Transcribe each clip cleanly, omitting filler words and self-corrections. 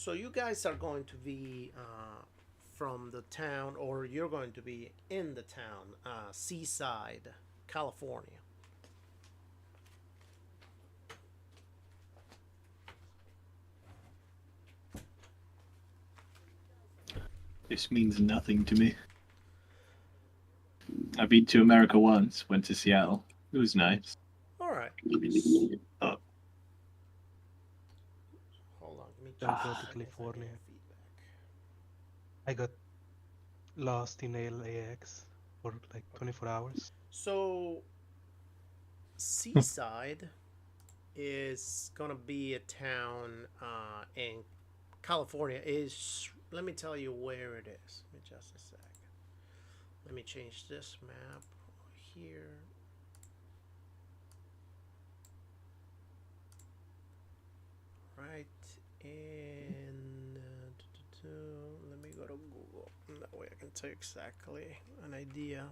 So you guys are going to be from the town, or you're going to be in the town, Seaside, California. This means nothing to me. I've been to America once, went to Seattle. It was nice. All right. Oh, Hold on. Give me Don't just go a to second if I get California. feedback. I got lost in LAX for like Okay. 24 hours. So Seaside is gonna be a town in California. Is Let me tell you where it is. Give me just a sec. Let me change this map here. Right, and let me go to Google. That way I can tell you exactly an idea.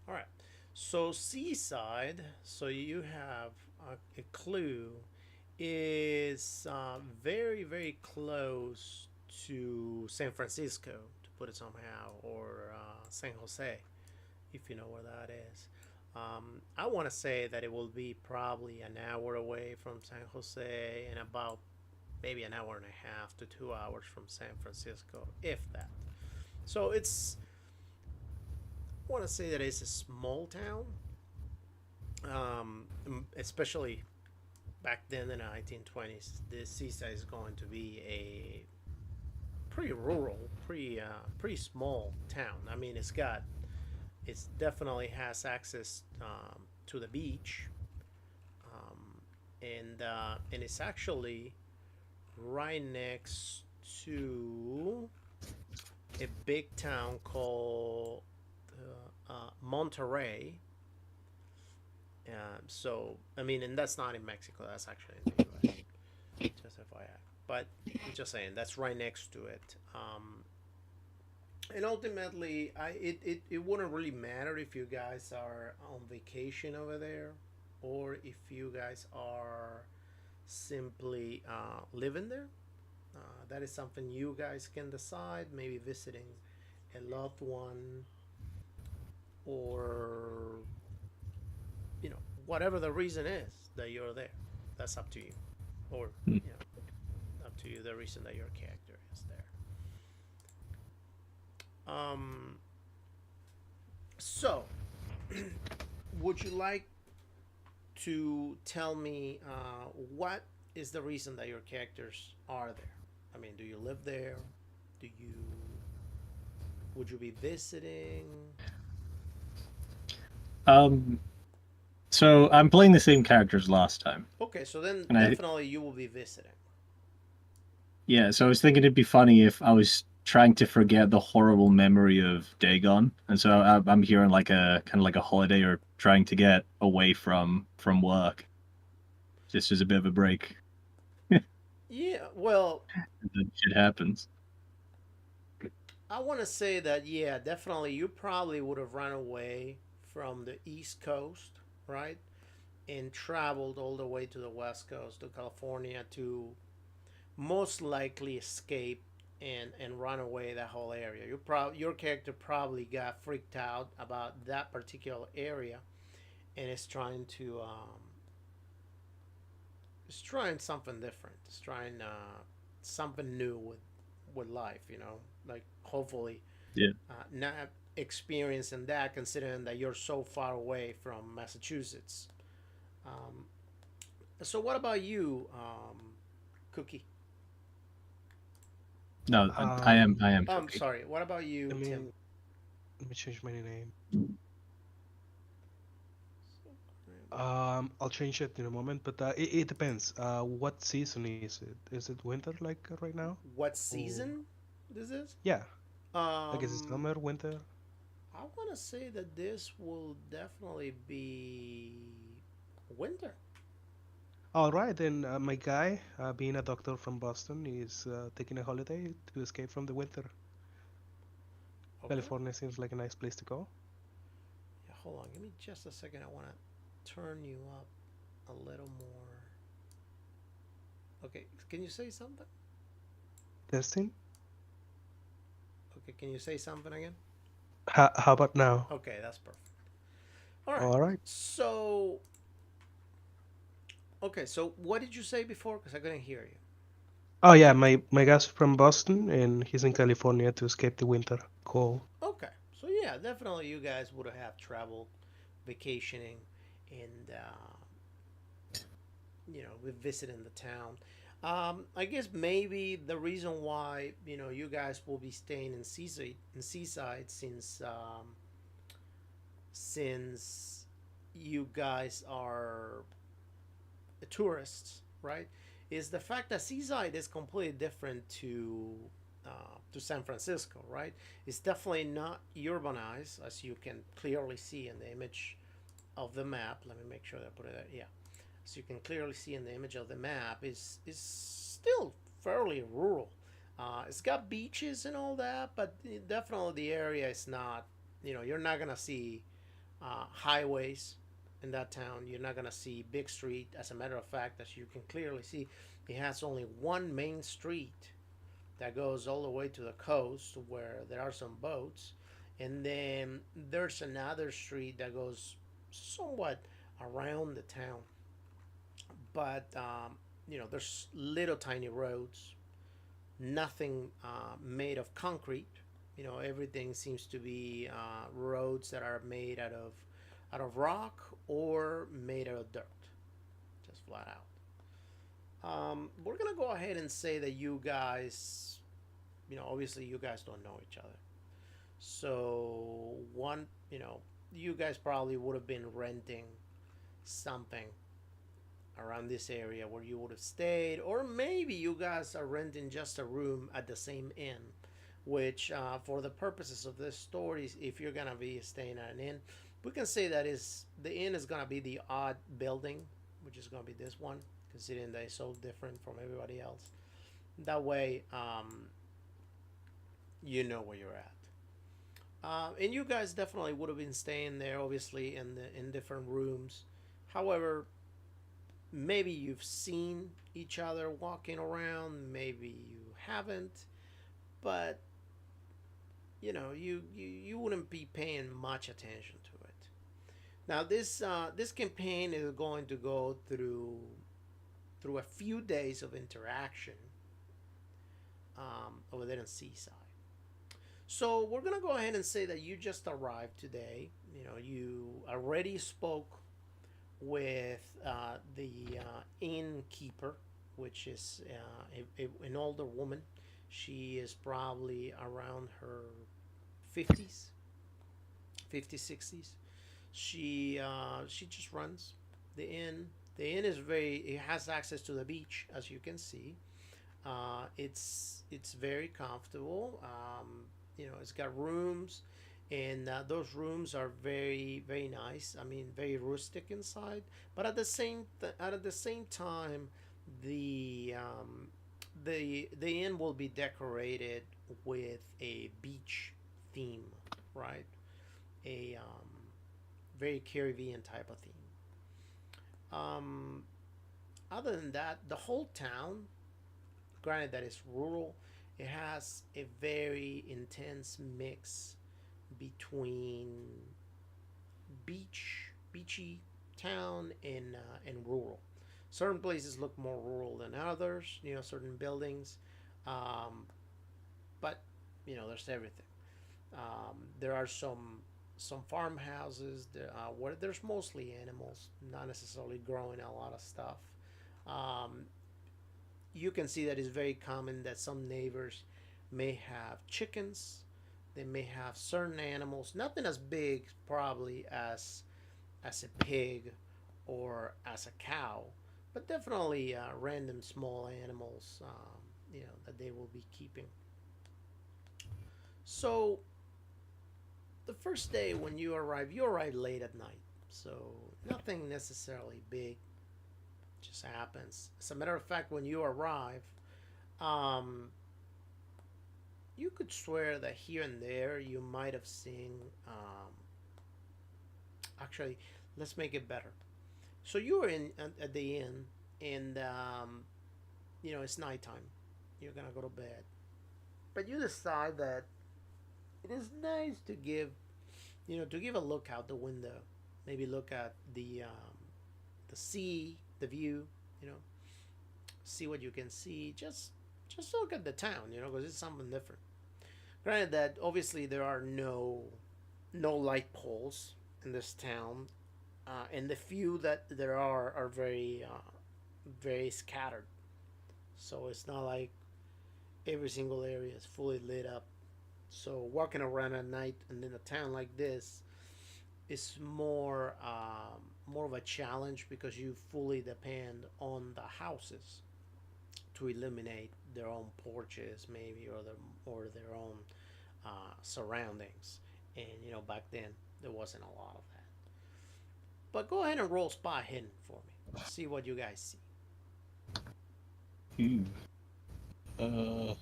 All right. So Seaside, so you have a clue, is very, very close to San Francisco, to put it somehow, or San Jose, if you know where that is. I want to say that it will be probably an hour away from San Jose and about maybe an hour and a half to 2 hours from San Francisco, if that. So I want to say that it's a small town, especially back then in the 1920s. The seaside is going to be a pretty rural, pretty small town. I mean, it definitely has access to the beach, and it's actually right next to a big town called Monterey. So I mean, and that's not in Mexico. That's actually in the U.S. Just FYI. But I'm just saying that's right next to it. And ultimately, it wouldn't really matter if you guys are on vacation over there, or if you guys are simply living there. That is something you guys can decide. Maybe visiting a loved one, or whatever the reason is that you're there. That's up to you, or you know, up to you the reason that your character is there. Um, so, would you like to tell me what is the reason that your characters are there? I mean, do you live there? Do you Would you be visiting? um, so I'm playing the same characters last time, Okay, so then and definitely you will be visiting. yeah, so I was thinking it'd be funny if I was trying to forget the horrible memory of Dagon, and so I'm here on like a kind of like a holiday or trying to get away from work, just as a bit of a break. Yeah, well, And then shit happens. I want to say that, yeah, definitely you probably would have run away from the East Coast, right? And traveled all the way to the West Coast, to California, to most likely escape and run away that whole area. Your character probably got freaked out about that particular area and is trying to is trying something different. It's trying something new with life. Like hopefully Yeah. not experiencing that, considering that you're so far away from Massachusetts. Um, so what about you, Cookie? No, I am joking. Sorry. What about you, Let Tim? me let me change my name. I'll change it in a moment, but it depends. What season is it? Is it winter like right now? What Or season this is? yeah, like is it Um, summer, winter? I want to say that this will definitely be winter. All right, then my guy, being a doctor from Boston, is taking a holiday to escape from the winter. Okay. California seems like a nice place to go. Yeah, hold on. Give me just a second. I want to turn you up a little more. Okay. Can you say something? Testing. Okay. Can you say something again? How about now? Okay, that's perfect. All right. All right. So, okay. So, what did you say before? Because I couldn't hear you. Oh yeah, my guy's from Boston and he's in California to escape the winter cold. Okay. So, yeah, definitely you guys would have traveled, vacationing, and visiting the town. I guess maybe the reason why you guys will be staying in Seaside since you guys are tourists, right? Is the fact that Seaside is completely different to San Francisco, right? It's definitely not urbanized, as you can clearly see in the image of the map. Let me make sure that I put it there. Yeah, as you can clearly see in the image of the map, is still fairly rural. It's got beaches and all that, but definitely the area is not. You're not gonna see highways in that town. You're not gonna see big street. As a matter of fact, as you can clearly see, it has only one main street that goes all the way to the coast where there are some boats, and then there's another street that goes somewhat around the town. But there's little tiny roads, nothing made of concrete. Everything seems to be roads that are made out of rock or made out of dirt, just flat out. We're gonna go ahead and say that you guys, obviously you guys don't know each other. So you guys probably would have been renting something around this area where you would have stayed, or maybe you guys are renting just a room at the same inn. Which, for the purposes of this story, if you're gonna be staying at an inn, we can say that is the inn is gonna be the odd building, which is gonna be this one, considering that it's so different from everybody else. That way, you know where you're at. And you guys definitely would have been staying there, obviously, in different rooms. However, maybe you've seen each other walking around, maybe you haven't, but you wouldn't be paying much attention to it. Now, this campaign is going to go through a few days of interaction over there in Seaside. So we're gonna go ahead and say that you just arrived today. You already spoke with the innkeeper, which is an older woman. She is probably around her 50s, 50s, 60s. She just runs the inn. The inn is it has access to the beach, as you can see. It's very comfortable. It's got rooms, and those rooms are very very nice. I mean, very rustic inside, but at the same time, the the inn will be decorated with a beach theme, right? A very Caribbean type of theme. Um, Other than that, the whole town, granted that it's rural, it has a very intense mix between beachy town and rural. Certain places look more rural than others. Certain buildings, um, but there's everything. There are some farmhouses where there's mostly animals, not necessarily growing a lot of stuff. Um, you can see that it's very common that some neighbors may have chickens. They may have certain animals, nothing as big probably as a pig or as a cow, but definitely random small animals, that they will be keeping. So the first day when you arrive late at night, so nothing necessarily big, This happens. As a matter of fact, when you arrive, um, you could swear that here and there you might have seen. Actually, let's make it better. So you were in at the inn, and it's nighttime. You're gonna go to bed, but you decide that it is nice to give a look out the window. Maybe look at the sea, the view. You know, see what you can see. Just look at the town. Because it's something different. Granted that obviously there are no light poles in this town, and the few that there are very scattered. So it's not like every single area is fully lit up. So walking around at night and in a town like this is more of a challenge because you fully depend on the houses to illuminate their own porches, maybe, or their own surroundings. And back then there wasn't a lot of that. But go ahead and roll spot hidden for me. See what you guys see. Ooh. Uh,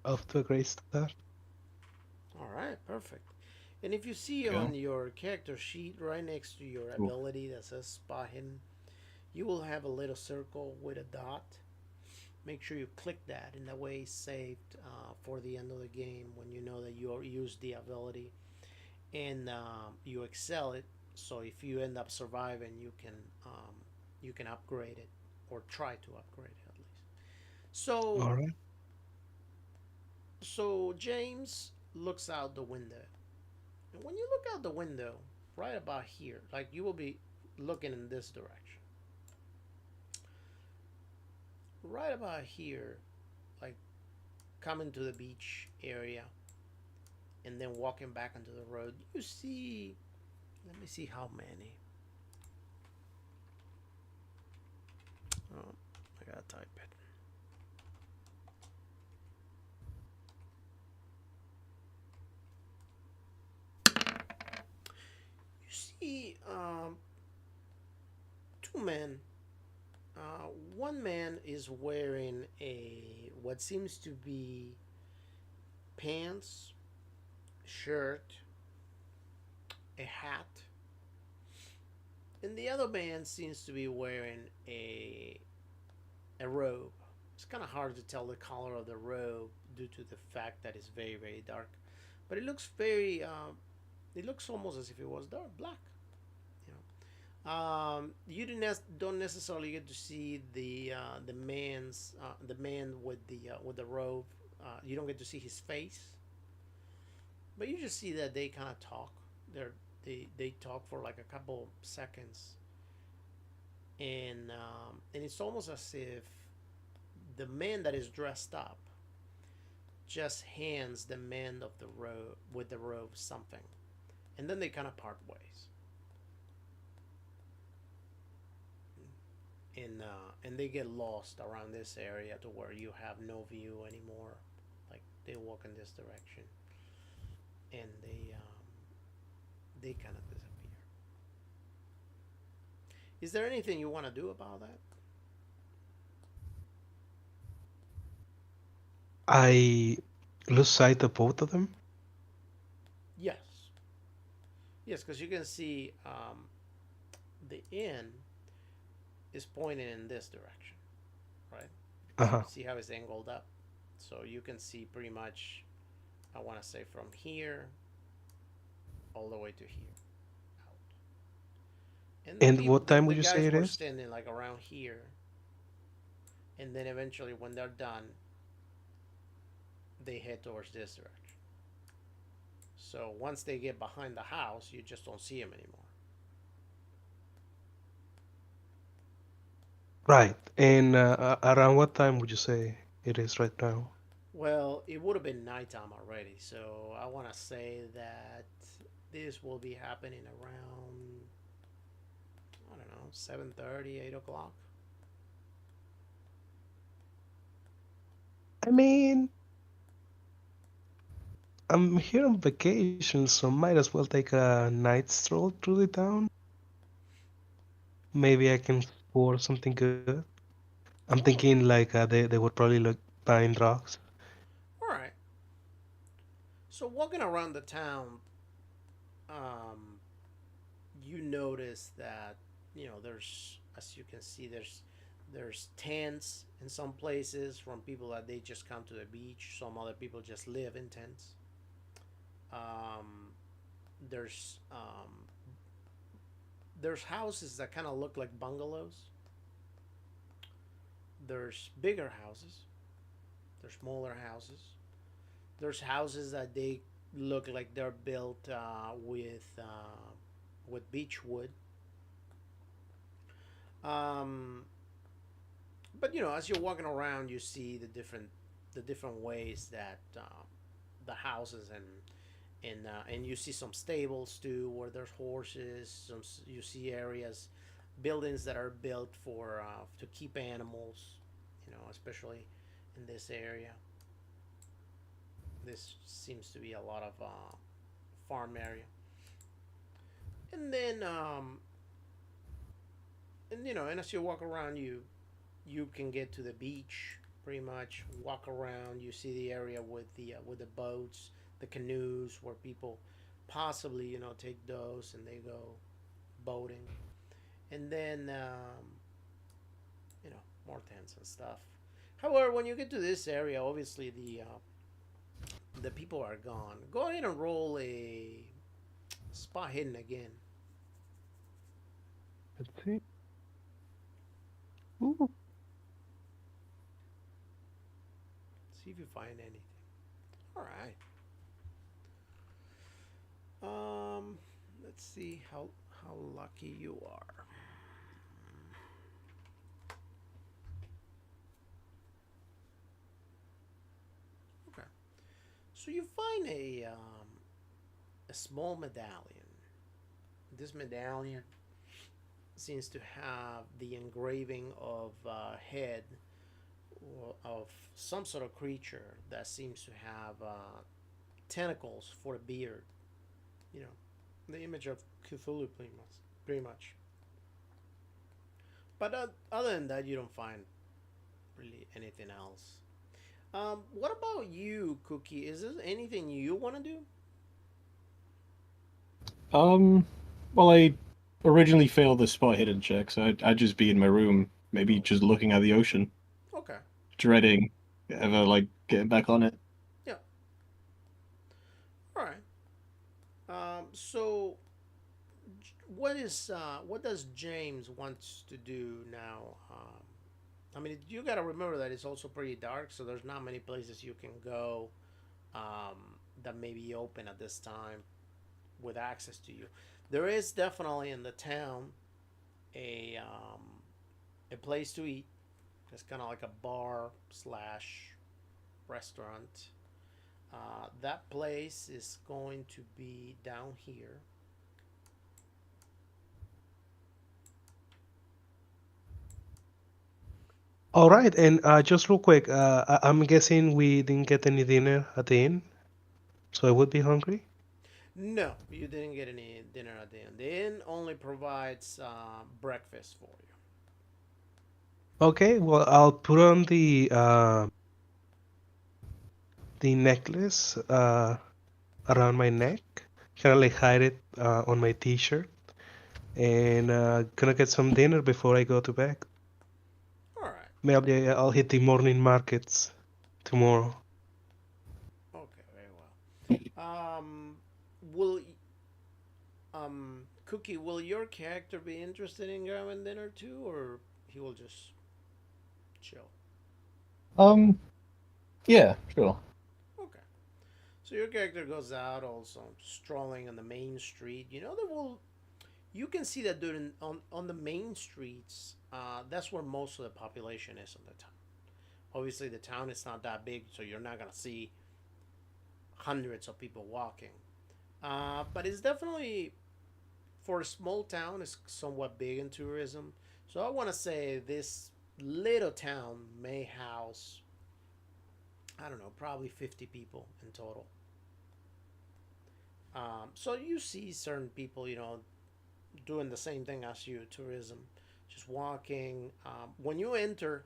off to a great start. All right, perfect. And if you see Go. on your character sheet right next to your Cool. ability that says spot hidden, you will have a little circle with a dot. Make sure you click that, and that way it's saved for the end of the game when you know that you used the ability and you excel it. So if you end up surviving, you can upgrade it or try to upgrade it at least. So All right. so James looks out the window, and when you look out the window, right about here, like you will be looking in this direction, right about here, like coming to the beach area and then walking back onto the road, you see. Let me see how many. Oh, I gotta type it. You see, two men. One man is wearing a what seems to be pants, shirt, a hat, and the other man seems to be wearing a robe. It's kind of hard to tell the color of the robe due to the fact that it's very very dark, but it looks very. It looks almost as if it was dark black. You you don't necessarily get to see the man with the robe. You don't get to see his face, but you just see that they kind of talk. They talk for like a couple seconds, and it's almost as if the man that is dressed up just hands the man of the robe with the robe something, and then they kind of part ways. And they get lost around this area to where you have no view anymore. Like they walk in this direction, and they kind of disappear. Is there anything you want to do about that? I lose sight of both of them. Yes, yes, because you can see the inn is pointing in this direction, right? Uh-huh. See how it's angled up, so you can see pretty much. I want to say from here all the way to here, out. And the And people, what time the would you say guys it were is? standing like around here, and then eventually when they're done, they head towards this direction. So once they get behind the house, you just don't see them anymore. Right. And around what time would you say it is right now? Well, it would have been nighttime already, so I want to say that this will be happening around, I don't know, 7:30, 8 o'clock. I mean, I'm here on vacation, so might as well take a night stroll through the town. Maybe I can score something good. I'm All right. thinking like they would probably look buying drugs. All right. So walking around the town, um, you notice that there's, as you can see, there's tents in some places from people that they just come to the beach. Some other people just live in tents. Um, there's um, there's houses that kind of look like bungalows. There's bigger houses. There's smaller houses. There's houses that they look like they're built with beech wood. Um, but as you're walking around, you see the different ways that the houses and you see some stables too where there's horses. You see areas, buildings that are built for to keep animals. Especially in this area. This seems to be a lot of farm area. And then and as you walk around, you can get to the beach pretty much. Walk around, you see the area with the boats, the canoes where people possibly take those and they go boating. And then more tents and stuff. However, when you get to this area, obviously the people are gone. Go ahead and roll a spot hidden again. Let's see. Ooh. See if you find anything. All right. Um, let's see how lucky you are. Okay. So you find a small medallion. This medallion seems to have the engraving of a head of some sort of creature that seems to have tentacles for a beard. You know, the image of Cthulhu, pretty much. Pretty much. But other than that, you don't find really anything else. What about you, Cookie? Is there anything you want to do? Um, well, I originally failed the spot hidden check, so I'd just be in my room, maybe Oh, just looking at the ocean, okay. dreading ever like getting back on it. Yeah. All right. So what does James wants to do now? I mean, you got to remember that it's also pretty dark, so there's not many places you can go that may be open at this time with access to you. There is definitely in the town a a place to eat. It's kind of like a bar slash restaurant. That place is going to be down here. All right, and just real quick, I'm guessing we didn't get any dinner at the inn, so I would be hungry. No, you didn't get any dinner at the inn. The inn only provides breakfast for you. Okay, well, I'll put on the necklace around my neck, kind of like hide it on my t-shirt, and gonna get some dinner before I go to bed. All right. Maybe I'll hit the morning markets tomorrow. Okay. Very well. Will Cookie? Will your character be interested in grabbing dinner too, or he will just chill? Um, yeah, sure. Okay. So your character goes out, also strolling on the main street. You can see that during on the main streets. That's where most of the population is in the town. Obviously, the town is not that big, so you're not gonna see hundreds of people walking. But it's definitely for a small town. It's somewhat big in tourism. So I want to say this little town may house, I don't know, probably 50 people in total. So you see certain people, doing the same thing as you, tourism, just walking. When you enter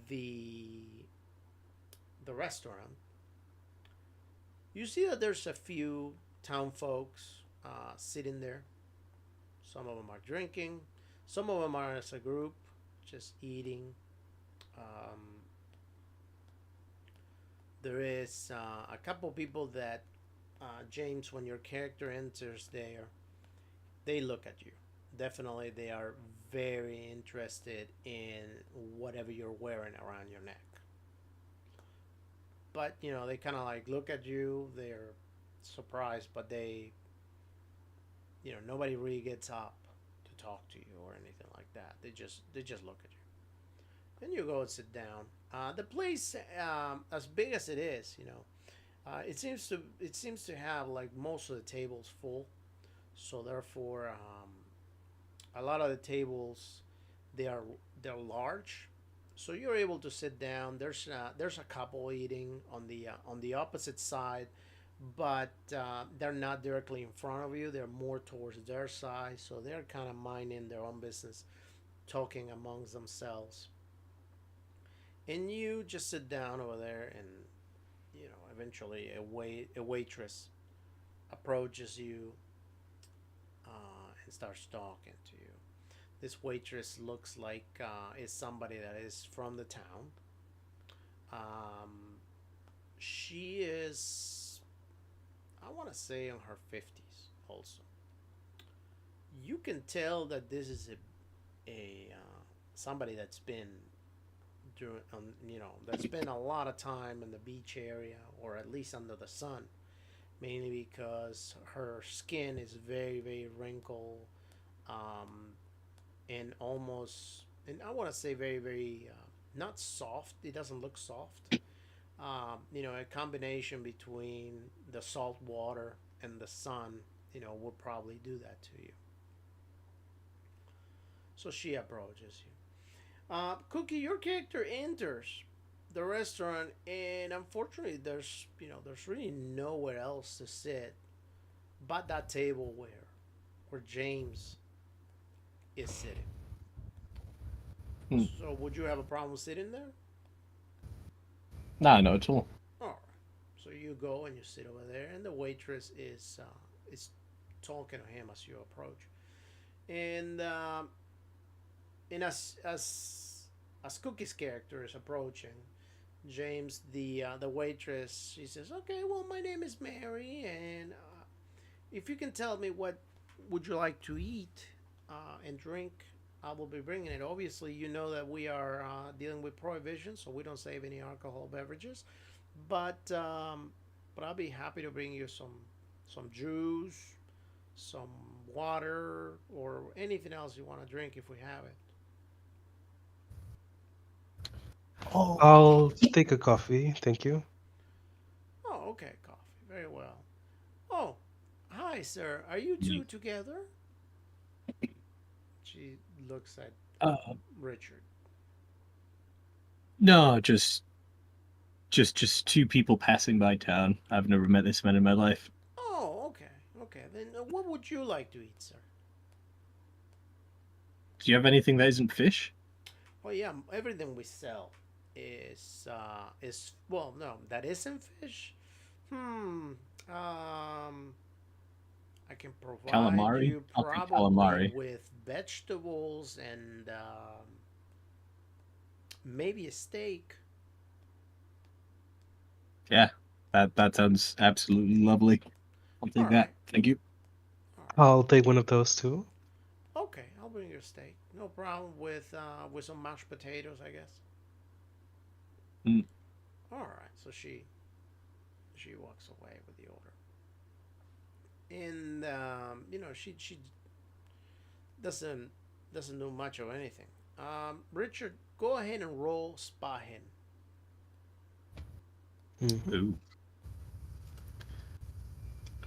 the the restaurant, you see that there's a few town folks sitting there. Some of them are drinking. Some of them are as a group, just eating. Um, there is a couple people that James, when your character enters there, they look at you. Definitely, they are very interested in whatever you're wearing around your neck. But they kind of like look at you. They're surprised, but nobody really gets up to talk to you or anything like that. They just look at you, and you go and sit down. The place, as big as it is, it seems to have like most of the tables full. So therefore, a lot of the tables they are they're large, so you're able to sit down. There's a couple eating on the opposite side, but they're not directly in front of you. They're more towards their side, so they're kind of minding their own business, talking amongst themselves. And you just sit down over there, and eventually a waitress approaches you and starts talking to you. This waitress looks like is somebody that is from the town. Um, she is, I want to say, in her 50s. Also, you can tell that this is a somebody that's been doing, that spent a lot of time in the beach area, or at least under the sun. Mainly because her skin is very, very wrinkled, um, and almost, and I want to say very, very not soft. It doesn't look soft. A combination between the salt water and the sun, will probably do that to you. So she approaches you. Cookie, your character enters the restaurant, and unfortunately, there's really nowhere else to sit but that table where James is sitting. Hmm. So, would you have a problem sitting there? Nah, not at all. All right. So you go and you sit over there, and the waitress is talking to him as you approach, and as Cookie's character is approaching, James, the waitress, she says, "Okay, well, my name is Mary, and if you can tell me what would you like to eat and drink, I will be bringing it. Obviously, you know that we are dealing with prohibition, so we don't save any alcohol beverages. But I'll be happy to bring you some juice, some water, or anything else you want to drink if we have it." Oh, I'll take a coffee, thank you. Oh, okay, coffee. Very well. Oh, hi, sir. Are you two together? She looks at uh, Richard. no, just two people passing by town. I've never met this man in my life. Oh, okay. Okay. Then what would you like to eat, sir? Do you have anything that isn't fish? Oh yeah, everything we sell is well, no, that isn't fish. Hmm. Um, I can provide Calamari? you I'll take probably calamari. with vegetables and maybe a steak. Yeah, that sounds absolutely lovely. I'll All take that. right. Thank you. All right. I'll take one of those too. Okay, I'll bring you a steak. No problem with some mashed potatoes, I guess. Mm. All right. So she walks away with the order, and she doesn't doesn't do much of anything. Richard, go ahead and roll spot hidden. Mhm. Ooh.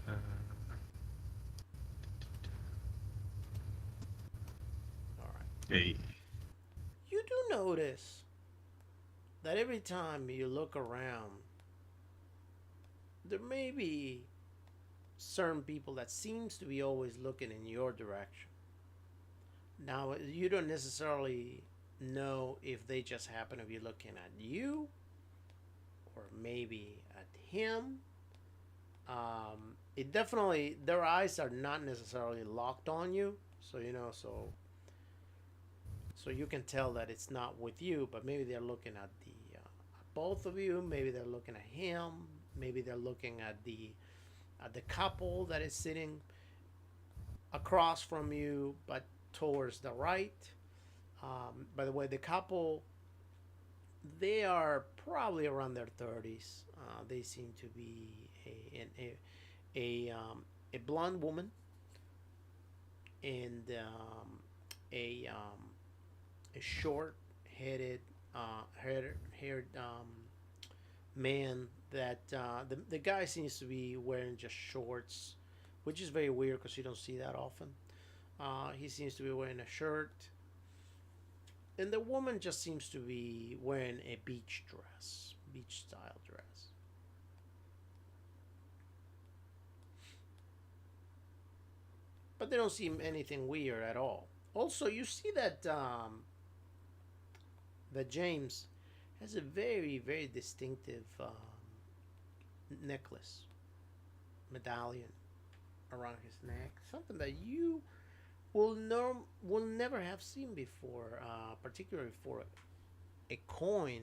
Uh, All right. Hey. You do notice that every time you look around, there may be certain people that seems to be always looking in your direction. Now you don't necessarily know if they just happen to be looking at you or maybe at him. It definitely their eyes are not necessarily locked on you, so so you can tell that it's not with you, but maybe they're looking at the both of you. Maybe they're looking at him. Maybe they're looking at the couple that is sitting across from you, but towards the right. By the way, the couple, they are probably around their 30s. They seem to be a blonde woman and a short-headed, haired man. That the guy seems to be wearing just shorts, which is very weird because you don't see that often. He seems to be wearing a shirt, and the woman just seems to be wearing a beach style dress. But they don't seem anything weird at all. Also, you see that James has a very distinctive necklace, medallion around his neck, something that you will never have seen before, particularly for a coin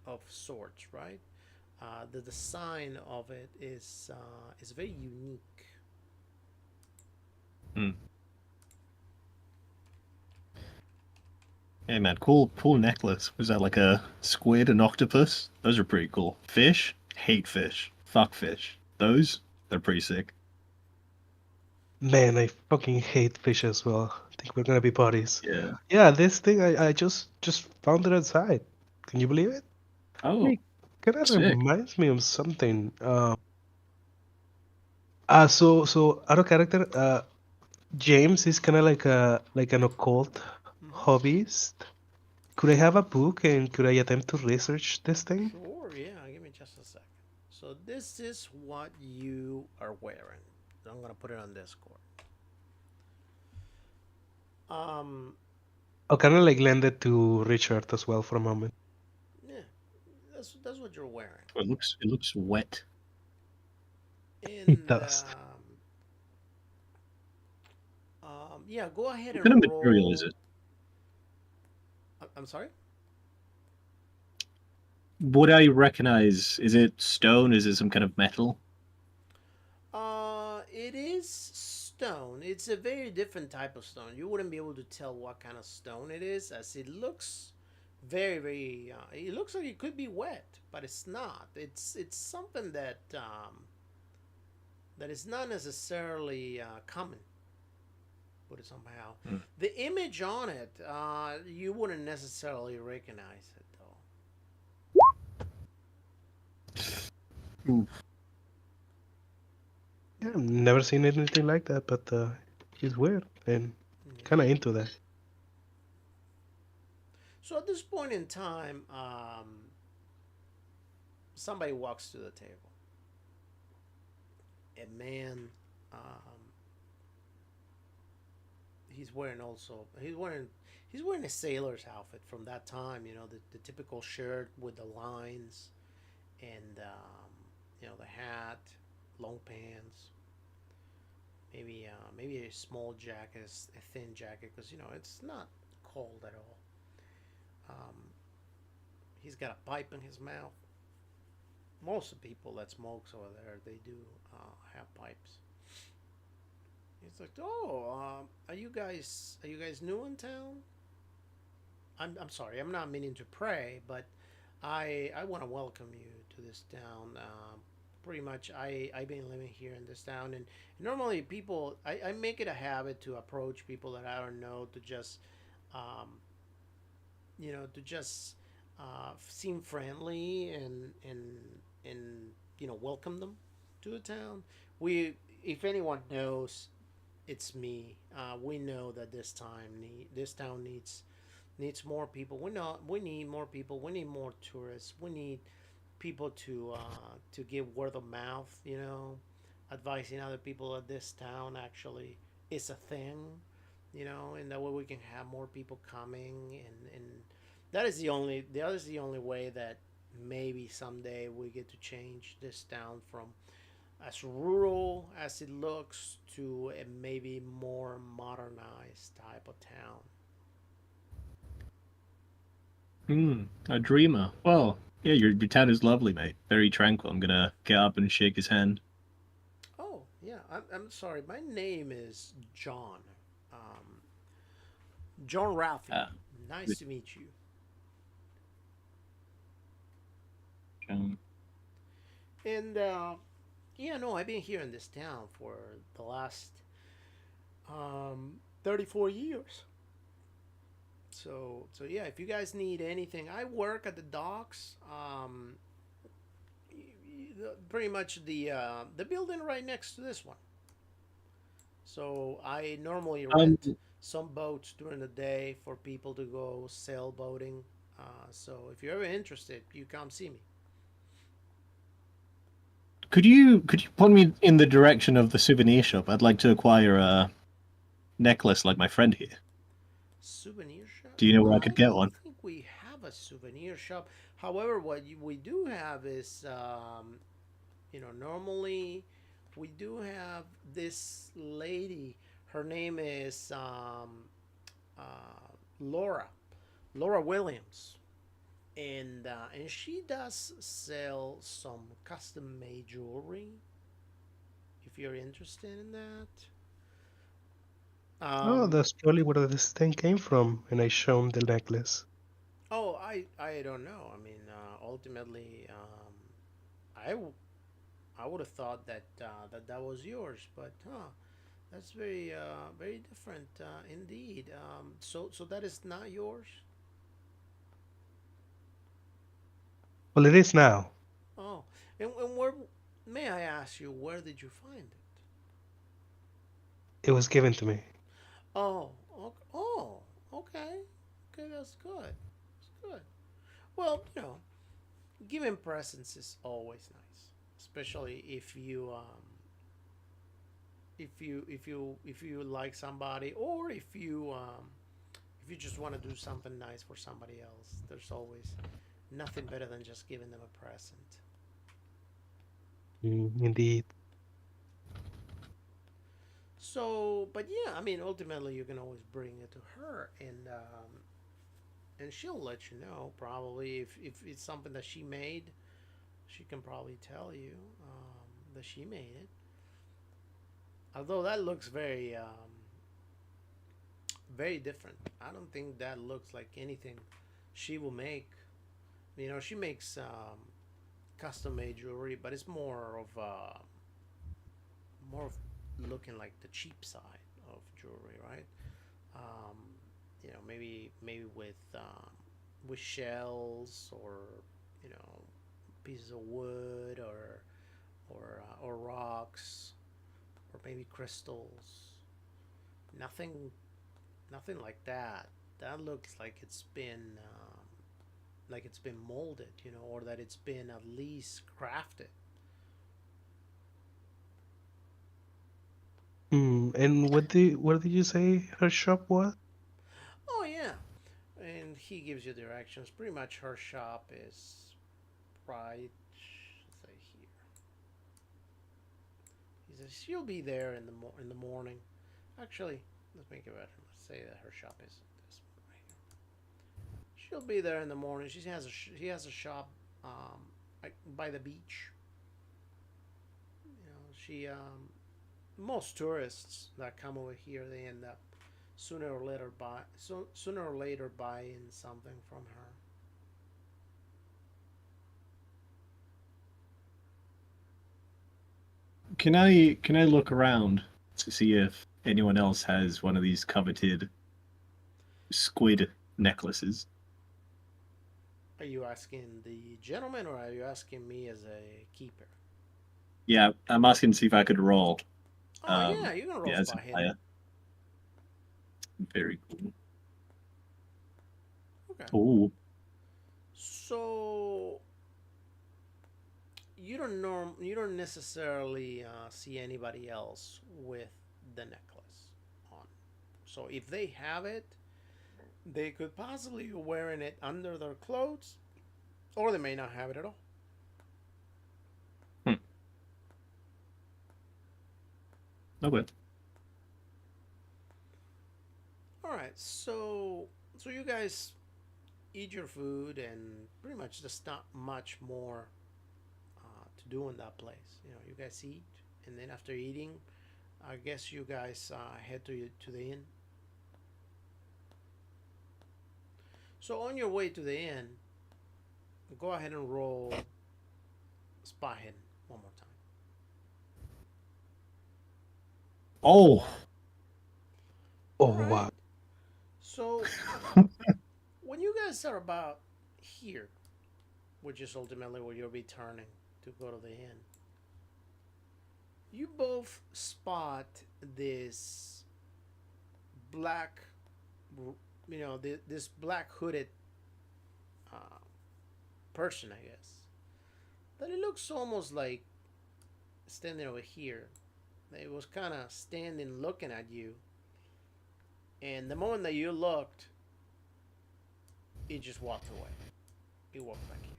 of sorts, right? The design of it is very unique. Hmm. Hey man, cool necklace. Was that like a squid, an octopus? Those are pretty cool. Fish? Hate fish. Fuck fish. Those? They're pretty sick. Man, I fucking hate fish as well. I think we're gonna be buddies. Yeah. Yeah, this thing I just found it outside. Can you believe it? Oh, It kind of sick. reminds me of something. So out of character, James is kind of like an occult Mm-hmm. hobbyist. Could I have a book and could I attempt to research this thing? Sure, yeah. Give me just a second. So this is what you are wearing. I'm gonna put it on Discord. Um, I'll kind of like lend it to Richard as well for a moment. yeah, that's what you're wearing. It looks wet. It And does. yeah, go ahead What and kind of material is roll. it? I'm sorry. Would I recognize? Is it stone? Is it some kind of metal? It is stone. It's a very different type of stone. You wouldn't be able to tell what kind of stone it is, as it looks very. It looks like it could be wet, but it's not. It's something that is not necessarily common. Put it somehow. Hmm. The image on it, you wouldn't necessarily recognize it though. Ooh. Yeah, I've never seen anything like that, but it's weird and kind Yeah. of into that. So at this point in time, somebody walks to the table. A man. He's wearing also. He's wearing a sailor's outfit from that time. You know, the typical shirt with the lines and the hat, long pants, maybe a small jacket, a thin jacket, because it's not cold at all. Um, he's got a pipe in his mouth. Most of the people that smokes over there, they do have pipes. He's like, "Oh, are you guys new in town?" I'm sorry, I'm not meaning to pray, but I want to welcome you to this town. Pretty much, I've been living here in this town, and normally people, I make it a habit to approach people that I don't know, to just um, seem friendly and welcome them to the town. We, if anyone knows, it's me. We know that this town needs more people. We need more people. We need more tourists. We need people to give word of mouth. advising other people that this town actually is a thing, and that way we can have more people coming, and that is the only way that maybe someday we get to change this town from as rural as it looks to a maybe more modernized type of town. A dreamer. Well, yeah, your town is lovely, mate. Very tranquil. I'm gonna get up and shake his hand. Oh, yeah, I'm sorry. My name is John. Um, John Ralphie. Ah, Nice good, to meet you. John. And yeah, no, I've been here in this town for the last 34 years. So yeah, if you guys need anything, I work at the docks. Pretty much the building right next to this one. So I normally Um, rent some boats during the day for people to go sail boating. So if you're ever interested, you come see me. could you point me in the direction of the souvenir shop? I'd like to acquire a necklace like my friend here. Souvenir shop? Do you know where I I could get don't one? think we have a souvenir shop. However, we do have is, normally we do have this lady. Her name is Laura, Laura Williams, and she does sell some custom made jewelry. If you're interested in that, Oh, um, that's probably where this thing came from. And I show him the necklace. oh, I don't know. I mean, ultimately, I would have thought that that was yours, but that's very different indeed. So that is not yours. Well, it is now. Oh, and where, may I ask you, where did you find it? It was given to me. Oh, okay, okay, that's good. That's good. Well, giving presents is always nice, especially if you like somebody, or if you just want to do something nice for somebody else. There's always nothing better than just giving them a present. Indeed. So, but yeah, I mean, ultimately, you can always bring it to her, and she'll let you know probably if it's something that she made. She can probably tell you that she made it. Although that looks very different. I don't think that looks like anything she will make. She makes custom made jewelry, but it's more of looking like the cheap side of jewelry, right? Um, maybe with shells, or pieces of wood, or rocks, or maybe crystals. Nothing nothing like that. That looks like it's been molded, or that it's been at least crafted. And what did you say her shop was? Oh yeah, and he gives you directions. Pretty much, her shop is right. Say here. He says she'll be there in the morning. Actually, let's make it better. Let's say that her shop is this right here. She'll be there in the morning. She has a shop like by the beach. She Most tourists that come over here, they end up sooner or later buying something from her. Can I look around to see if anyone else has one of these coveted squid necklaces? Are you asking the gentleman, or are you asking me as a keeper? Yeah, I'm asking to see if I could roll. Oh yeah, you can roll Yeah, as a spot hidden. player. Very cool. Okay. Oh, So you don't necessarily see anybody else with the necklace on. So if they have it, they could possibly be wearing it under their clothes, or they may not have it at all. Hmm. Okay. All right, so you guys eat your food, and pretty much there's not much more to do in that place. You know, you guys eat, and then after eating, I guess you guys head to the inn. So on your way to the inn, go ahead and roll spot hidden one more time. Oh. Oh All right. wow. So when you guys are about here, which is ultimately where you'll be turning to go to the inn, you both spot this black, this black hooded uh, person, I guess. That it looks almost like standing over here. It was kind of standing looking at you. And the moment that you looked, it just walked away. It walked back here.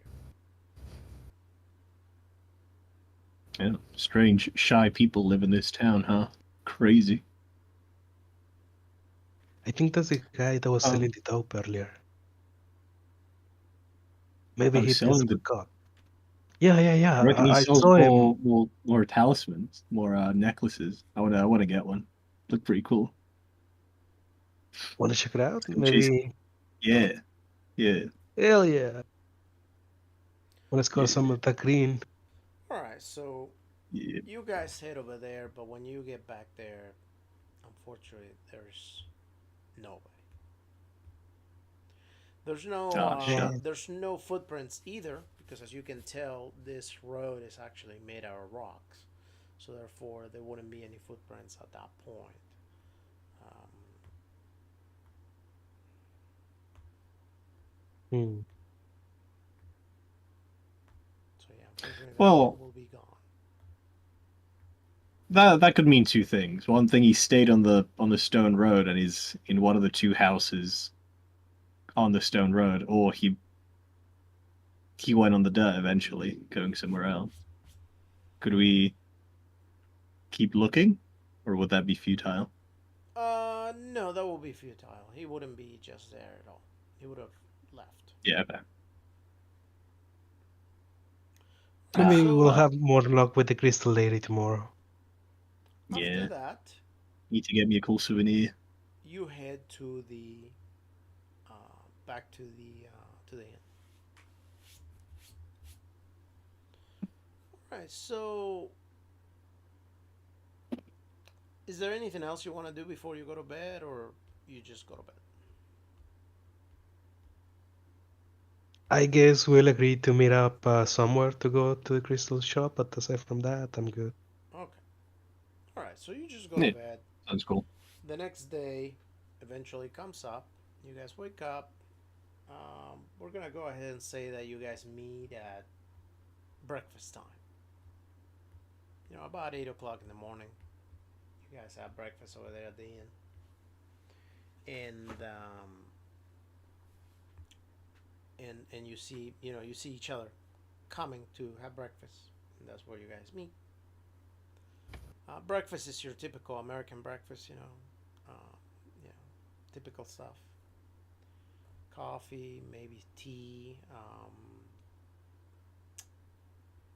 Yeah. Strange, shy people live in this town, huh? Crazy. I think that's the guy that was selling Um, the dope earlier. Maybe I was he just selling the. forgot. Yeah, yeah, I yeah. reckon he I sells saw him. more talismans, more necklaces. I wanna get one. Look pretty cool. Want to check it out? Come chase. Maybe. Yeah, yeah, Hell yeah. Let's go some yeah, of the green. All right, so yeah. you guys head over there, but when you get back there, unfortunately, nobody. Ah, shut. Man, There's no footprints either, because as you can tell, this road is actually made out of rocks. So therefore, there wouldn't be any footprints at that point. Um, hmm. so yeah, unfortunately, the inn Well, will be gone. that could mean two things. One thing, he stayed on the stone road and he's in one of the two houses on the stone road, or he went on the dirt eventually, going somewhere else. Could we keep looking, or would that be futile? No, that will be futile. He wouldn't be just there at all. He would have left. Yeah, okay. All right, Maybe Ah, we'll so well, have more luck with the crystal lady tomorrow. after yeah. that, Need to get me a cool souvenir. you head to the back to the inn. All right, so is there anything else you want to do before you go to bed, or you just go to bed? I guess we'll agree to meet up somewhere to go to the crystal shop, but aside from that, I'm good. Okay. All right, so you just go to Yeah, bed. sounds cool. The next day eventually comes up. You guys wake up. We're gonna go ahead and say that you guys meet at breakfast time. You know, about 8 o'clock in the morning. You guys have breakfast over there at the inn, and you see each other coming to have breakfast, and that's where you guys meet. Breakfast is your typical American breakfast, you know, typical stuff. Coffee, maybe tea,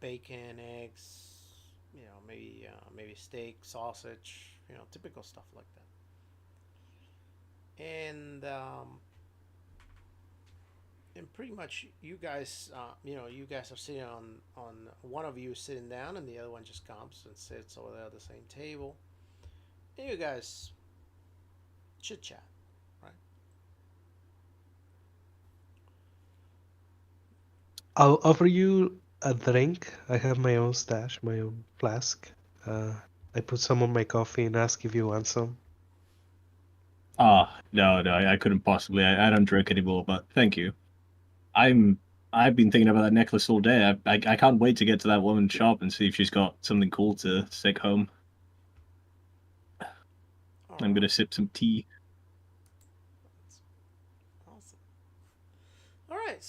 bacon, eggs, maybe steak, sausage, typical stuff like that. And pretty much you guys are sitting on one of you is sitting down, and the other one just comes and sits over there at the same table, and you guys chit chat, right? I'll offer you a drink. I have my own stash, my own flask. Uh, I put some on my coffee and ask if you want some. Ah, no, I couldn't possibly. I don't drink anymore, but thank you. I'm I've been thinking about that necklace all day. I can't wait to get to that woman's shop and see if she's got something cool to take home. All I'm right. gonna sip some tea. That's awesome. All right.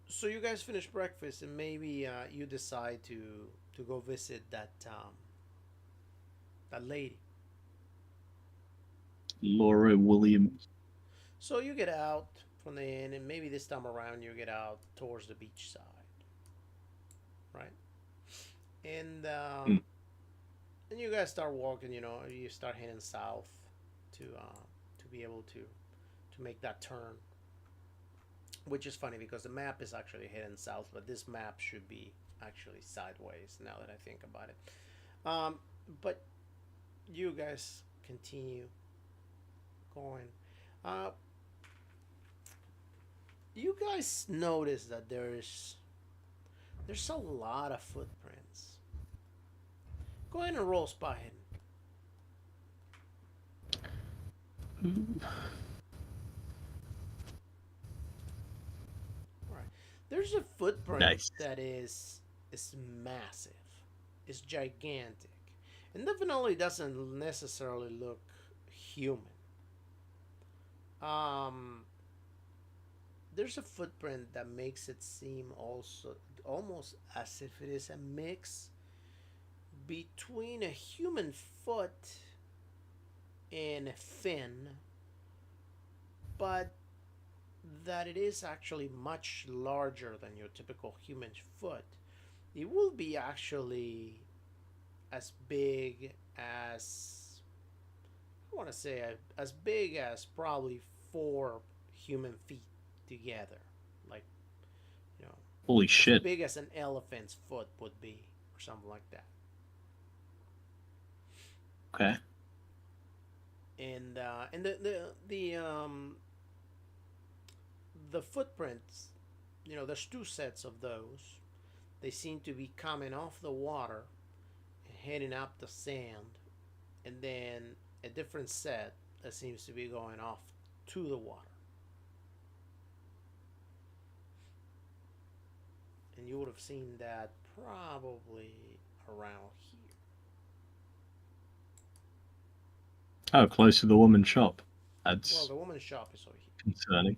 So you guys finish breakfast and maybe you decide to go visit that lady. Laura Williams. So you get out from the inn, and maybe this time around you get out towards the beach side, right? And Hmm. and you guys start walking. You start heading south to be able to make that turn. Which is funny because the map is actually heading south, but this map should be actually sideways. Now that I think about it, um, but you guys continue going. Uh, you guys notice that there's a lot of footprints. Go ahead and roll spot hidden. All right. There's a footprint Nice. that is massive. It's gigantic, and definitely doesn't necessarily look human. Um, there's a footprint that makes it seem also almost as if it is a mix between a human foot and a fin, but that it is actually much larger than your typical human foot. It will be actually as big as, I want to say, as big as probably four human feet together. Like, you know, Holy as shit. big as an elephant's foot would be, or something like that. Okay. And the footprints, there's two sets of those. They seem to be coming off the water and heading up the sand, and then a different set that seems to be going off to the water. And you would have seen that probably around here. Oh, close to the woman's shop. Well, That's the woman's shop is over here, concerning.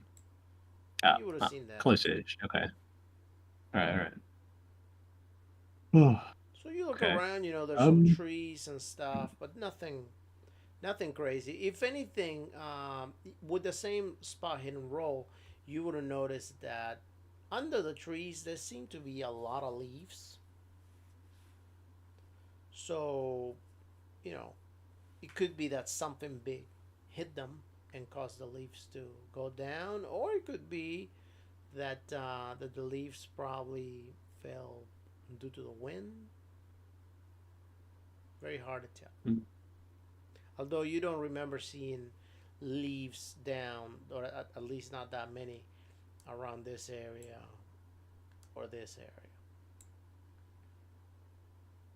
but Ah, you would have ah, seen that too. close-ish. Okay. All right. All right. Oh, So you look okay. around, there's some Um. trees and stuff, but nothing crazy. If anything, with the same spot hidden roll, you would have noticed that under the trees there seem to be a lot of leaves. So, you know, it could be that something big hit them and caused the leaves to go down, or it could be that the leaves probably fell due to the wind. Very hard to tell. mm, Although you don't remember seeing leaves down, or at least not that many around this area or this area.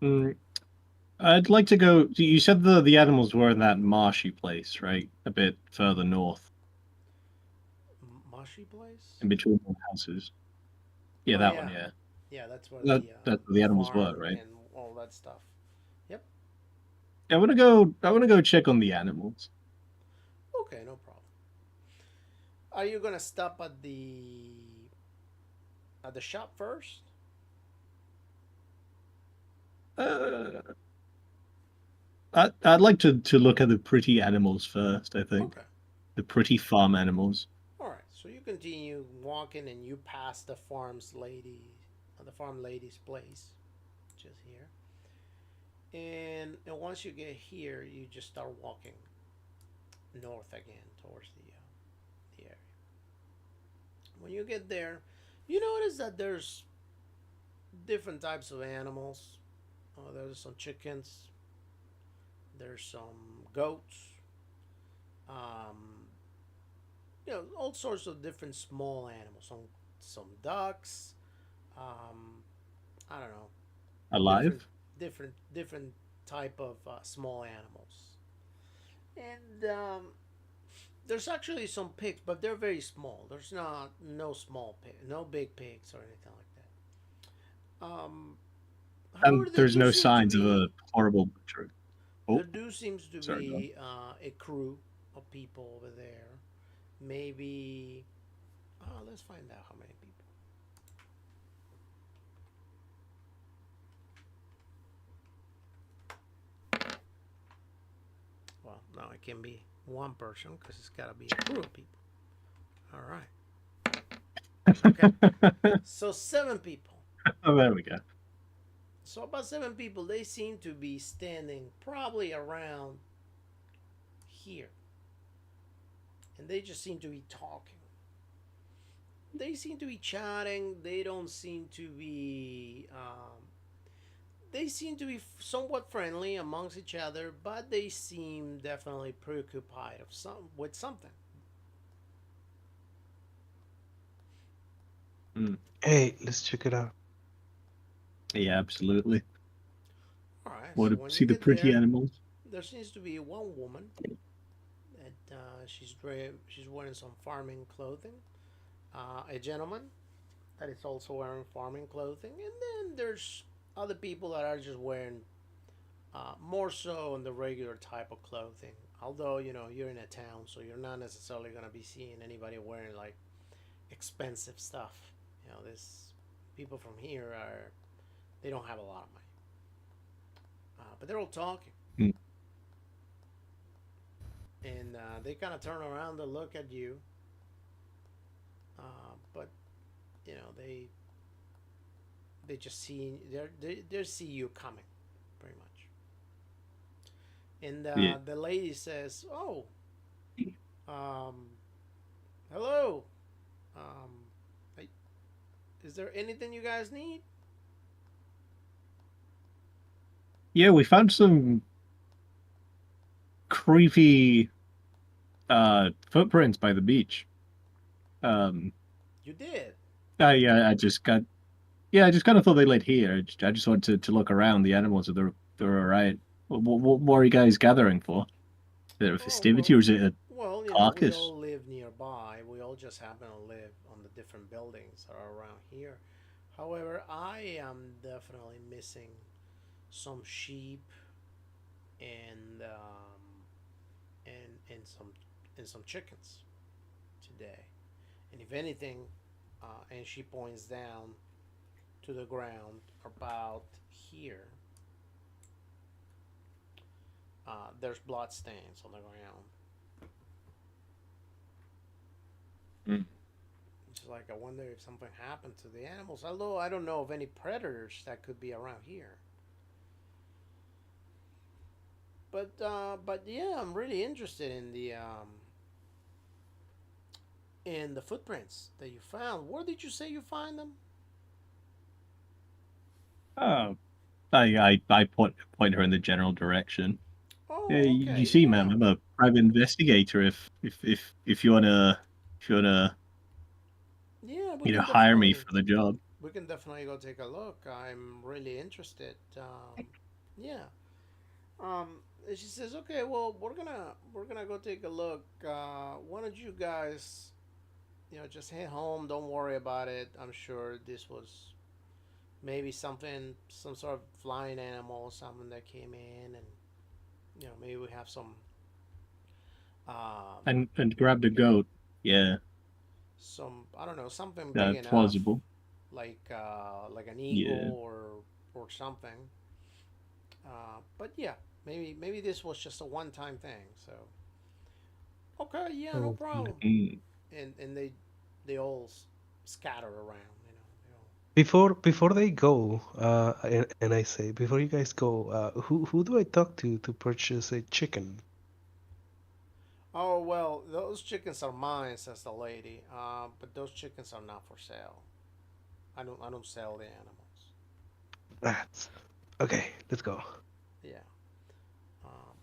mm, I'd like to go. You said the animals were in that marshy place, right? A bit further north, Marshy place? in between the houses. Yeah, Oh that one. yeah, Yeah, yeah. That's where that's where the the animals were, farm right? and all that stuff. Yep. I want to go. I want to go check on the animals. Okay, no problem. Are you gonna stop at the shop first? Uh, I'd like to look at the pretty animals first. I think Okay. the pretty farm animals. All right. So you continue walking and you pass the farm lady's place, just here. And once you get here, you just start walking north again towards the area. When you get there, you notice that there's different types of animals. There's some chickens. There's some goats. Um, all sorts of different small animals. Some ducks. Um, I don't know, different Alive? different type of small animals. And There's actually some pigs, but they're very small. There's not no small pig, no big pigs or anything like that. And However, there there's do no seem to signs of a be horrible butchery. there Oh, do seems to sorry, go on. be a crew of people over there. Maybe let's find out how many people. Well, no, it can be one person because it's got to be a crew of people. All right. Okay. So 7 people. Oh, there we go. So about 7 people, they seem to be standing probably around here, and they just seem to be talking. They seem to be chatting. They don't seem to be. They seem to be somewhat friendly amongst each other, but they seem definitely preoccupied with something. Hey, let's check it out. Yeah, absolutely. All right. Want So to when you see the get pretty there, animals? there seems to be one woman that she's wearing some farming clothing. A gentleman that is also wearing farming clothing, and then there's other people that are just wearing more so in the regular type of clothing. Although you're in a town, so you're not necessarily gonna be seeing anybody wearing like expensive stuff. This people from here are they don't have a lot of money, but they're all talking, Mm. and they kind of turn around to look at you, but they just see they see you coming, pretty much. And Yeah. the lady says, "Oh, um, hello. Um, is there anything you guys need?" Yeah, we found some creepy footprints by the beach. Um, You did. yeah, I just kind of thought they led here. I just wanted to look around the animals if they're all right. What are you guys gathering for? Is it a Oh festivity or is it a well, we carcass? all live nearby. We all just happen to live on the different buildings that are around here. However, I am definitely missing some sheep and and some chickens today. And if anything, and she points down to the ground about here. There's blood stains on the ground. Mm. It's like I wonder if something happened to the animals. Although I don't know of any predators that could be around here. But yeah, I'm really interested in the footprints that you found. Where did you say you find them? Oh, I point her in the general direction. Yeah, Oh, you okay, see, ma'am, yeah. I'm a private investigator. If you wanna Yeah, hire me for the job. we can definitely go take a look. I'm really interested. Yeah. And she says, "Okay, well, we're gonna go take a look. Why don't you guys, just head home? Don't worry about it. I'm sure this was maybe some sort of flying animal or something that came in, and maybe we have um, And grab the goat. Yeah, some I don't know something big enough, plausible. like an Yeah. eagle or something. But yeah, maybe this was just a one-time thing. So okay, yeah, no Oh, problem. Mm. And they all scatter around. before they go, and I say, before you guys go, who do I talk to purchase a chicken? Oh well, those chickens are mine, says the lady. But those chickens are not for sale. I don't sell the animals. Rats. Okay, let's go. Yeah. Um,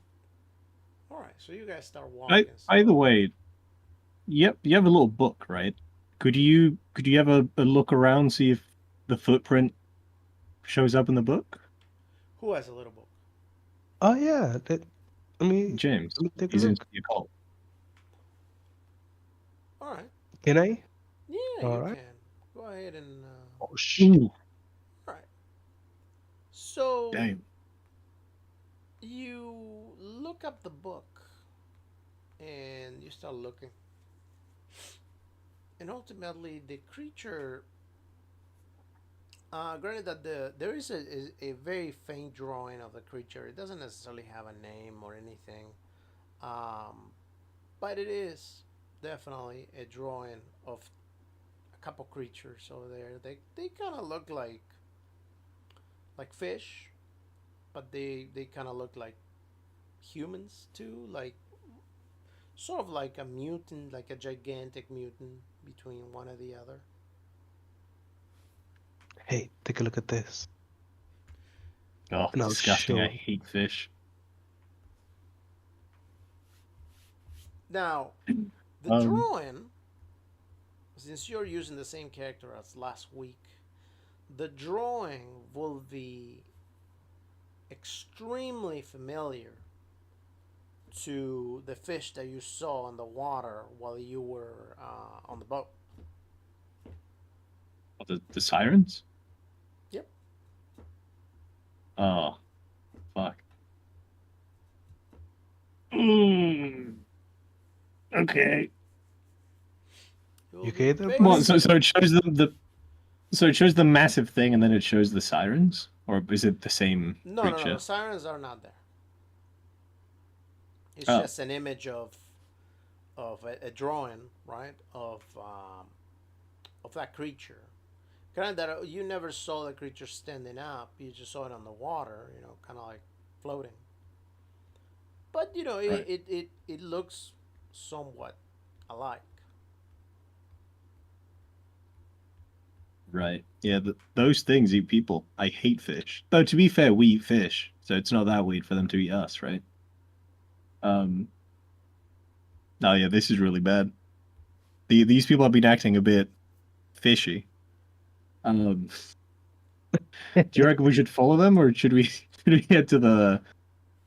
all right. So you guys start I walking Either slowly. way, yep, you have a little book, right? Could you have a look around, see if the footprint shows up in the book? Who has a little book? Oh yeah, let me James, take a he's in look. your call. All right. Can I? Yeah, All you right. can. Go ahead and. Oh shit. Ooh, All right. So damn. you look up the book and you start looking, and ultimately the creature. Granted that there is a very faint drawing of the creature. It doesn't necessarily have a name or anything, um, but it is definitely a drawing of a couple creatures over there. They kind of look like fish, but they kind of look like humans too, like sort of like a mutant, like a gigantic mutant between one or the other. Hey, take a look at this. Oh, And I'll disgusting. I show. hate fish. Now, the Um, drawing, since you're using the same character as last week, the drawing will be extremely familiar to the fish that you saw in the water while you were on the boat. the sirens? Yep. Oh, fuck. Mm, okay. It You will be okay there, Well, buddy? based. so it shows them so it shows the massive thing, and then it shows the sirens, or is it the same No, no, no. The creature? sirens are not there. It's Oh, just an image of a drawing, right, of that creature. Kind of that you never saw the creature standing up. You just saw it on the water, kind of like floating. But right, it looks somewhat alike. right. Yeah, those things eat people. I hate fish. Though to be fair, we eat fish, so it's not that weird for them to eat us, right? Um. Oh yeah, this is really bad. These people have been acting a bit fishy. Um. Do you reckon we should follow them, or should we should we head to the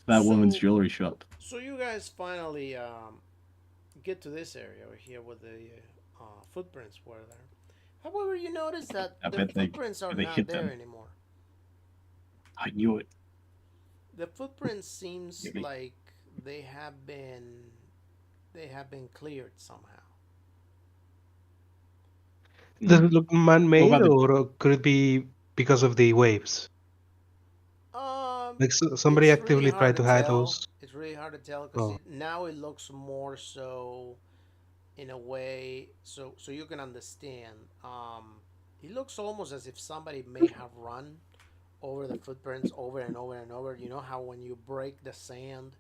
that woman's So jewelry shop? so you guys finally get to this area over here where the footprints were there. However, you notice that I the bet footprints are they not hit there them. anymore. I knew it. The footprints seems Maybe. like they have been they have been cleared somehow. Does Hmm. it look What man-made, about the? or could it be because of the waves? Um, Like somebody it's really actively hard tried to to hide tell. those? It's really hard to tell because Oh, now it looks more so in a way so you can understand. It looks almost as if somebody may have run over the footprints over and over and over. You know how when you break the sand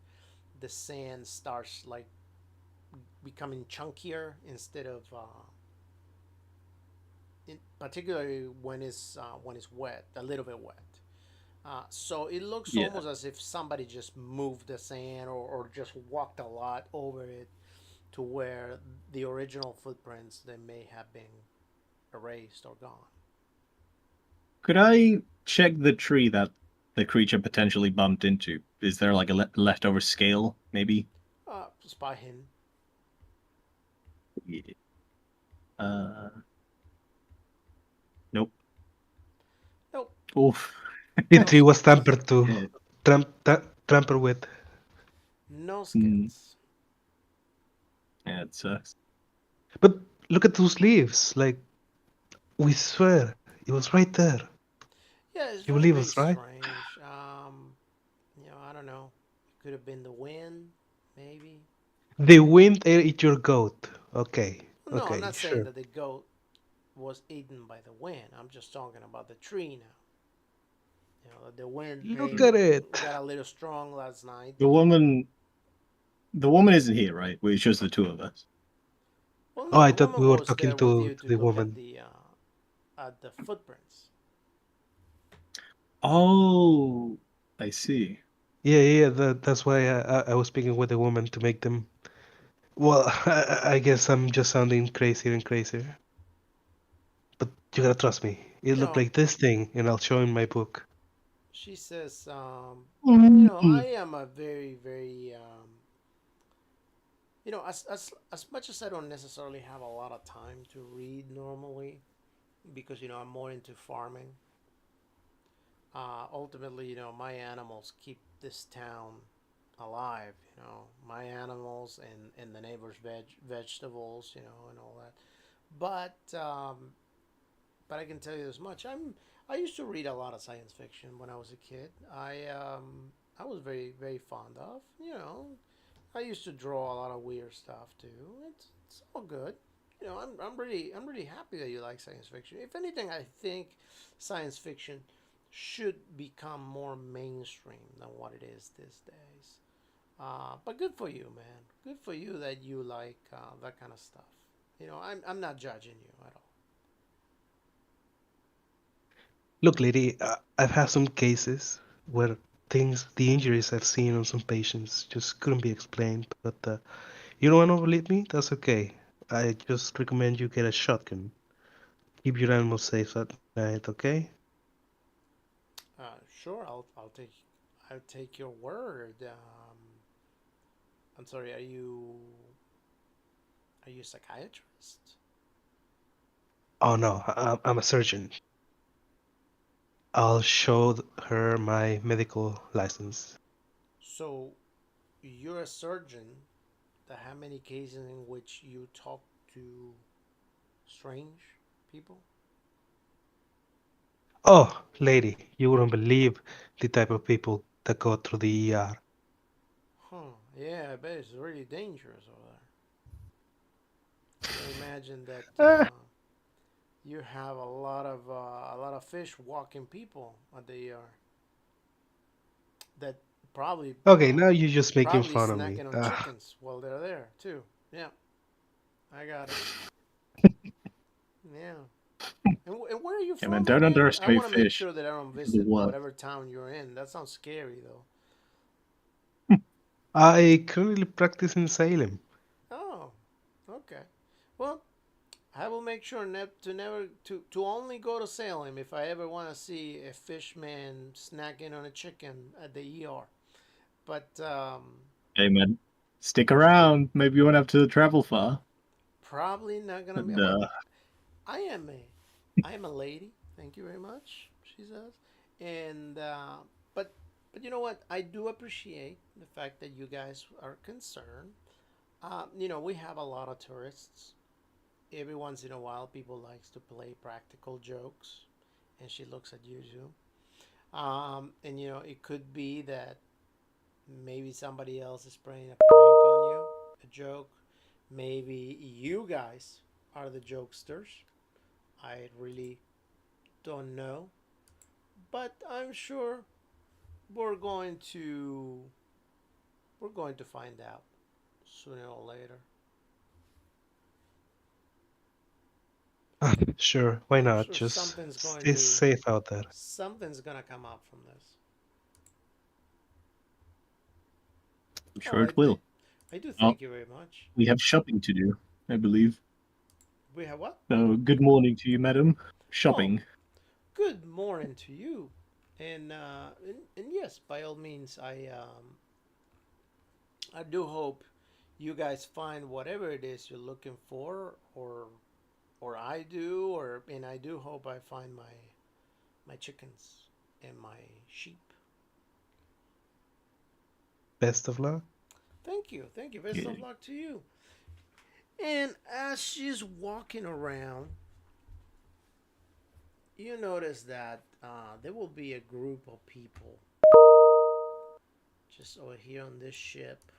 starts like becoming chunkier instead of particularly when it's wet, a little bit wet. So it looks Yeah. almost as if somebody just moved the sand or just walked a lot over it to where the original footprints they may have been erased or gone. Could I check the tree that the creature potentially bumped into? Is there like a leftover scale, maybe? Spy hidden. Yeah. Uh, nope. Nope, Oof. the no tree was skills. tampered to, Yeah. tampered with. No Mm, skills. yeah, it sucks. But look at those leaves. Like, we swear, it was right there. Yeah, it's You very believe very us, right? strange. I don't know. It could have been the wind, maybe. The wind ate your goat. Okay, No, I'm okay, not saying sure. that the goat was eaten by the wind. I'm just talking about the tree now. The wind Look may at it. got a little strong last night. The woman, the woman isn't here, right? It's just the two of us. Well, Oh, no, I the thought we woman were was talking there with to you to the look woman. at the footprints. Oh, I see. Yeah, yeah, that's why I was speaking with the woman to make them. Well, I guess I'm just sounding crazier and crazier. But you gotta trust me. It You looked know, like this thing, and I'll show in my book. she says, I Mm. am a very, very As much as I don't necessarily have a lot of time to read normally, because I'm more into farming. Ultimately, my animals keep this town alive. My animals and the neighbors' vegetables, and all that. But I can tell you this much: I used to read a lot of science fiction when I was a kid. I was very very fond of. I used to draw a lot of weird stuff too. It's all good. I'm really happy that you like science fiction. If anything, I think science fiction should become more mainstream than what it is these days. But good for you, man. Good for you that you like that kind of stuff. I'm not judging you at all. Look, lady, I've had some cases where the injuries I've seen on some patients just couldn't be explained. But you don't want to believe me? That's okay. I just recommend you get a shotgun. Keep your animals safe at night, okay? Sure, I'll take your word. I'm sorry. Are you a psychiatrist? Oh no, I'm a surgeon. I'll show her my medical license. So you're a surgeon that have many cases in which you talk to strange people? Oh, lady, you wouldn't believe the type of people that go through the ER. Huh. Yeah, I bet it's really dangerous over there. I imagine that Ah, you have a lot of fish walking people at the ER that probably okay, now you're just making probably fun of me. snacking on chickens while they're there too. Yeah, I got it. Yeah. And where are you Yeah, man, from don't again? I underestimate want to make fish. sure that I don't For the visit worst. whatever town you're in. That sounds scary though. I currently practice in Salem. Oh, okay. Well, I will make sure to never to only go to Salem if I ever want to see a fish man snacking on a chicken at the ER. But Hey, man, stick around. Maybe you won't have to travel far. probably not gonna be. And, Well, I am a I am a lady. Thank you very much. She says, and but but you know what? I do appreciate the fact that you guys are concerned. We have a lot of tourists. Every once in a while, people likes to play practical jokes, and she looks at you too. And it could be that maybe somebody else is playing a prank on you, a joke. Maybe you guys are the jokesters. I really don't know, but I'm sure we're going to we're going to find out sooner or later. Sure, why I'm not? sure Just something's going stay to safe out there. something's gonna come up from this. I'm Oh, sure I it did. will. I do Well, thank you very much. we have shopping to do, I believe. We have what? So, good morning to you, madam. Oh, Shopping. good morning to you. And yes, by all means, I do hope you guys find whatever it is you're looking for, or I do, or and I do hope I find my chickens and my sheep. Best of luck. Thank you. Best Yeah. of luck to you. And as she's walking around, you notice that there will be a group of people just over here on this ship,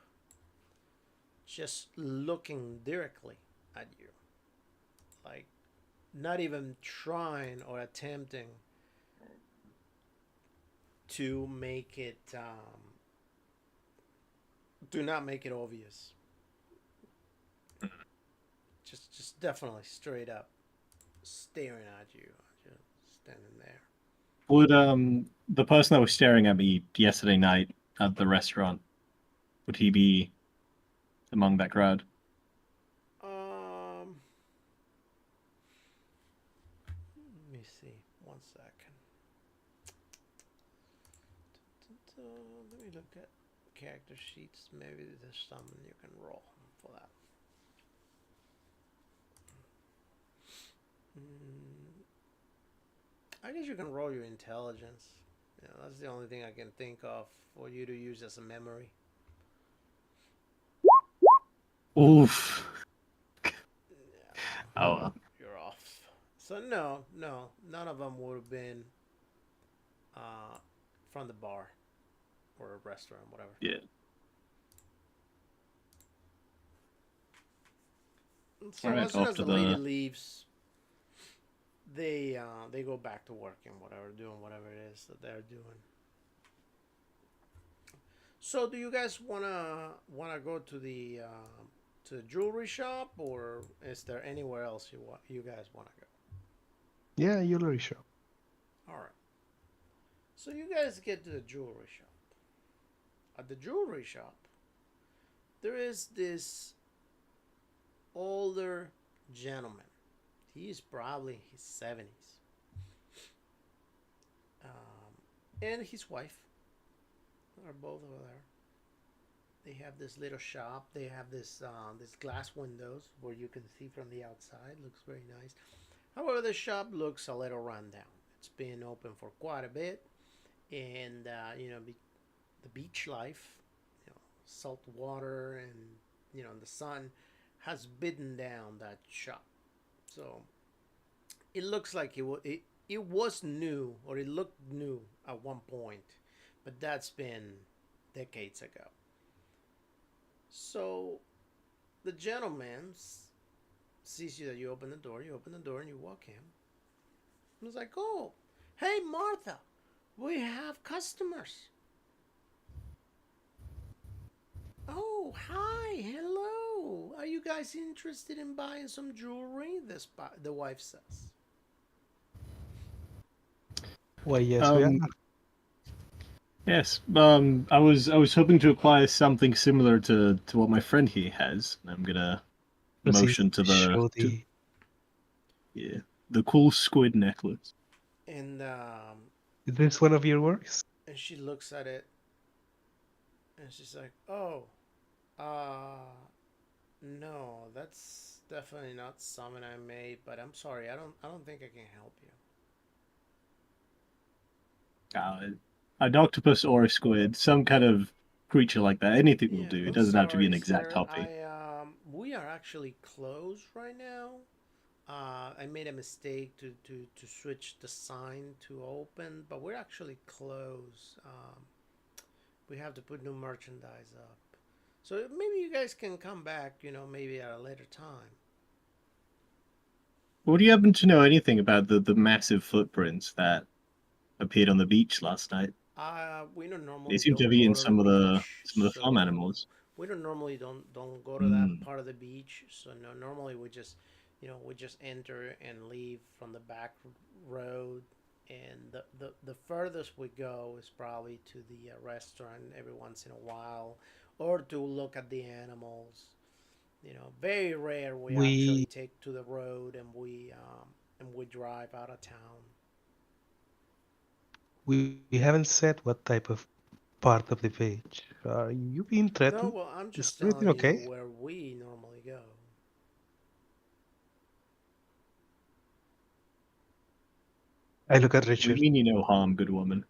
just looking directly at you, like not even trying or attempting to make it do not make it obvious. Just definitely straight up staring at you, just standing there. Would the person that was staring at me yesterday night at the restaurant, would he be among that crowd? um Let me see, 1 second. Let me look at character sheets. Maybe there's something you can roll. for that. Mm, I guess you can roll your intelligence. That's the only thing I can think of for you to use as a memory. Oof. Yeah, Oh well. you're off. So no, no, none of them would have been uh, from the bar or a restaurant, whatever. Yeah. All So right. as soon Off as to the lady the. leaves, they go back to working, whatever, doing whatever it is that they're doing. So do you guys wanna go to the jewelry shop, or is there anywhere else you guys wanna go? Yeah, jewelry shop. All right. So you guys get to the jewelry shop. At the jewelry shop, there is this older gentleman. He's probably in his 70s, and his wife are both over there. They have this little shop. They have this glass windows where you can see from the outside. Looks very nice. However, the shop looks a little rundown. It's been open for quite a bit, and the beach life, salt water, and the sun has beaten down that shop. So it looks like it was new, or it looked new at one point, but that's been decades ago. So the gentleman sees you that you open the door. You open the door and you walk in. And it's like, oh, hey Martha, we have customers. Oh, hi, hello. Are you guys interested in buying some jewelry? The wife says. Why, yes, we are. Um. Yes. I was hoping to acquire something similar to what my friend here has. I'm gonna Proceed motion to to the show to the. yeah the cool squid necklace. And Is this one of your works? and she looks at it and she's like, "Oh, uh, no, that's definitely not something I made. But I'm sorry, I don't think I can help you." Uh, an octopus or a squid, some kind of creature like that. Anything will Yeah, do. It I'm doesn't have to be sorry, an exact sir. copy. We are actually closed right now. I made a mistake to switch the sign to open, but we're actually closed. We have to put new merchandise up. So maybe you guys can come back, maybe at a later time. Well, do you happen to know anything about the massive footprints that appeared on the beach last night? We don't They normally seem to don't have go eaten to the beach, some of the farm so animals. we don't normally don't go to that Mm. part of the beach. So no, normally we just enter and leave from the back road, and the furthest we go is probably to the restaurant every once in a while, or to look at the animals. Very rare we actually We take to the road and we drive out of town. we haven't said what type of part of the page. Are you being No, threatened? well, I'm Is just everything telling you okay? where we normally go. I look at We Richard. mean you no harm, good woman.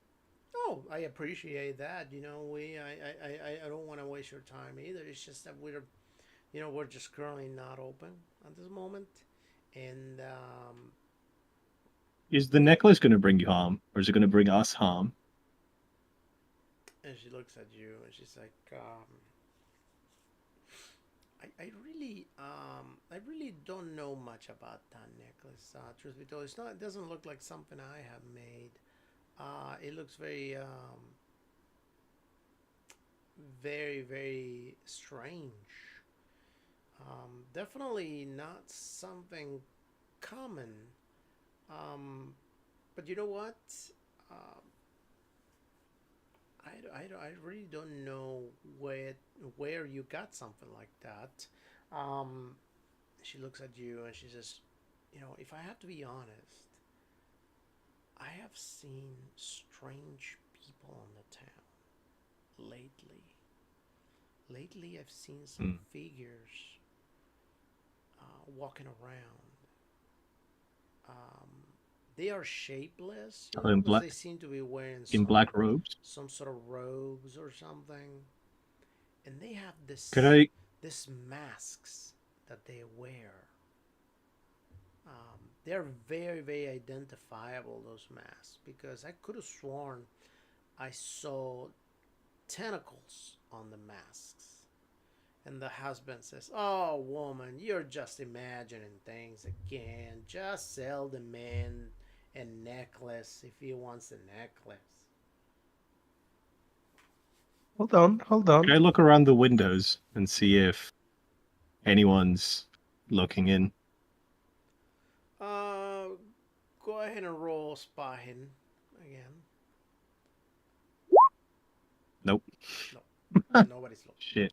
Oh, I appreciate that. I don't want to waste your time either. It's just that we're just currently not open at this moment, and Is the necklace going to bring you harm, or is it going to bring us harm? and she looks at you and she's like, I really don't know much about that necklace. Truth be told, it doesn't look like something I have made. It looks very, very, very strange. Definitely not something common. But you know what? Um, I really don't know where you got something like that. Um, she looks at you and she says, if I have to be honest, I have seen strange people on the town lately. lately I've seen some Mm. figures walking around. Um, they are shapeless, you Oh, know, because they seem to be wearing in black robes. some sort of robes or something, and they have Could I? this masks that they wear. They're very very identifiable, those masks, because I could have sworn I saw tentacles on the masks. And the husband says, "Oh, woman, you're just imagining things again. Just sell the man a necklace if he wants a necklace." Hold on, hold Could on. I look around the windows and see if anyone's looking in? Uh, Go ahead and roll spotting again. Nope. No, nobody's looking. Shit.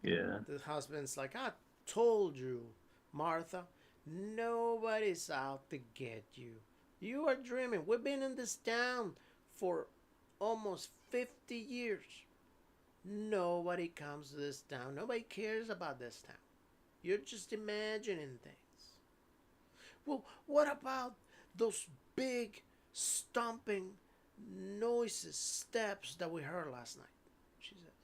Yeah. The husband's like, "I told you, Martha, nobody's out to get you. You are dreaming. We've been in this town for almost 50 years. Nobody comes to this town. Nobody cares about this town. You're just imagining things." "Well, what about those big stomping noises, steps that we heard last night?" She says.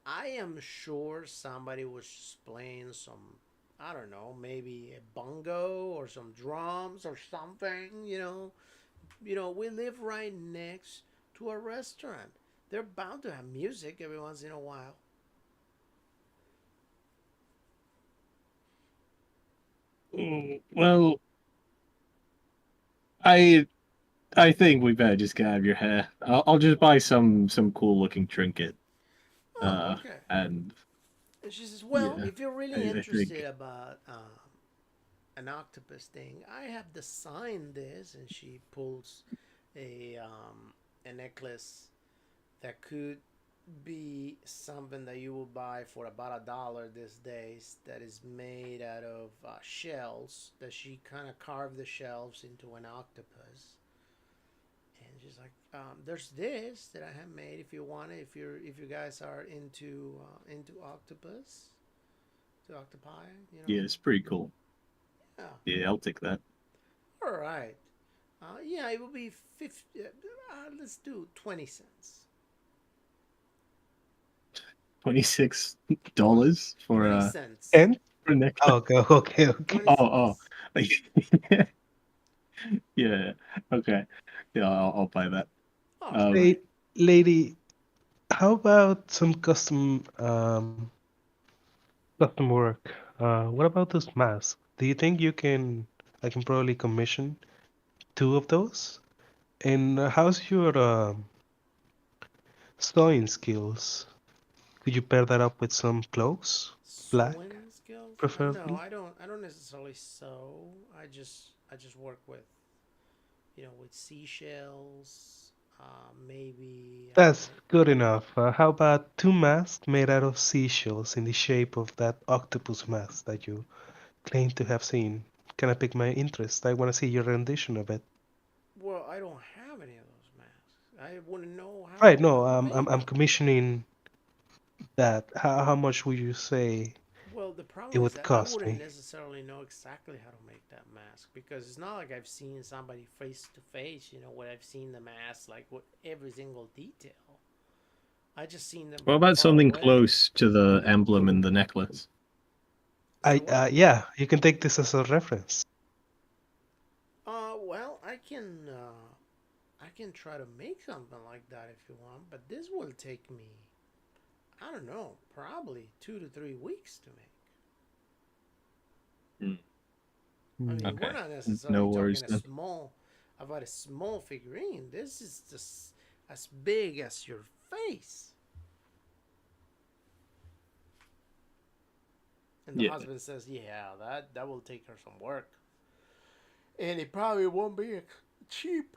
"I am sure somebody was just playing some, I don't know, maybe a bongo or some drums or something, you know. We live right next to a restaurant. They're bound to have music every once in a while." Well, I I think we better just get out of your hair. I'll just buy some cool looking trinket. "Oh, okay." And And she says, "Well, yeah, if you're really I interested think about an octopus thing, I have designed this." And she pulls a a necklace that could be something that you will buy for about $1 these days. That is made out of shells. That she kind of carved the shells into an octopus. And she's like, "There's this that I have made. If you want it, if you guys are into octopus, to octopi, you know." yeah, it's pretty cool. Yeah. Yeah, I'll take that. All right. Yeah, it will be 50. Let's do 20 cents. $26 for 20 a cents. And for a necklace. okay, okay, okay. 20 Oh, cents. oh. Yeah. Okay. Yeah, I'll buy that. All Um, right. Lady, how about some custom work? What about those masks? Do you think I can probably commission two of those? And how's your sewing skills? Could you pair that up with some clothes? Black, Sewing skills? No, preferably? I don't. I don't necessarily sew. I just work with with seashells. Maybe. That's good enough. How about two masks made out of seashells in the shape of that octopus mask that you claim to have seen? Kind of pique my interest. I want to see your rendition of it. Well, I don't have any of those masks. I wouldn't know Right, how no, to I'm make them. commissioning that. How much would you say Well, the it problem is would that I cost wouldn't me? necessarily know exactly how to make that mask, because it's not like I've seen somebody face to face, where I've seen the mask like with every single detail. I just seen them what from about far something away. close to the emblem in the necklace? Say what? Yeah, you can take this as a reference. Well, I can try to make something like that if you want, but this will take me, I don't know, probably 2 to 3 weeks to make. Hmm. I Hmm. mean, we're Okay. not No necessarily worries talking then. about a small figurine. This is just as big as your face. And the Yeah. husband says, "Yeah, that will take her some work, and it probably won't be cheap,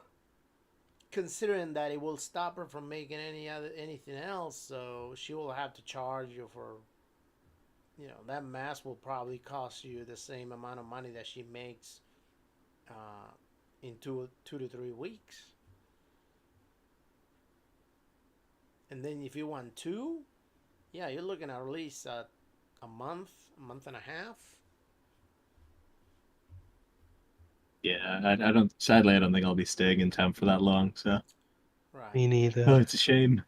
considering that it will stop her from making anything else. So she will have to charge you for, that mask will probably cost you the same amount of money that she makes uh, in 2 to 3 weeks." And then if you want two, yeah, you're looking at least a month and a half. Yeah, I don't. Sadly, I don't think I'll be staying in town for that long. So, Right. Me oh, neither, it's a shame.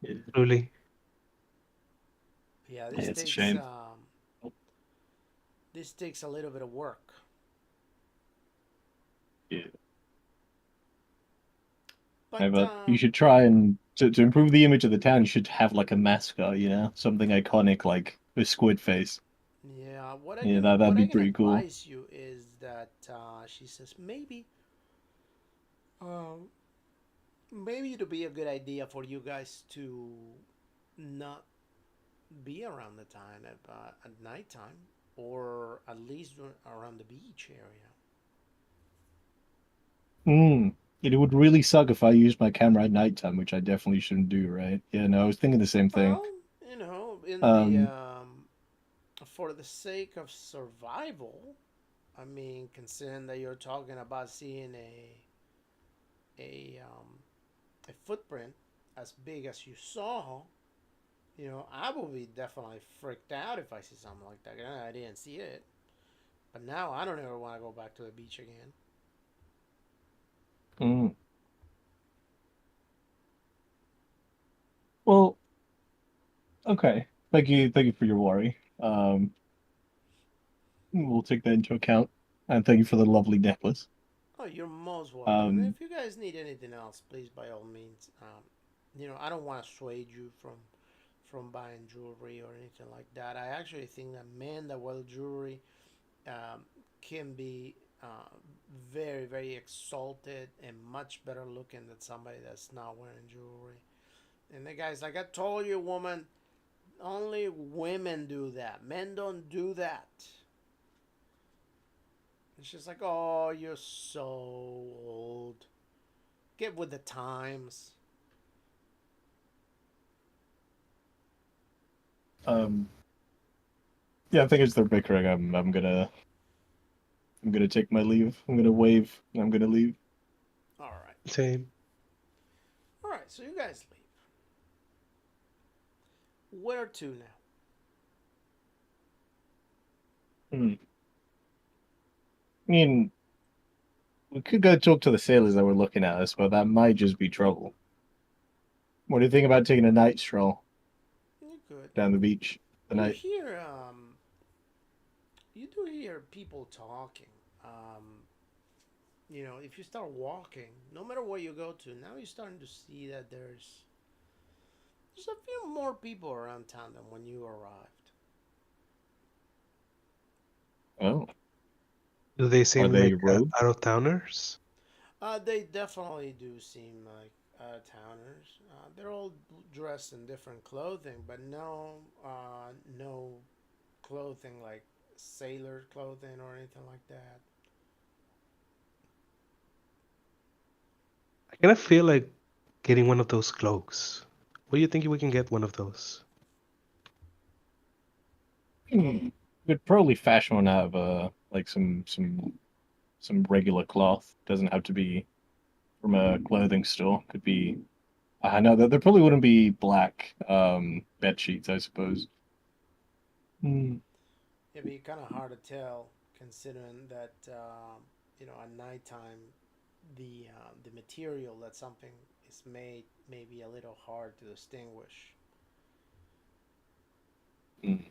Yeah, truly. Yeah, yeah, it's a shame. this takes a little bit of work. Yeah, But but you should try and to improve the image of the town. You should have like a mascot, something iconic like a squid face. yeah, Yeah, that'd what be I can pretty cool. advise you is that she says uh, maybe it'd be a good idea for you guys to not be around the time at nighttime, or at least around the beach area. Mm. It would really suck if I used my camera at nighttime, which I definitely shouldn't do, right? Yeah, no, I was thinking the same thing. Well, in the Um, for the sake of survival, I mean, considering that you're talking about seeing a um, a footprint as big as you saw, I would be definitely freaked out if I see something like that. I didn't see it, but now I don't ever want to go back to the beach again. mm. Well, okay. Thank you for your worry. We'll take that into account. And thank you for the lovely necklace. Oh, you're most welcome. And Um, if you guys need anything else, please, by all means. I don't want to sway you from buying jewelry or anything like that. I actually think that men that wear jewelry um, can be very, very exalted and much better looking than somebody that's not wearing jewelry. And the guy's like, I told you, woman, only women do that. Men don't do that. And she's like, oh, you're so old. Get with the times. um, yeah, I think it's their bickering. I'm gonna take my leave. I'm gonna wave. And I'm gonna leave. All right. Same. All right, so you guys leave. Where to now? Hmm. I mean, we could go talk to the sailors that were looking at us, but that might just be trouble. What do you think about taking a night stroll You could. down the beach You tonight? hear, you do hear people talking. If you start walking, no matter where you go to, now you're starting to see that there's a few more people around town than when you arrived. Oh, Do they are seem they like rogues? out of towners? They definitely do seem like towners. They're all dressed in different clothing, but no clothing like sailor clothing or anything like that. I kind of feel like getting one of those cloaks. Where do you think we can get one of those? Hmm. Could probably fashion one out of like some regular cloth. Doesn't have to be from a clothing store. Could be. I know that there probably wouldn't be black bed sheets, I suppose. Hmm. It'd be kind of hard to tell, considering that at nighttime the material that something is made may be a little hard to distinguish. Hmm.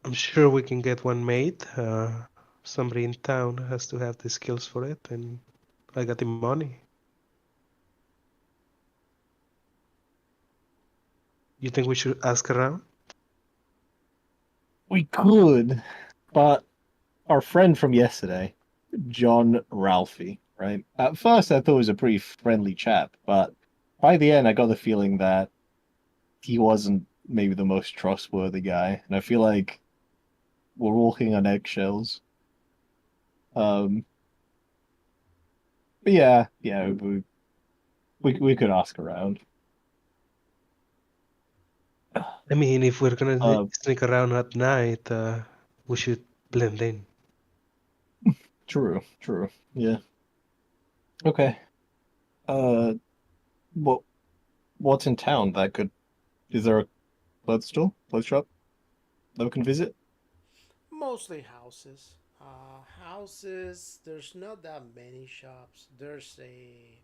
I'm sure we can get one made. Somebody in town has to have the skills for it, and I got the money. You think we should ask around? We could, but our friend from yesterday, John Ralphie, right? At first, I thought he was a pretty friendly chap, but by the end, I got the feeling that he wasn't maybe the most trustworthy guy, and I feel like we're walking on eggshells. Um, but yeah, we could ask around. I mean, if we're gonna Uh, sneak around at night, we should blend in. true, true. Yeah. Okay. Uh, what what's in town that could? Is there a clothes store, clothes shop that we can visit? Mostly houses. Houses. There's not that many shops. There's a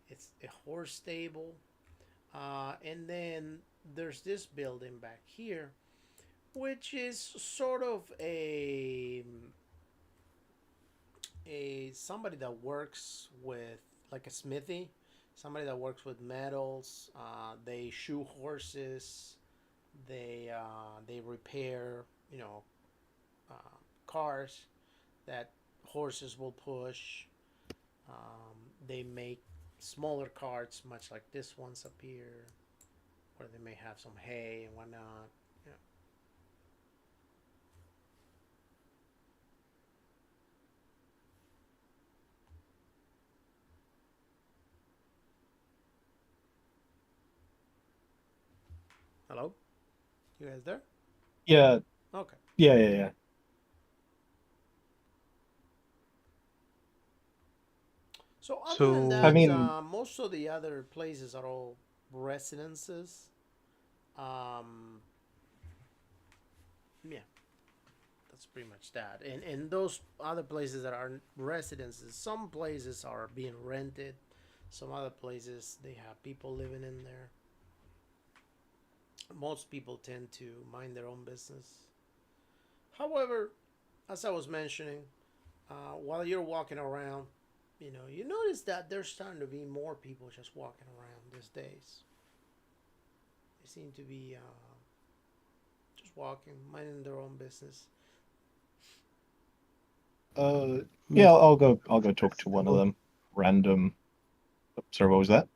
it's a horse stable. And then there's this building back here, which is sort of a somebody that works with like a smithy, somebody that works with metals. They shoe horses. They repair cars that horses will push. They make smaller carts, much like this one's up here, where they may have some hay and whatnot. Yeah. Hello, you guys there? Yeah, Okay. yeah. So other than So, I that, mean, most of the other places are all residences. Um, yeah, that's pretty much that. And those other places that are residences, some places are being rented. Some other places they have people living in there. Most people tend to mind their own business. However, as I was mentioning, while you're walking around, you notice that there's starting to be more people just walking around these days. They seem to be just walking, minding their own business. uh, yeah, maybe I'll go talk to one of festival. them. Random. Sorry, what was that?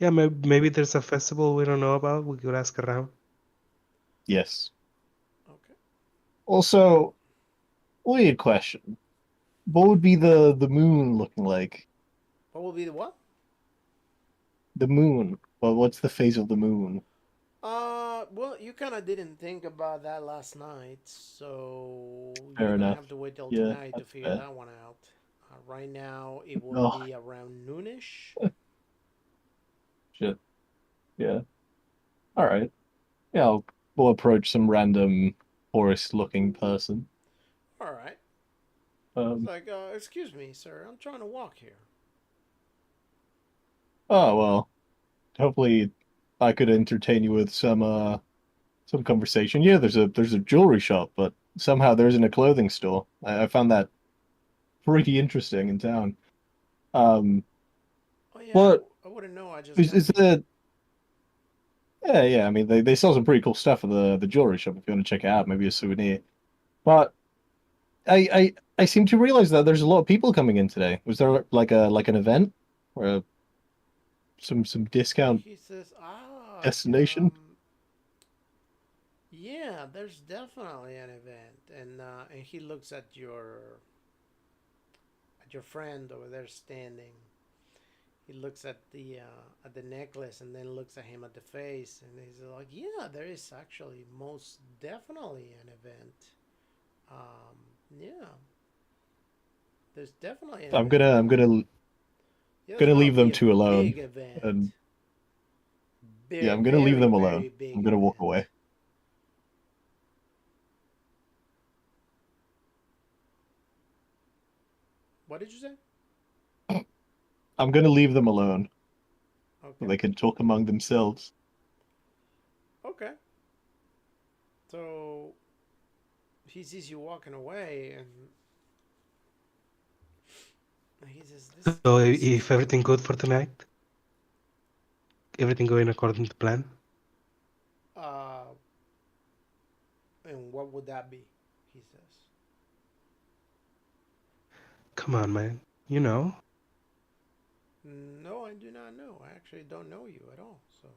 Yeah, maybe there's a festival we don't know about. We could ask around. Yes. Okay. Also, weird question. What would be the moon looking like? What will be the what? The moon. Well, what's the phase of the moon? Well, you kind of didn't think about that last night, so Fair you're gonna enough. have to wait till Yeah, tonight to that's figure fair. that one out. Right now, it will Oh, be around noonish. shit. Yeah. All right. Yeah, we'll approach some random forest-looking person. All right. It's Um, like, excuse me, sir, I'm trying to walk here. oh well, hopefully I could entertain you with some conversation. Yeah, there's a jewelry shop, but somehow there isn't a clothing store. I found that pretty interesting in town. Um, Oh yeah, what I wouldn't know. I just got is here. there? Yeah. I mean, they sell some pretty cool stuff at the jewelry shop if you want to check it out. Maybe a souvenir. But I seem to realize that there's a lot of people coming in today. Was there like an event or some discount He says, destination? yeah, there's definitely an event, and he looks at your friend over there standing. He looks at the necklace and then looks at him at the face, and he's like, "Yeah, there is actually most definitely an event. Yeah, there's definitely an I'm event. gonna I'm gonna Yeah, there's gonna gonna leave them be a two alone, big event, and yeah, I'm gonna leave very them very alone. big I'm gonna walk event. away. What did you say? I'm gonna leave them alone so Okay, they can talk among themselves. okay. So he sees you walking away, and he says, "This So, guy if seems to everything be." good for tonight, everything going according to plan. Uh, and what would that be? He says. Come on, man. You know. No, I do not know. I actually don't know you at all. So,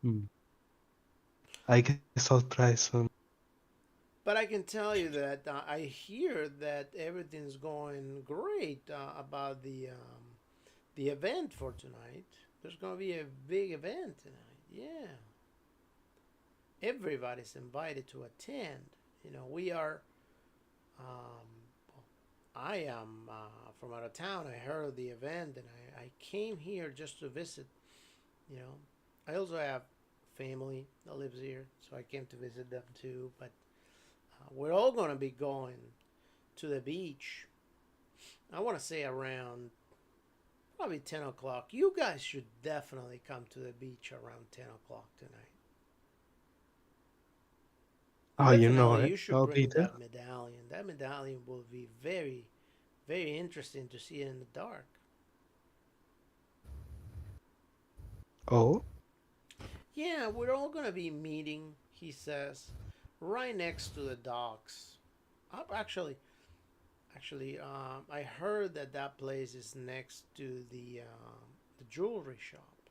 Hmm. I guess I'll try some. but I can tell you that I hear that everything's going great about the event for tonight. There's going to be a big event tonight. Yeah, everybody's invited to attend. We are. Um, I am from out of town. I heard of the event, and I came here just to visit. You know, I also have family that lives here, so I came to visit them too. But we're all gonna be going to the beach. I want to say around probably 10 o'clock. You guys should definitely come to the beach around 10 o'clock tonight. And Oh, you know definitely, it. you should I'll be bring there. that medallion. That medallion will be very, very interesting to see it in the dark. Oh, Yeah, we're all gonna be meeting, he says, right next to the docks. Actually, I heard that that place is next to the jewelry shop.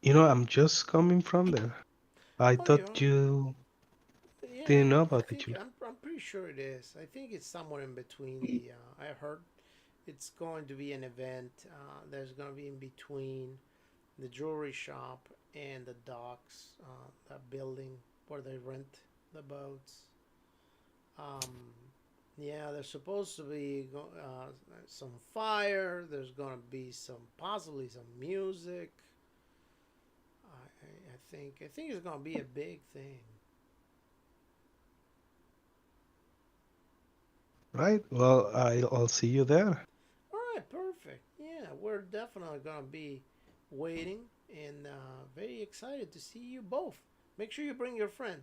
I'm just coming from there. I Oh, you thought are? you didn't Yeah, know I about the think jewel. I'm pretty sure it is. I think it's somewhere in between the. I heard it's going to be an event. There's going to be in between the jewelry shop and the docks, that building where they rent the boats. Um, yeah, there's supposed to be some fire. There's going to be possibly some music. I think it's going to be a big thing. Right? Well, I'll see you there. All right, perfect. Yeah, we're definitely going to be waiting and very excited to see you both. Make sure you bring your friend.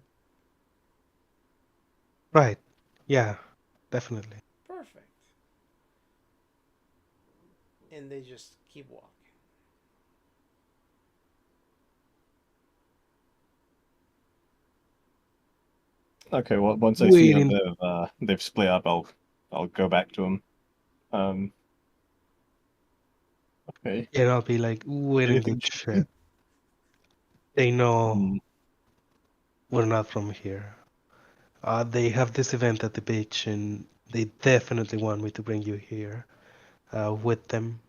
Right. Yeah, definitely. Perfect. And they just keep walking. Okay, well, once I see that Waiting. they've split up, I'll go back to them. Um, okay. And I'll be like, waiting the Anything? shit. They know Hmm. we're not from here. They have this event at the beach, and they definitely want me to bring you here with them.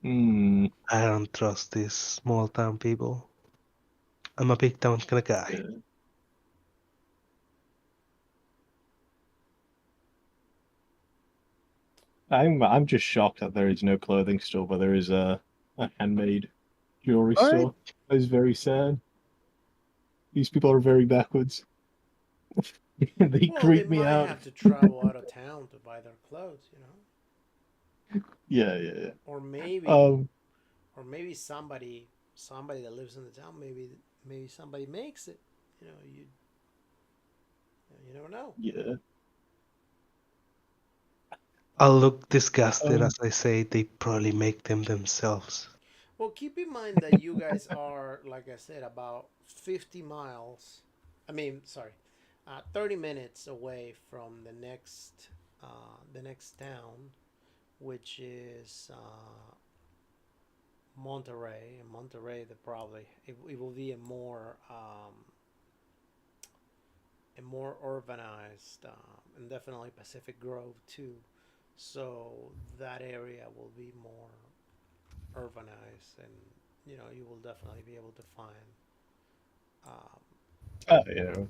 Hmm. I don't trust these small town people. I'm a big town kind of guy. Yeah. I'm just shocked that there is no clothing store, but there is a handmade jewelry All right. store. That is very sad. These people are very backwards. They Well, they creep me might out. have to travel out of town to buy their clothes. Yeah, yeah, yeah. Or maybe, Um, or maybe somebody that lives in the town, maybe somebody makes it. You never know. yeah. I'll look disgusted Um, as I say they probably make them themselves. Well, keep in mind that you guys are, like I said, about 50 miles. I mean, sorry, 30 minutes away from the next town, which is Monterey. And Monterey, it will be a more urbanized, and definitely Pacific Grove too. So that area will be more urbanized, and you will definitely be able to find um, yeah.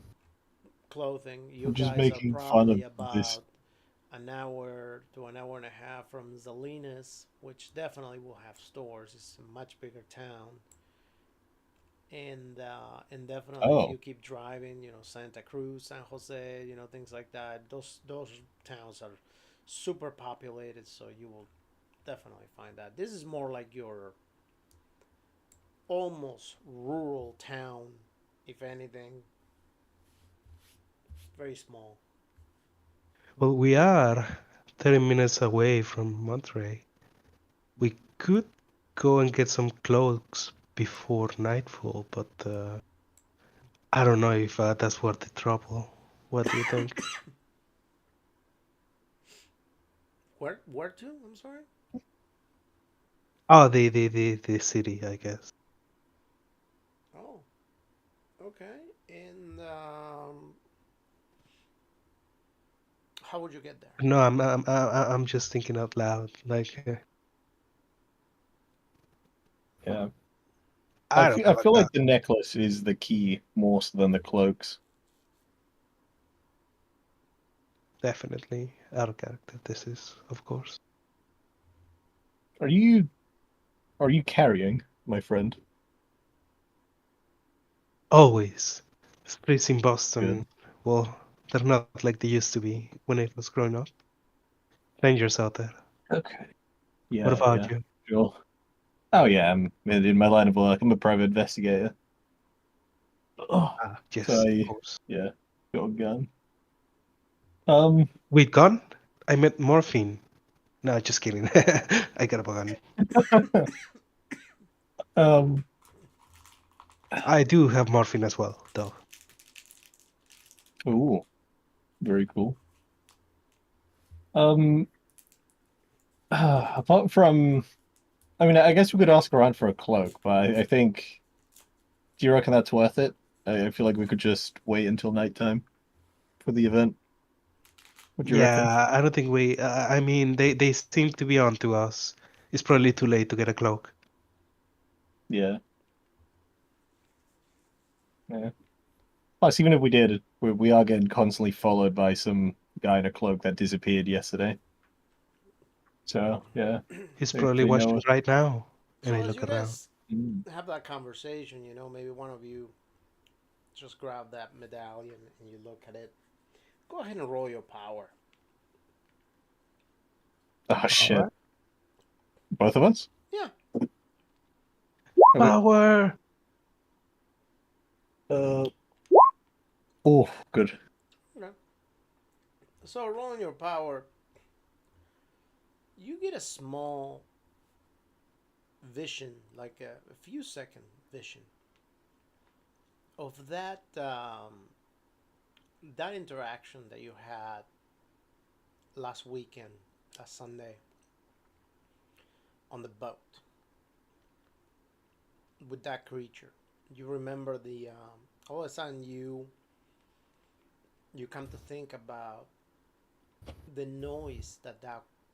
clothing. You I'm just guys are making fun probably of this. about an hour to an hour and a half from Salinas, which definitely will have stores. It's a much bigger town, and definitely if Oh, you keep driving, Santa Cruz, San Jose, things like that. Those towns are super populated, so you will definitely find that. This is more like your almost rural town, if anything, very small. Well, we are 30 minutes away from Monterey. We could go and get some clothes before nightfall, but I don't know if that's worth the trouble. What do you think? Where to? I'm sorry. Oh, the city, I guess. Oh, okay. And how would you get there? No, I'm just thinking out loud. Like, Yeah. I don't I have a feel gun. like the necklace is the key more so than the cloaks. Definitely out of character. This is, of course. Are you carrying, my friend? Always. Streets in Good. Boston, well, they're not like they used to be when I was growing up. Dangers out there. Okay. What Yeah, about yeah. you? Sure. Oh yeah, I'm in my line of work. I'm a private investigator. Oh, Ah, so yes, of course. yeah, got a gun. Um, Wait, gun? I meant morphine. No, just kidding. I got a gun. um, I do have morphine as well, though. ooh, very cool. Um, apart from, I mean, I guess we could ask around for a cloak, but I think, do you reckon that's worth it? I feel like we could just wait until nighttime for the event. What do you reckon? Yeah, I don't think we. I mean, they seem to be on to us. It's probably too late to get a cloak. Yeah, yeah. Plus, even if we did, we are getting constantly followed by some guy in a cloak that disappeared yesterday. So yeah, He's probably they know watching us. right now, and So I as look you around. guys Mm. have that conversation, maybe one of you just grab that medallion and you look at it. Go ahead and roll your power. Oh All shit! right. Both of us? Yeah. Okay. Power. Uh. Oh, good. Okay. So rolling your power, you get a small vision, like a few second vision of that interaction that you had last weekend, last Sunday, on the boat with that creature. You remember all of a sudden you come to think about the noise that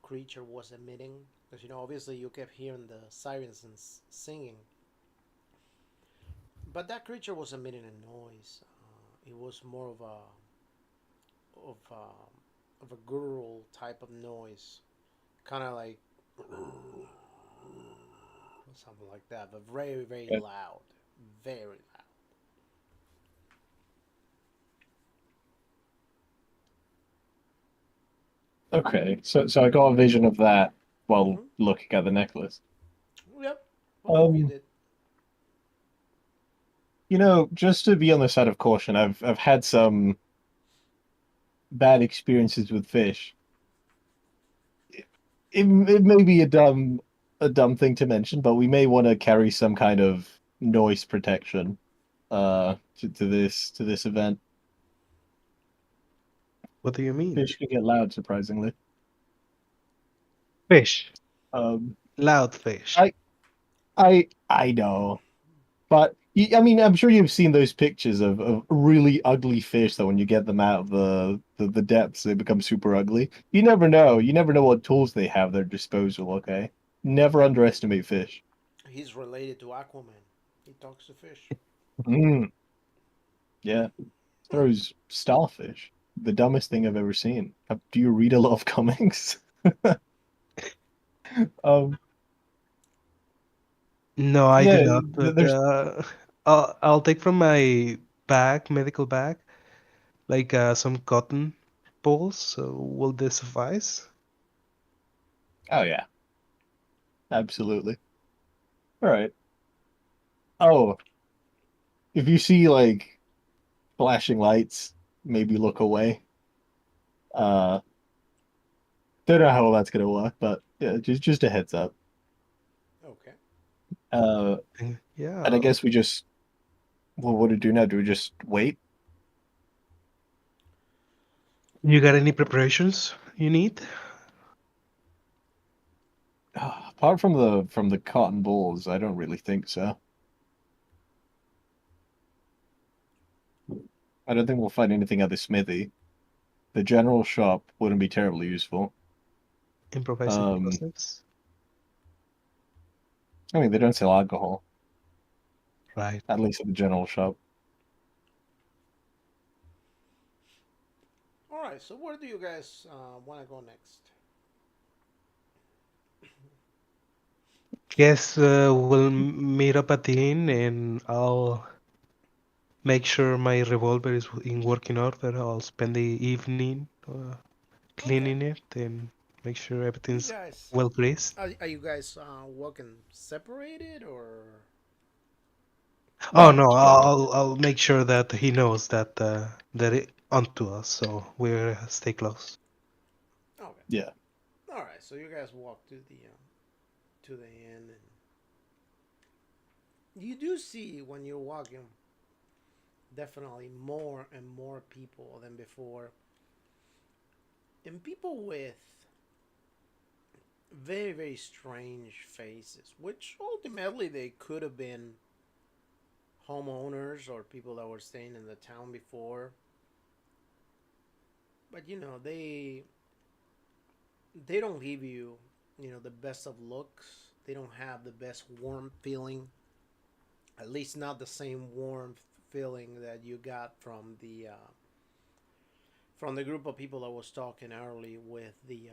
creature was emitting, because obviously you kept hearing the sirens and singing, but that creature was emitting a noise. It was more of a of a guttural type of noise, kind of like something like that, but very very Yeah. loud, very loud. Okay. So I got a vision of that while Mm-hmm. looking at the necklace. Yep, both of you Um, did. just to be on the side of caution, I've had some bad experiences with fish. It may be a dumb thing to mention, but we may want to carry some kind of noise protection to this event. What do you mean? Fish can get loud, surprisingly. Fish. Um, Loud fish. I I know, but I mean, I'm sure you've seen those pictures of really ugly fish that when you get them out of the depths, they become super ugly. You never know. You never know what tools they have at their disposal. Okay, never underestimate fish. He's related to Aquaman. He talks to fish. Mm, yeah. Throws starfish. The dumbest thing I've ever seen. Do you read a lot of comics? Um, No, I do yeah, not. But there's. I'll take from my bag, medical bag, like some cotton balls. So will this suffice? Oh yeah, absolutely. All right. Oh, if you see like flashing lights, maybe look away. Uh, don't know how that's gonna work, but yeah, just a heads up. Okay. Uh, and I Yeah. guess we just. Well, what do we do now? Do we just wait? You got any preparations you need? Apart from the cotton balls, I don't really think so. I don't think we'll find anything at the smithy. The general shop wouldn't be terribly useful. Improvised Um, explosives? I mean, they don't sell alcohol, Right. at least at the general shop. All right. So where do you guys want to go next? Guess we'll meet up at the inn, and I'll make sure my revolver is in working order. I'll spend the evening Okay. cleaning it and make sure You everything's guys, well greased. are you guys walking separated or? Oh No, no, separate. I'll make sure that he knows that that it onto us, so we're stay close. Okay. Yeah. All right. So you guys walk to the inn, and you do see when you're walking definitely more and more people than before, and people with very very strange faces, which ultimately they could have been homeowners or people that were staying in the town before. But they don't give you the best of looks. They don't have the best warm feeling. At least not the same warm feeling that you got from the group of people I was talking early with the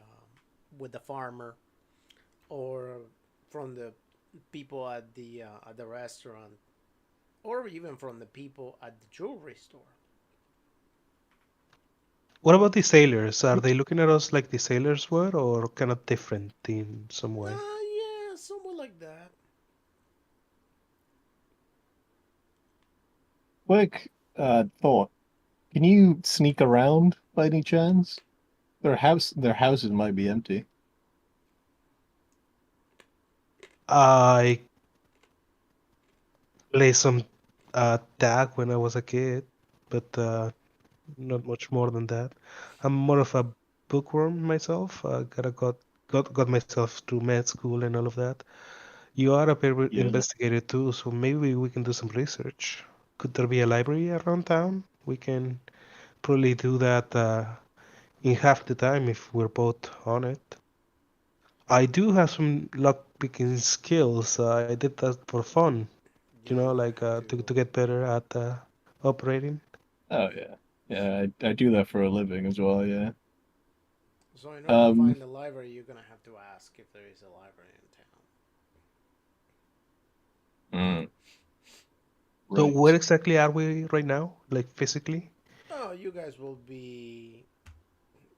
farmer, or from the people at the restaurant, or even from the people at the jewelry store. What about the sailors? Are they looking at us like the sailors were, or kind of different in some way? Yeah, somewhat like that. Quick thought. Can you sneak around by any chance? Their houses might be empty. I play some tag when I was a kid, but not much more than that. I'm more of a bookworm myself. Got myself through med school and all of that. You are a paper Yeah. investigator too, so maybe we can do some research. Could there be a library around town? We can probably do that in half the time if we're both on it. I do have some lock picking skills. I did that for fun, Yeah, you're gonna like have to to. get better at operating. Oh yeah. Yeah, I do that for a living as well, yeah. So in order to Um, find the library, you're gonna have to ask if there is a library in town. mm, So where right. exactly are we right now? Like physically? Oh, you guys will be.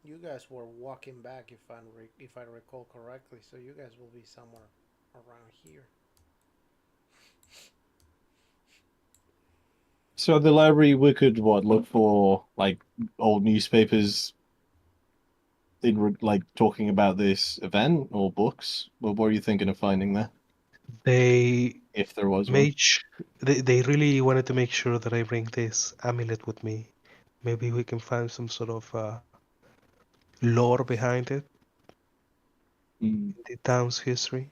You guys were walking back, if I recall correctly. So you guys will be somewhere around here. So the library we could what look for like old newspapers like talking about this event or books. What were you thinking of finding there They if there was one? made sh- they really wanted to make sure that I bring this amulet with me. Maybe we can find some sort of lore behind it Mm. in the town's history.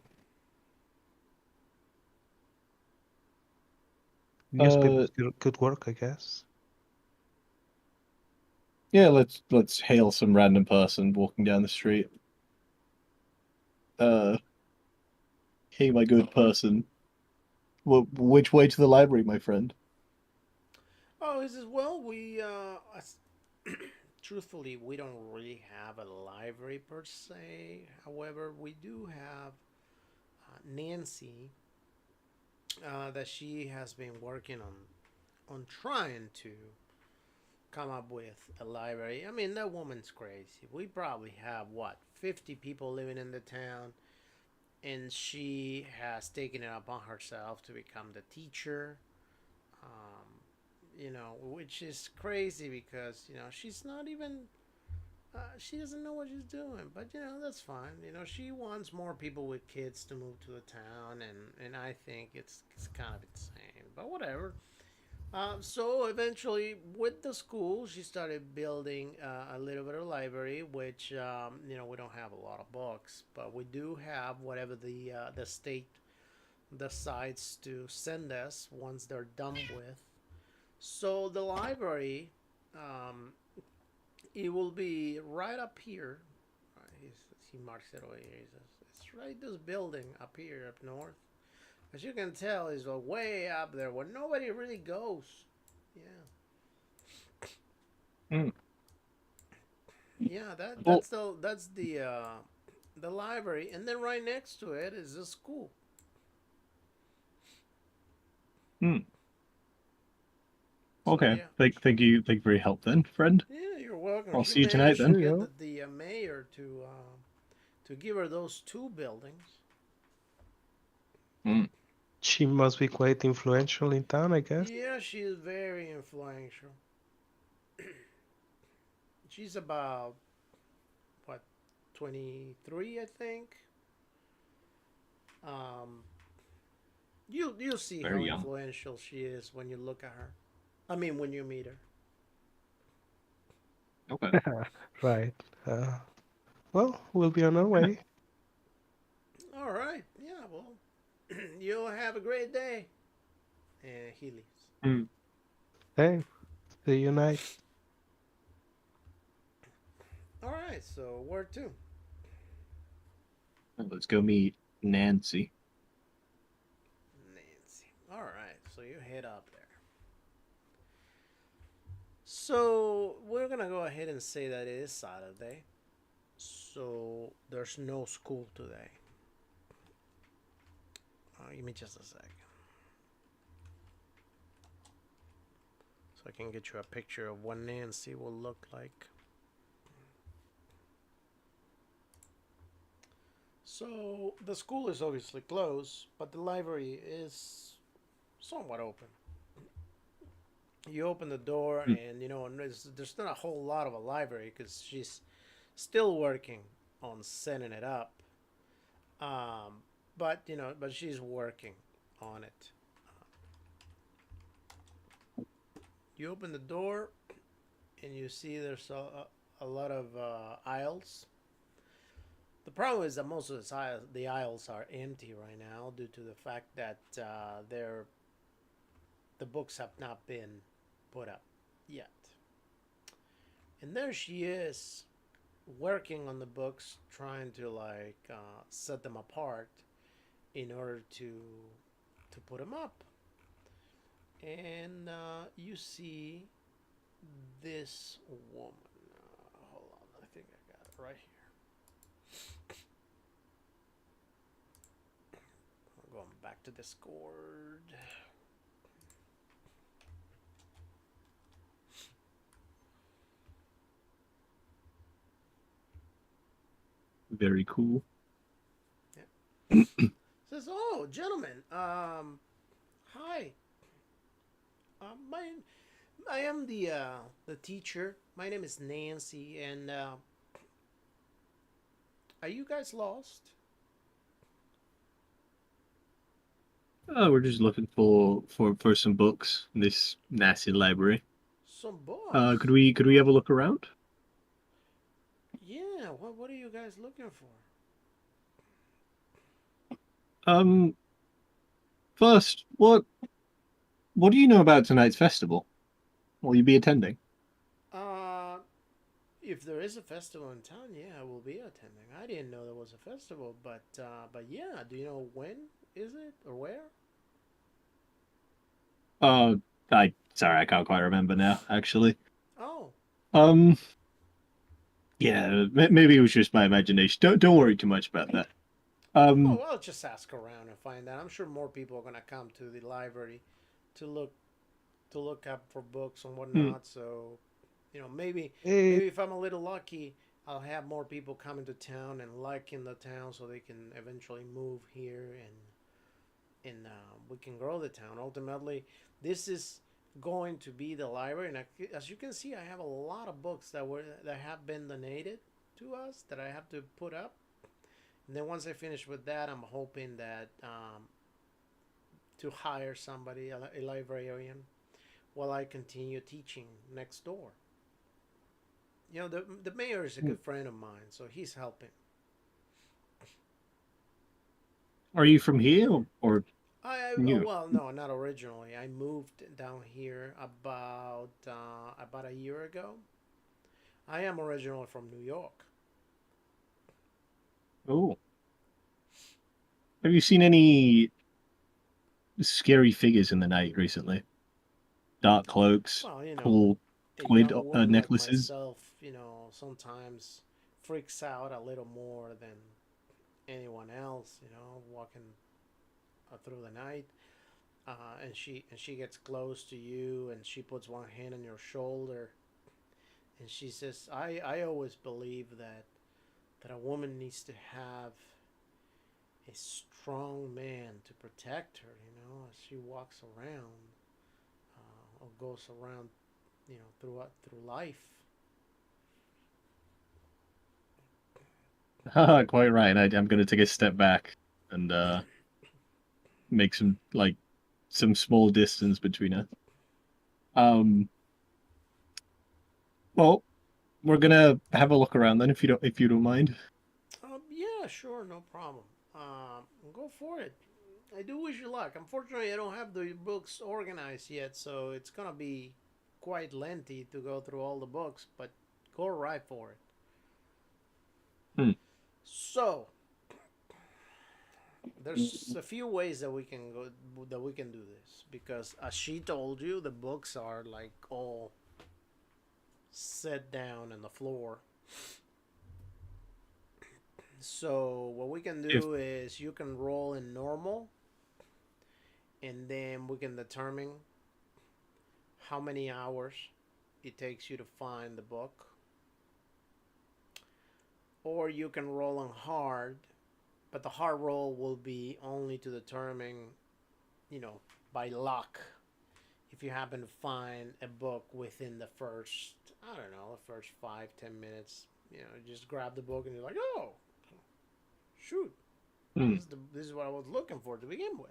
Uh, Newspapers could work, I guess. yeah, let's hail some random person walking down the street. Uh, hey, my good person. Which way to the library, my friend? Oh, he says, well, truthfully, we don't really have a library per se. However, we do have Nancy, that she has been working on trying to come up with a library. I mean, that woman's crazy. We probably have what 50 people living in the town, and she has taken it upon herself to become the teacher. Um, which is crazy because she's not even she doesn't know what she's doing, but that's fine. She wants more people with kids to move to the town, and I think it's kind of insane, but whatever. So eventually, with the school, she started building a little bit of library, which we don't have a lot of books, but we do have whatever the state decides to send us once they're done with. So the library, um, it will be right up here. He marks it away. He says, it's right this building up here up north. as you can tell, is way up there where nobody really goes. Yeah, Mm. yeah. Well, That's the library, and then right next to it is the school. mm. So Okay. yeah, Thank you for your help then, friend. yeah. You're welcome. I'll She see you tonight managed to then. get Cheerio. the mayor to give her those two buildings. Mm. She must be quite influential in town, I guess. Yeah, she is very influential. She's about what 23, I think. Um, you'll see how Very young. influential she is when you look at her. I mean, when you meet her. Okay. Right. Well, we'll be on our way. All right. Yeah. Well, you'll have a great day. And he leaves. Mm. Hey, see you night. All right. So where to? Let's go meet Nancy. Nancy. All right. So you head up there. So we're gonna go ahead and say that it is Saturday. So there's no school today. Give me just a second, so I can get you a picture of what Nancy will look like. So the school is obviously closed, but the library is somewhat open. You open the door, Mm. and there's not a whole lot of a library because she's still working on setting it up. Um, but she's working on it. You open the door, and you see there's a lot of aisles. The problem is that most of the aisles are empty right now due to the fact that the books have not been put up yet. And there she is, working on the books, trying to set them apart in order to put them up. And you see this woman. Hold on, I think I got it right here. Going back to Discord. Very cool. Yeah. Says, "Oh, gentlemen, hi. My I am the teacher. My name is Nancy, and are you guys lost? We're just looking for some books in this nasty library. Some Could books? we have a look around? Yeah. What are you guys looking for? Um, First, what do you know about tonight's festival? Will you be attending? Uh, if there is a festival in town, yeah, I will be attending. I didn't know there was a festival, but yeah. Do you know when is it or where? Uh, I can't quite remember now, actually. Oh, Um, yeah, maybe it was just my imagination. Don't worry too much about that. oh. Um, Well, I'll just ask around and find out. I'm sure more people are gonna come to the library to look up for books and hmm, whatnot. So, maybe Hey, maybe if I'm a little lucky, I'll have more people coming to town and liking the town, so they can eventually move here, and we can grow the town. Ultimately, this is going to be the library, and as you can see, I have a lot of books that have been donated to us that I have to put up. And then once I finish with that, I'm hoping that to hire somebody, a librarian, while I continue teaching next door. The mayor is a good friend of mine, so he's helping. are you from here or new? Well, no, not originally. I moved down here about a year ago. I am originally from New York. Oh, have you seen any? scary figures in the night recently. Dark cloaks, Well, cool a squid young woman like necklaces. myself, sometimes freaks out a little more than anyone else, walking through the night. And she gets close to you, and she puts one hand on your shoulder, and she says, I always believe that a woman needs to have a strong man to protect her, as she walks around, or goes around, through life. Quite right. I'm going to take a step back and make some small distance between us. Well, we're gonna have a look around then, if you don't mind. Yeah, sure, no problem. Go for it. I do wish you luck. Unfortunately, I don't have the books organized yet, so it's gonna be quite lengthy to go through all the books. But go right for it. Hmm. So there's a few ways that we can do this, because as she told you, the books are like all set down on the floor. So what we can If do is you can roll in normal, and then we can determine how many hours it takes you to find the book. Or you can roll on hard, but the hard roll will be only to determine, by luck, if you happen to find a book within the first, I don't know, the first 5-10 minutes. Just grab the book and you're like, oh, shoot, hmm, this is what I was looking for to begin with.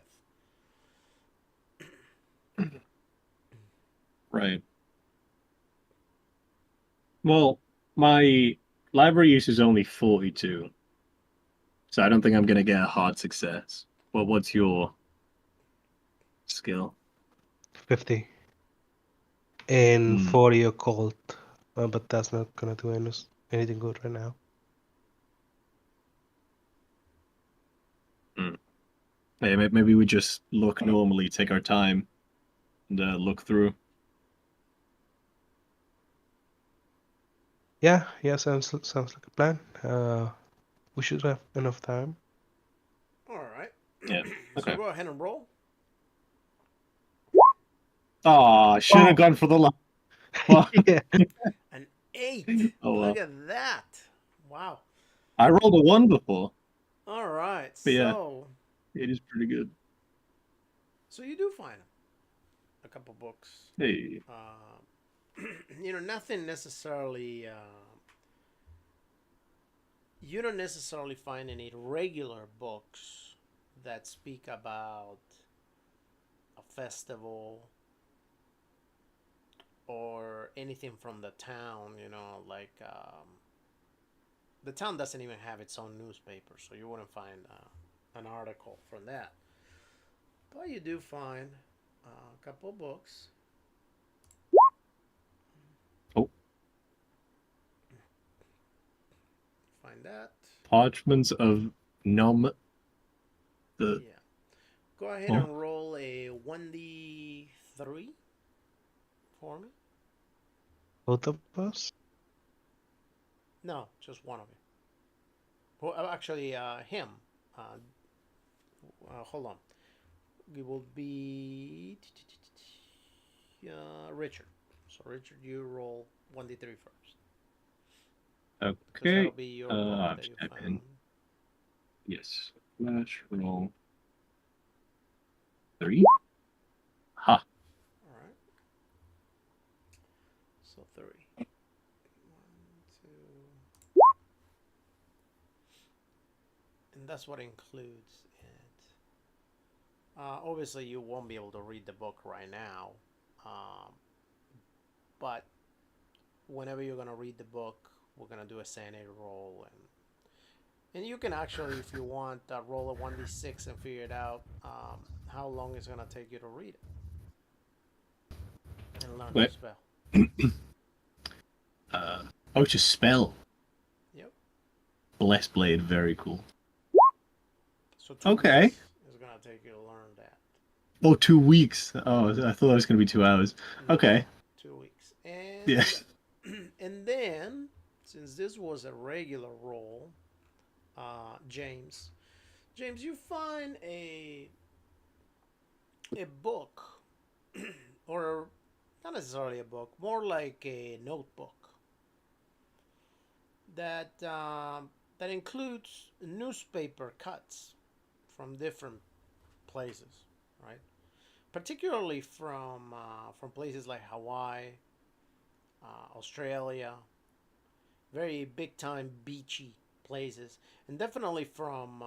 right. Well, my library use is only 42, so I don't think I'm gonna get a hard success. Well, what's your skill? 50. And Hmm. 40 occult. But that's not gonna do anything good right now. Hmm. Yeah, maybe we just look normally, take our time, and look through. Yeah, sounds like a plan. We should have enough time. All right. Yeah. So Okay. go ahead and roll. Oh, should have Oh, gone for the last one. yeah. An 8. Oh Look well. at that. Wow. I rolled a 1 before, All right. but yeah, So it is pretty good. you do find a couple books. Hey. Nothing necessarily. You don't necessarily find any regular books that speak about a festival or anything from the town. Like the town doesn't even have its own newspaper, so you wouldn't find an article from that. But you do find a couple books. Oh, Find that. Parchments of Nom. The Yeah. Go ahead oh, and roll a 1d3 for me. Both of us? No, just one of you. Well, actually, him. Uh, hold on. It will be Richard. So, Richard, you roll 1d3 first. Because that'll okay. be your book I'm that you just found. typing. Yes. Flash roll 3. Ha. Alright. So, 3. 1, 2. And that's what includes it. Obviously, you won't be able to read the book right now. But whenever you're going to read the book, we're going to do a sanity roll. And you can actually, if you want, roll a 1d6 and figure it out how long it's going to take you to read it and learn the Wait. spell. Oh, it's a spell. Yep. Blessed Blade. Very cool. So 2 Okay. weeks is going to take you to learn that. Oh, 2 weeks. Oh, I thought it was going to be 2 hours. No, Okay. 2 weeks. Yeah. And then, since this was a regular role, James, you find a book, or not necessarily a book, more like a notebook that includes newspaper cuts from different places, right? Particularly from places like Hawaii, Australia, very big time beachy places, and definitely from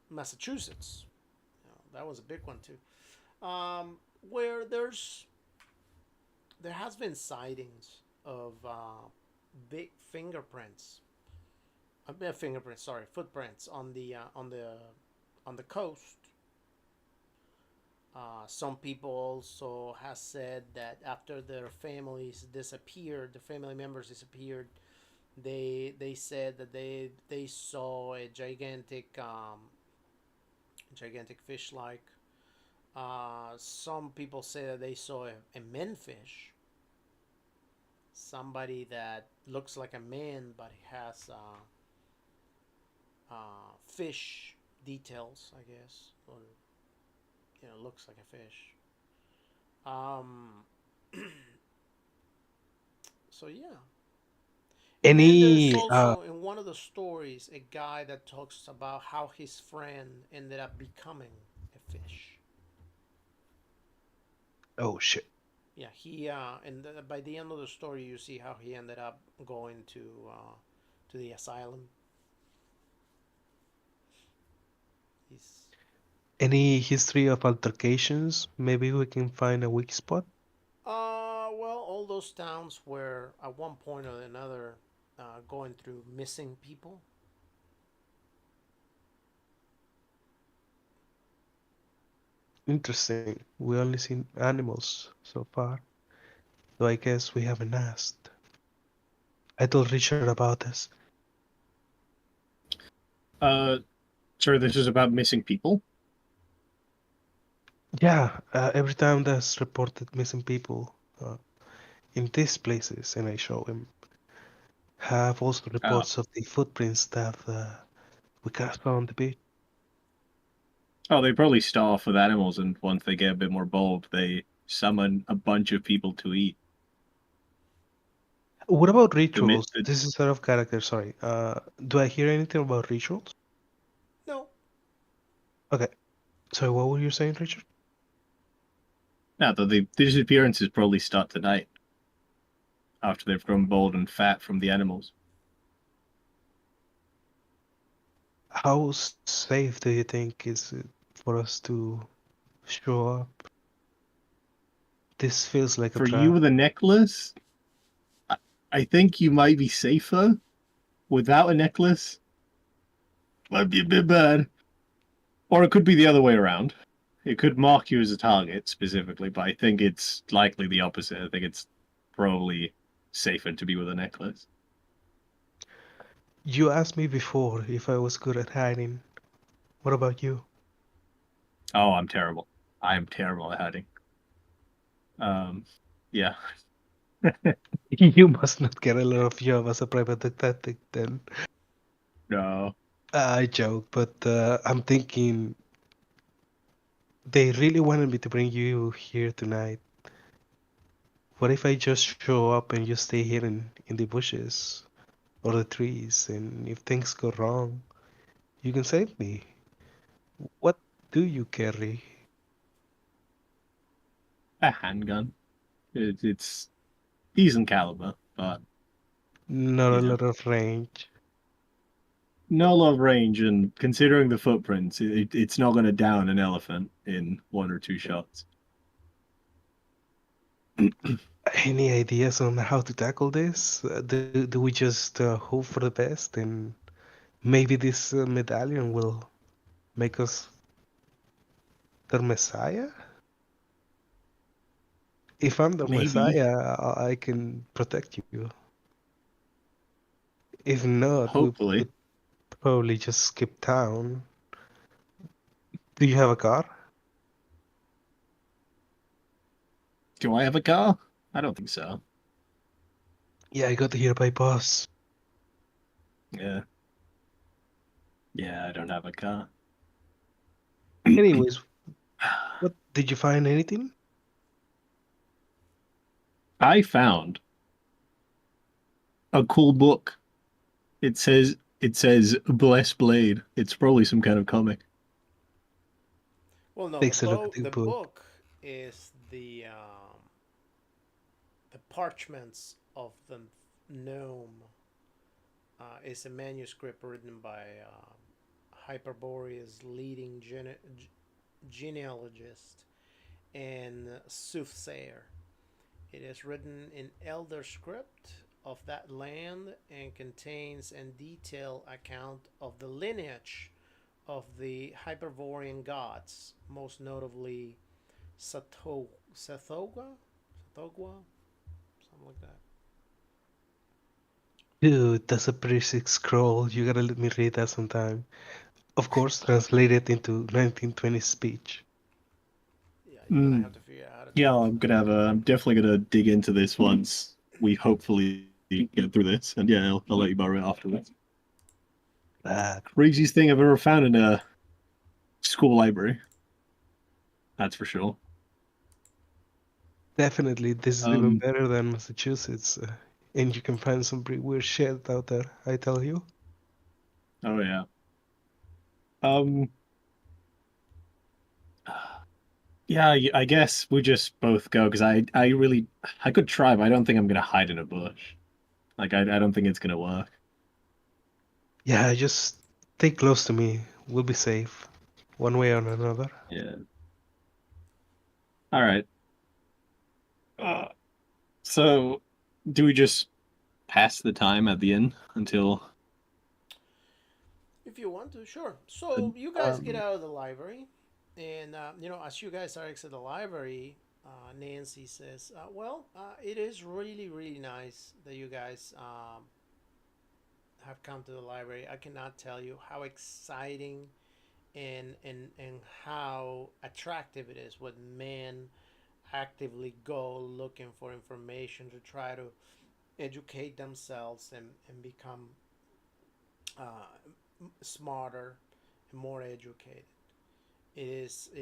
Massachusetts. You know, that was a big one too. Where there has been sightings of big fingerprints. Fingerprints, sorry, footprints on the coast. Some people also has said that after their families disappeared, the family members disappeared, they said that they saw a gigantic fish like. Some people say that they saw a manfish, somebody that looks like a man but has fish details, I guess, or looks like a fish. Um, so yeah, and then there's Any also in one of the stories a guy that talks about how his friend ended up becoming a fish. oh shit. Yeah, he and by the end of the story, you see how he ended up going to the asylum. He's Any history of altercations? Maybe we can find a weak spot. well, all those towns were at one point or another going through missing people. Interesting. We only seen animals so far, so I guess we haven't asked. I told Richard about this. Uh, sorry, this is about missing people. Yeah, every time there's reported missing people in these places, and I show him, have also Oh, reports of the footprints that we cast on the beach. oh, they probably starve with animals, and once they get a bit more bold, they summon a bunch of people to eat. What about To mi- rituals? This is out of character, sorry. Do I hear anything about rituals? No, Okay, so what were you saying, Richard? Now, the disappearances probably start tonight after they've grown bold and fat from the animals. How safe do you think is it for us to show up? This feels like a For you trap. with a necklace, I, I think you might be safer. Without a necklace, might be a bit bad. Or it could be the other way around. It could mark you as a target specifically, but I think it's likely the opposite. I think it's probably safer to be with a necklace. You asked me before if I was good at hiding. What about you? Oh, I'm terrible. I am terrible at hiding. Um, yeah. You must not get a lot of job as a private detective then. No. I joke, but I'm thinking they really wanted me to bring you here tonight. What if I just show up and you stay hidden in the bushes or the trees, and if things go wrong, you can save me? What do you carry? A handgun. It's decent caliber, but Not a you know, lot of range. no love range. And considering the footprints, it's not going to down an elephant in one or two shots. Any ideas on how to tackle this? Do we just hope for the best, and maybe this medallion will make us their messiah? If I'm the Maybe, messiah, I can protect you. If not, we hopefully. would probably just skip town. Do you have a car? Do I have a car? I don't think so. Yeah, I got here by bus. Yeah. Yeah, I don't have a car. Anyways, what did you find anything? I found a cool book. It says Bless Blade. It's probably some kind of comic. Well, no, Takes a look at the the book. book is the parchments of the gnome. Is a manuscript written by Hyperborea's leading genealogist and soothsayer. It is written in Elder script of that land and contains a detailed account of the lineage of the Hyperborean gods, most notably Sathoga, Sathogwa, something like that. Dude, that's a pretty sick scroll. You gotta let me read that sometime. Of course, translated into 1920s speech. Yeah, you're gonna Mm, have to figure out how to yeah, translate that. I'm definitely gonna dig into this once we hopefully get through this. And yeah, I'll let you borrow it afterwards. Ah, Craziest thing I've ever found in a school library. That's for sure. definitely, this is even Um, better than Massachusetts. And you can find some pretty weird shit out there, I tell you. oh yeah. Um, yeah, I guess we just both go because I really, I could try, but I don't think I'm gonna hide in a bush. Like, I don't think it's gonna work. Yeah, just stay close to me. We'll be safe, one way or another. Yeah. All right. Uh, so, do we just pass the time at the inn until If you want to, sure. the So you guys get out of the library, and as you guys are exiting the library, Nancy says, "Well, it is really, really nice that you guys have come to the library. I cannot tell you how exciting and how attractive it is when men actively go looking for information to try to educate themselves and become smarter and more educated. It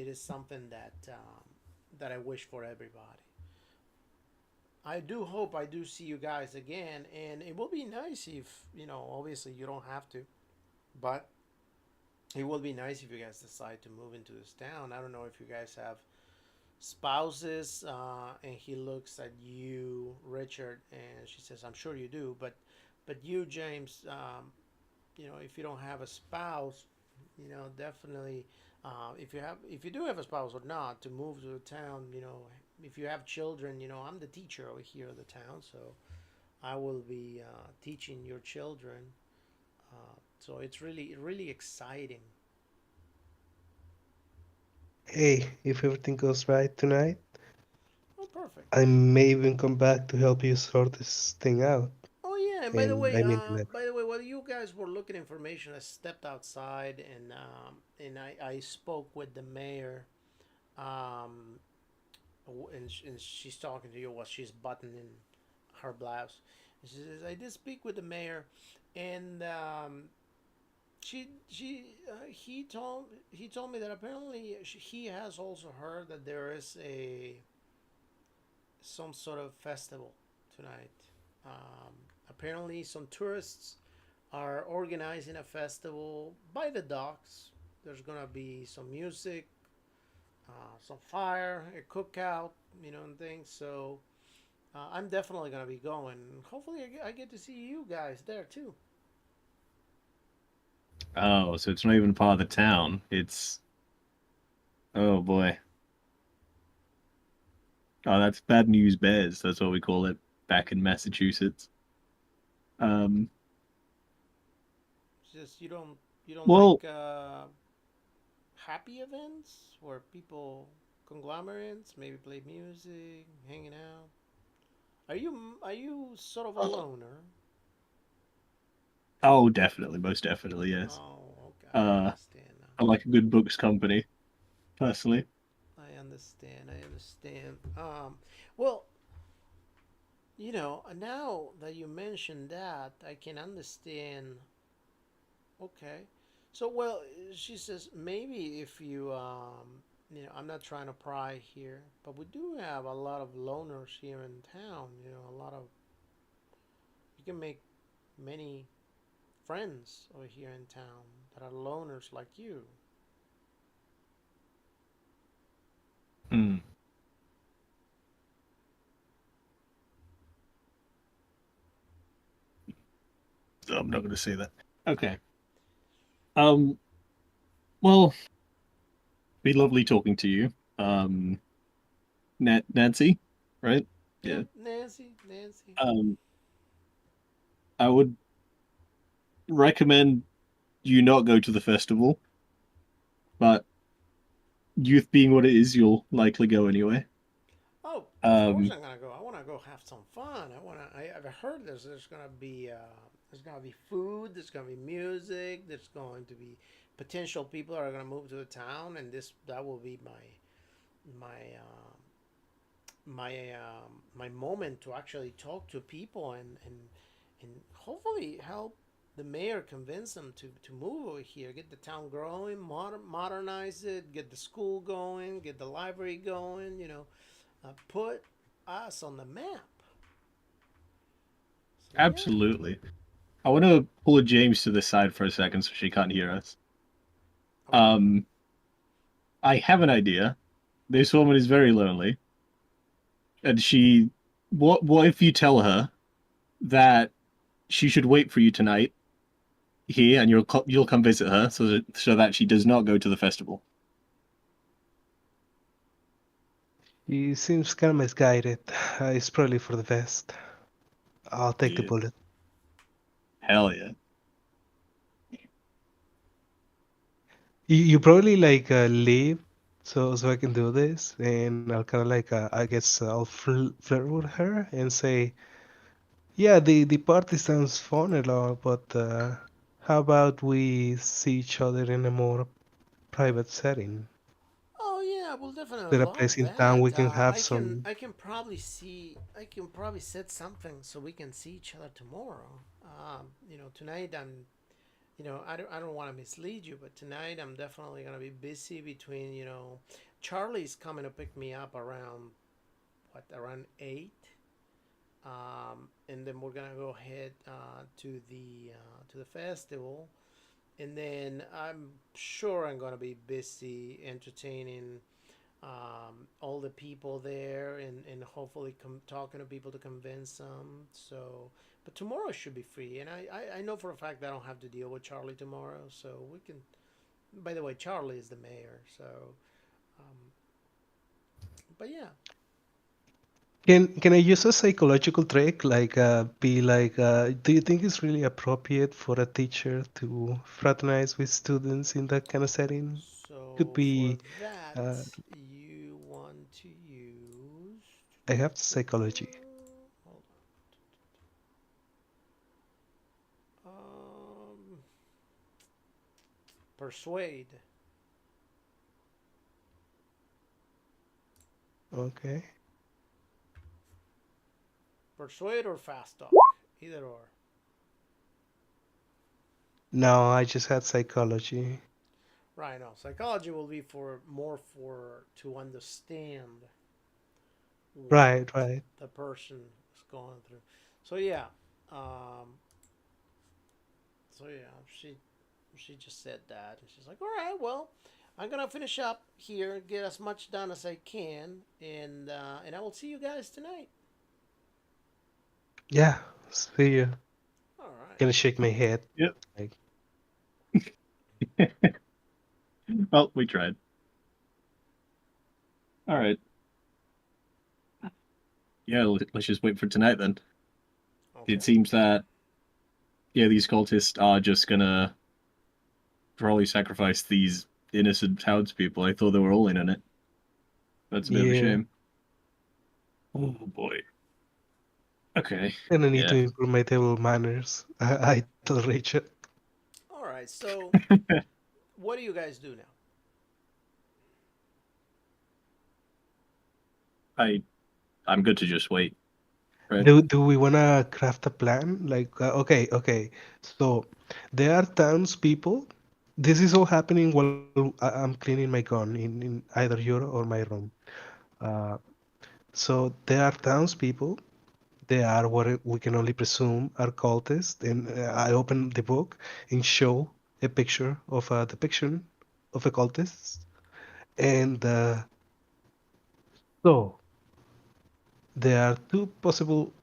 is something that I wish for everybody. I do hope I do see you guys again, and it will be nice if obviously you don't have to, but it will be nice if you guys decide to move into this town. I don't know if you guys have spouses, and he looks at you, Richard, and she says, "I'm sure you do, but you, James, if you don't have a spouse, definitely, if you do have a spouse or not, to move to the town, if you have children, I'm the teacher over here at the town, so I will be teaching your children. So it's really, really exciting." Hey, if everything goes right tonight, Oh, perfect. I may even come back to help you sort this thing out. Oh yeah, and And I mean, like, by the way, while you guys were looking information, I stepped outside and I spoke with the mayor, um, and she's talking to you while she's buttoning her blouse. And she says, "I did speak with the mayor, and he told me that apparently he has also heard that there is a some sort of festival tonight. Um, Apparently, some tourists are organizing a festival by the docks. There's gonna be some music, some fire, a cookout, and things. So I'm definitely gonna be going. Hopefully, I get to see you guys there too." oh, so it's not even part of the town. It's oh boy. Oh, that's bad news bears. That's what we call it back in Massachusetts. Um, It's just you don't well, like happy events where people conglomerates maybe play music, hanging out. Are you sort of a loner? oh, definitely, most definitely, yes. Oh, okay, I Uh, understand now. I like a good books company, personally. I understand. I understand. Well, now that you mentioned that, I can understand. Okay. So, well, she says maybe if I'm not trying to pry here, but we do have a lot of loners here in town. A lot of, you can make many friends over here in town that are loners like you. Hmm. I'm not going to say that. Okay. Um. Well, be lovely talking to you. Um. Nancy, right? Yeah, Yeah. Nancy, Nancy. Um. I would recommend you not go to the festival, but youth being what it is, you'll likely go anyway. Oh, of course Um. I'm gonna go. I want to go have some fun. I've heard there's gonna be food. There's gonna be music. There's going to be potential people that are gonna move to the town, and that will be my my moment to actually talk to people and hopefully help the mayor convince them to move over here, get the town growing, modernize it, get the school going, get the library going. Put us on the map. So yeah. Absolutely. I want to pull a James to the side for a second so she can't hear us. Okay. Um. I have an idea. This woman is very lonely, and she. What if you tell her that she should wait for you tonight here, and you'll come visit her, so that she does not go to the festival. He seems kind of misguided. It's probably for the best. I'll take the Yeah. bullet. Hell yeah. You probably like leave so I can do this, and I'll kind of like I guess I'll flirt with her and say, yeah, the party sounds fun and all, but how about we see each other in a more private setting? Oh yeah, we'll definitely There a love place in town that. we can have I can some. I can probably see I can probably set something so we can see each other tomorrow. Tonight I don't want to mislead you, but tonight I'm definitely gonna be busy between Charlie's coming to pick me up around 8. And then we're gonna go ahead to the festival, and then I'm sure I'm gonna be busy entertaining all the people there, and hopefully talking to people to convince them. So, but tomorrow should be free, and I know for a fact that I don't have to deal with Charlie tomorrow, so we can. By the way, Charlie is the mayor, so. Um, but yeah. Can I use a psychological trick like be like do you think it's really appropriate for a teacher to fraternize with students in that kind of setting? Could So for be that, uh, you want to use. I have psychology. Hold on. Persuade. Okay. Persuade or fast talk. Either or. No, I just had psychology. Right. No. Psychology will be for more for to understand what Right, right. the person is going through. So yeah. Um, so yeah. She just said that, and she's like, "All right, well, I'm gonna finish up here, get as much done as I can, and I will see you guys tonight." Yeah. See you. All right. Gonna shake my head. Yep. Like, Well, we tried. All right. Yeah, let's just wait for tonight then. It Okay. seems that yeah, these cultists are just gonna probably sacrifice these innocent townspeople. I thought they were all in on it. That's a bit of a yeah. shame. Oh boy. Okay. Gonna need to Yeah. improve my table manners. I tell Rachel. All right. So, what do you guys do now? I I'm good to just wait, right? Do we wanna craft a plan? Like, okay. So there are townspeople. This is all happening while I'm cleaning my gun in either your or my room. Uh, so there are townspeople. They are what we can only presume are cultists. And I open the book and show a picture of a depiction of a cultist. And so there are two possible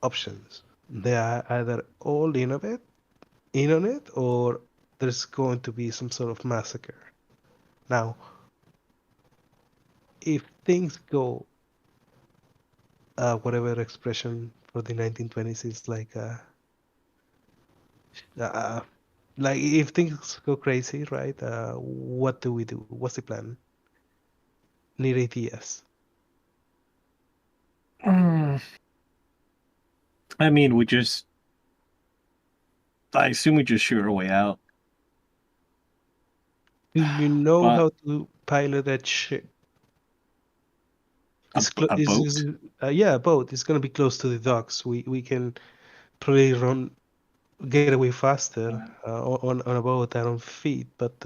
options. They are either all in on it, or there's going to be some sort of massacre. Now, if things go, whatever expression for the 1920s is uh, like if things go crazy, right? What do we do? What's the plan? Need ideas. Mm, I mean, I assume we just shoot our way out. Do you know But how to pilot that ship? a, boat Yeah, a boat. It's gonna be close to the docks. We can probably get away faster on a boat than on feet. But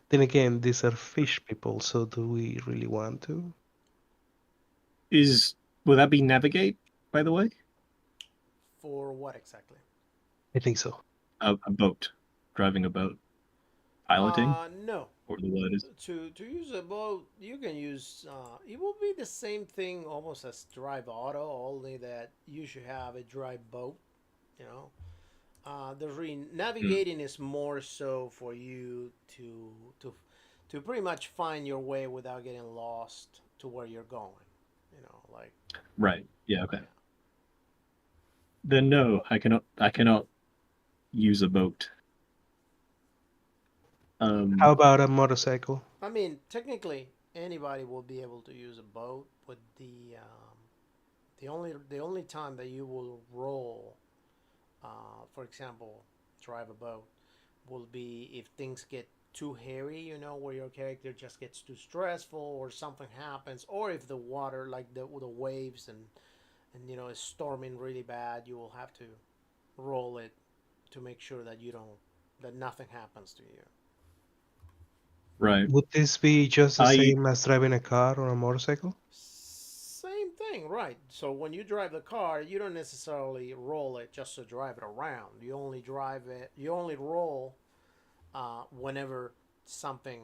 then again, these are fish people, so do we really want to? is would that be navigate, by the way? For what exactly? I think so. A boat, driving a boat, piloting, No. or the what it is? To use a boat, you can use. It will be the same thing almost as drive auto, only that you should have a drive boat. You know, Hmm. navigating is more so for you to to pretty much find your way without getting lost to where you're going. You know, like Right. Yeah. Okay. yeah. Then no, I cannot use a boat. How Um. about a motorcycle? I mean, technically, anybody will be able to use a boat, but the only time that you will roll, for example, drive a boat, will be if things get too hairy, you know, where your character just gets too stressful or something happens, or if the water, like the waves and you know, is storming really bad, you will have to roll it to make sure that you don't that nothing happens to you. Right. Would this be just the I same as driving a car or a motorcycle? Same thing, right? So when you drive the car, you don't necessarily roll it just to drive it around. You only drive it. You only roll whenever something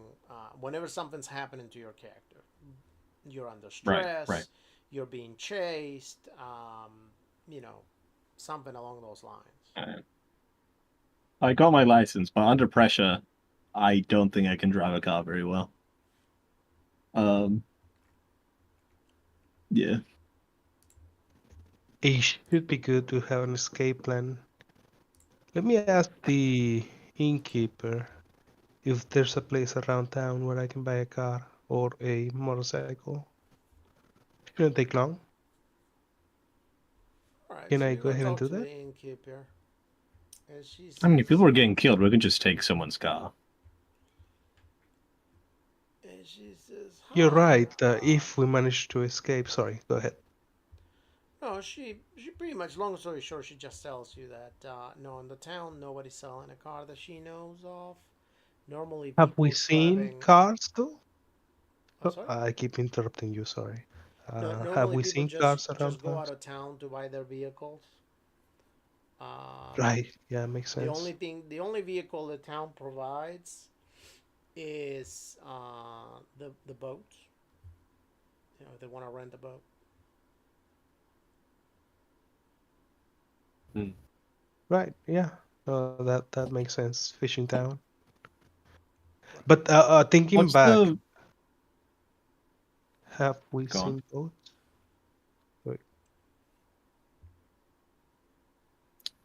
whenever something's happening to your character. You're under right. Right. stress. You're being chased. You know, something along those lines. Uh, I got my license, but under pressure, I don't think I can drive a car very well. Um. Yeah. It should be good to have an escape plan. Let me ask the innkeeper if there's a place around town where I can buy a car or a motorcycle. Shouldn't take long. All right, Can so I you go go ahead and talk do to that? the innkeeper, and she I mean, if says, people are getting killed, we can just take someone's car. You're "Hi, right. If we manage to escape, sorry, go ahead. no, she pretty much, long story short, she just tells you that no, in the town nobody's selling a car that she knows of. Normally, Have we people seen driving. cars though? I'm Oh, sorry. I keep interrupting you, sorry. No, Have normally we people seen cars around just go town? out of town to buy their vehicles. Um, Right, yeah, makes sense. the only vehicle the town provides is the boat. You know, if they want to rent a boat. Hmm. Right, yeah. That makes sense. Fishing town. Right. But thinking What's back, the have we go on? seen boats? Wait.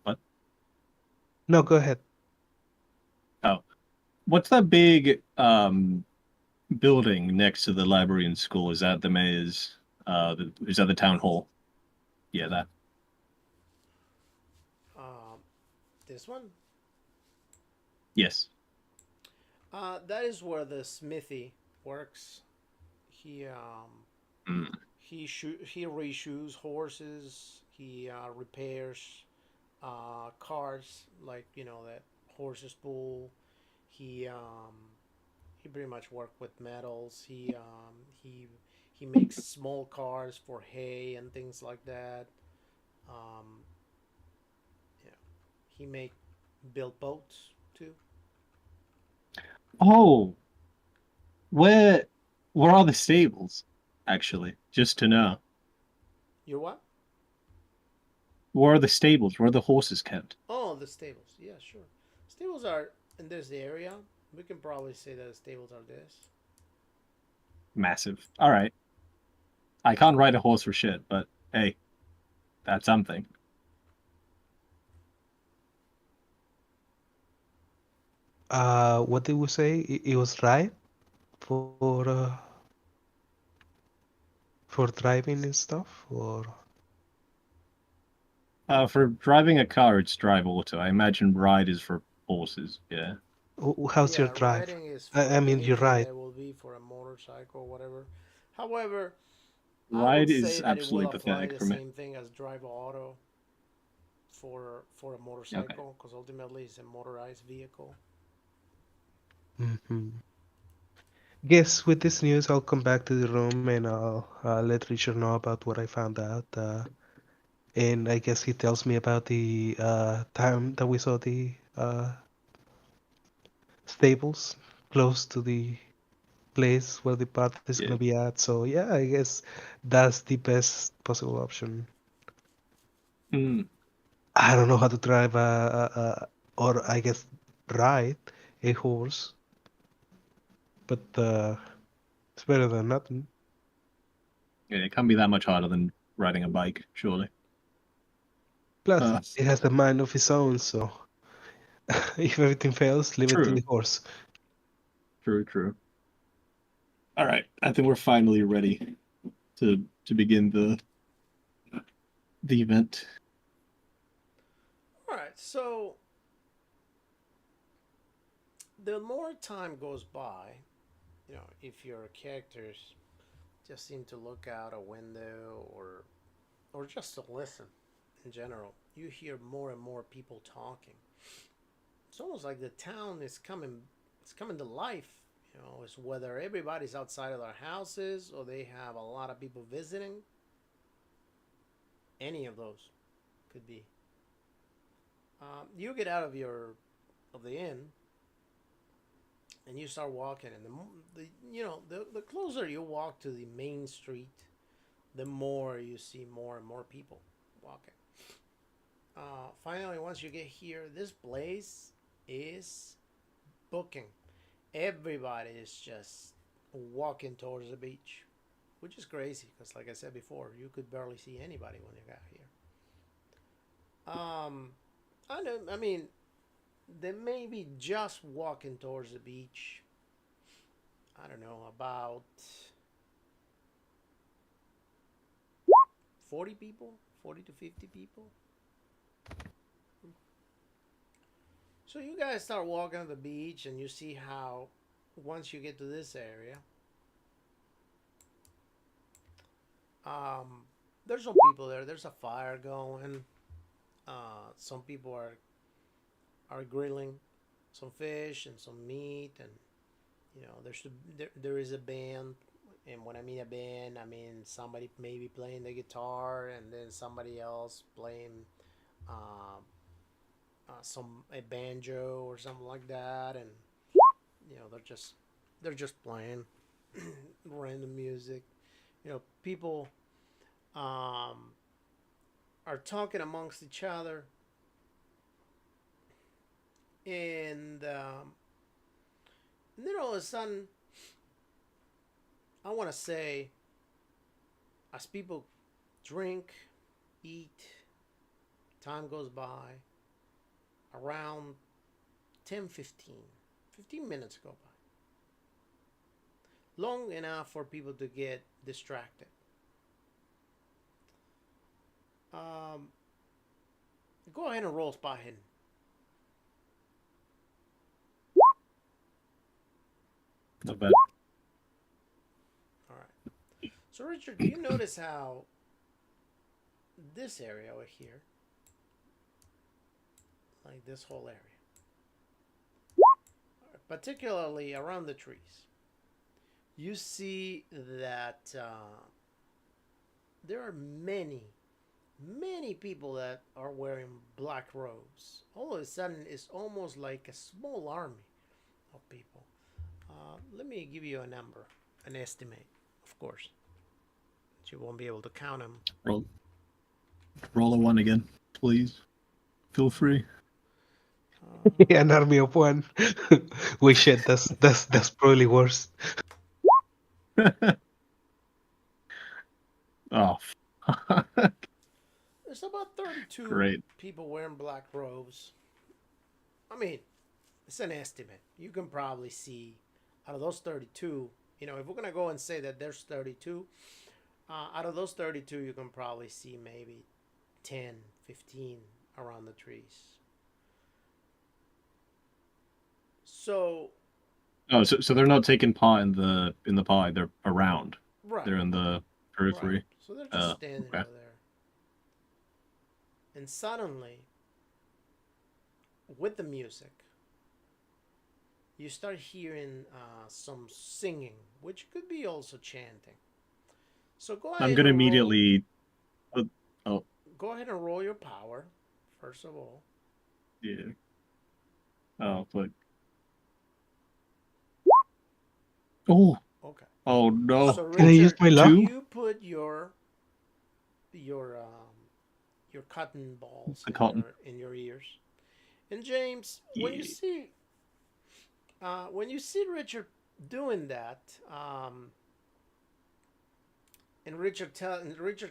What? No, go ahead. Oh, what's that big building next to the library and school? Is that the mayor's? Is that the town hall? Yeah, that. Um, this one, Yes. that is where the smithy works. He um, Mm. he reshoes horses. He repairs cars, like that horses pull. He um, he pretty much worked with metals. He makes small cars for hay and things like that. Um, yeah, he make build boats too. Oh, where where are the stables? Actually, just to know, You're what? where are the stables? Where are the horses kept? Oh, the stables. Yeah, sure. Stables are in this area. We can probably say that the stables are this. Massive. All right. I can't ride a horse for shit, but hey, that's something. What did we say? It was right for driving and stuff, or For driving a car, it's drive auto. I imagine ride is for horses. Yeah. how's your Yeah, drive? riding is I for mean, you anything ride. that will be for a motorcycle or whatever. However, I would Ride say is that it will absolutely apply pathetic the for me. same thing as drive auto for a Okay. motorcycle because ultimately it's a motorized vehicle. Hmm. Guess with this news, I'll come back to the room and I'll let Richard know about what I found out. And I guess he tells me about the time that we saw the stables close to the place where the party is gonna Yeah. be at. So yeah, I guess that's the best possible option. Mm. I don't know how to drive or I guess ride a horse, but it's better than nothing. Yeah, it can't be that much harder than riding a bike, surely. Plus, Uh, it has a mind of its own, so if everything fails, leave it to true, the horse. true, true. All right, I think we're finally ready to begin the event. All right, so the more time goes by, if your characters just seem to look out a window or just to listen in general, you hear more and more people talking. It's almost like the town is coming it's coming to life. It's whether everybody's outside of their houses or they have a lot of people visiting. Any of those could be. You get out of the inn and you start walking, and the closer you walk to the main street, the more you see more and more people walking. Finally, once you get here, this place is booking. Everybody is just walking towards the beach, which is crazy because, like I said before, you could barely see anybody when you got here. Um, I know. I mean, they may be just walking towards the beach. I don't know, about 40 people, 40 to 50 people. So you guys start walking on the beach, and you see how once you get to this area, um, there's some people there. There's a fire going. Some people are grilling some fish and some meat, and there is a band. And when I mean a band, I mean somebody maybe playing the guitar, and then somebody else playing uh, some a banjo or something like that, and they're just playing random music. People um, are talking amongst each other, and then all of a sudden, I want to say, as people drink, eat, time goes by, around 10, 15 minutes go by. Long enough for people to get distracted. Um, Go ahead and roll spot hidden. Not bad. All right. So Richard, do you notice how this area over here, like this whole area, particularly around the trees, you see that there are many people that are wearing black robes. All of a sudden, it's almost like a small army of people. Let me give you a number, an estimate, of course. You won't be able to count them. Roll, roll a one again, please. Feel free. An army of one. Wait, shit, that's probably worse. Oh, There's about 32 great. people wearing black robes. I mean, it's an estimate. You can probably see out of those 32, if we're going to go and say that there's 32, out of those 32, you can probably see maybe 10, 15 around the trees. So, Oh, so they're not taking part in the party. They're around. right. They're in the periphery. Right. So they're just standing okay. over there. And suddenly, with the music, you start hearing some singing, which could be also chanting. So go ahead. I'm gonna and roll- immediately. Go ahead and roll your power, first of all. Yeah. Oh, but. Oh. Okay. Oh no. So Can I use Richard, my luck? you put your cotton balls The cotton. in your ears. And James, when you Yeah. see Richard doing that, and Richard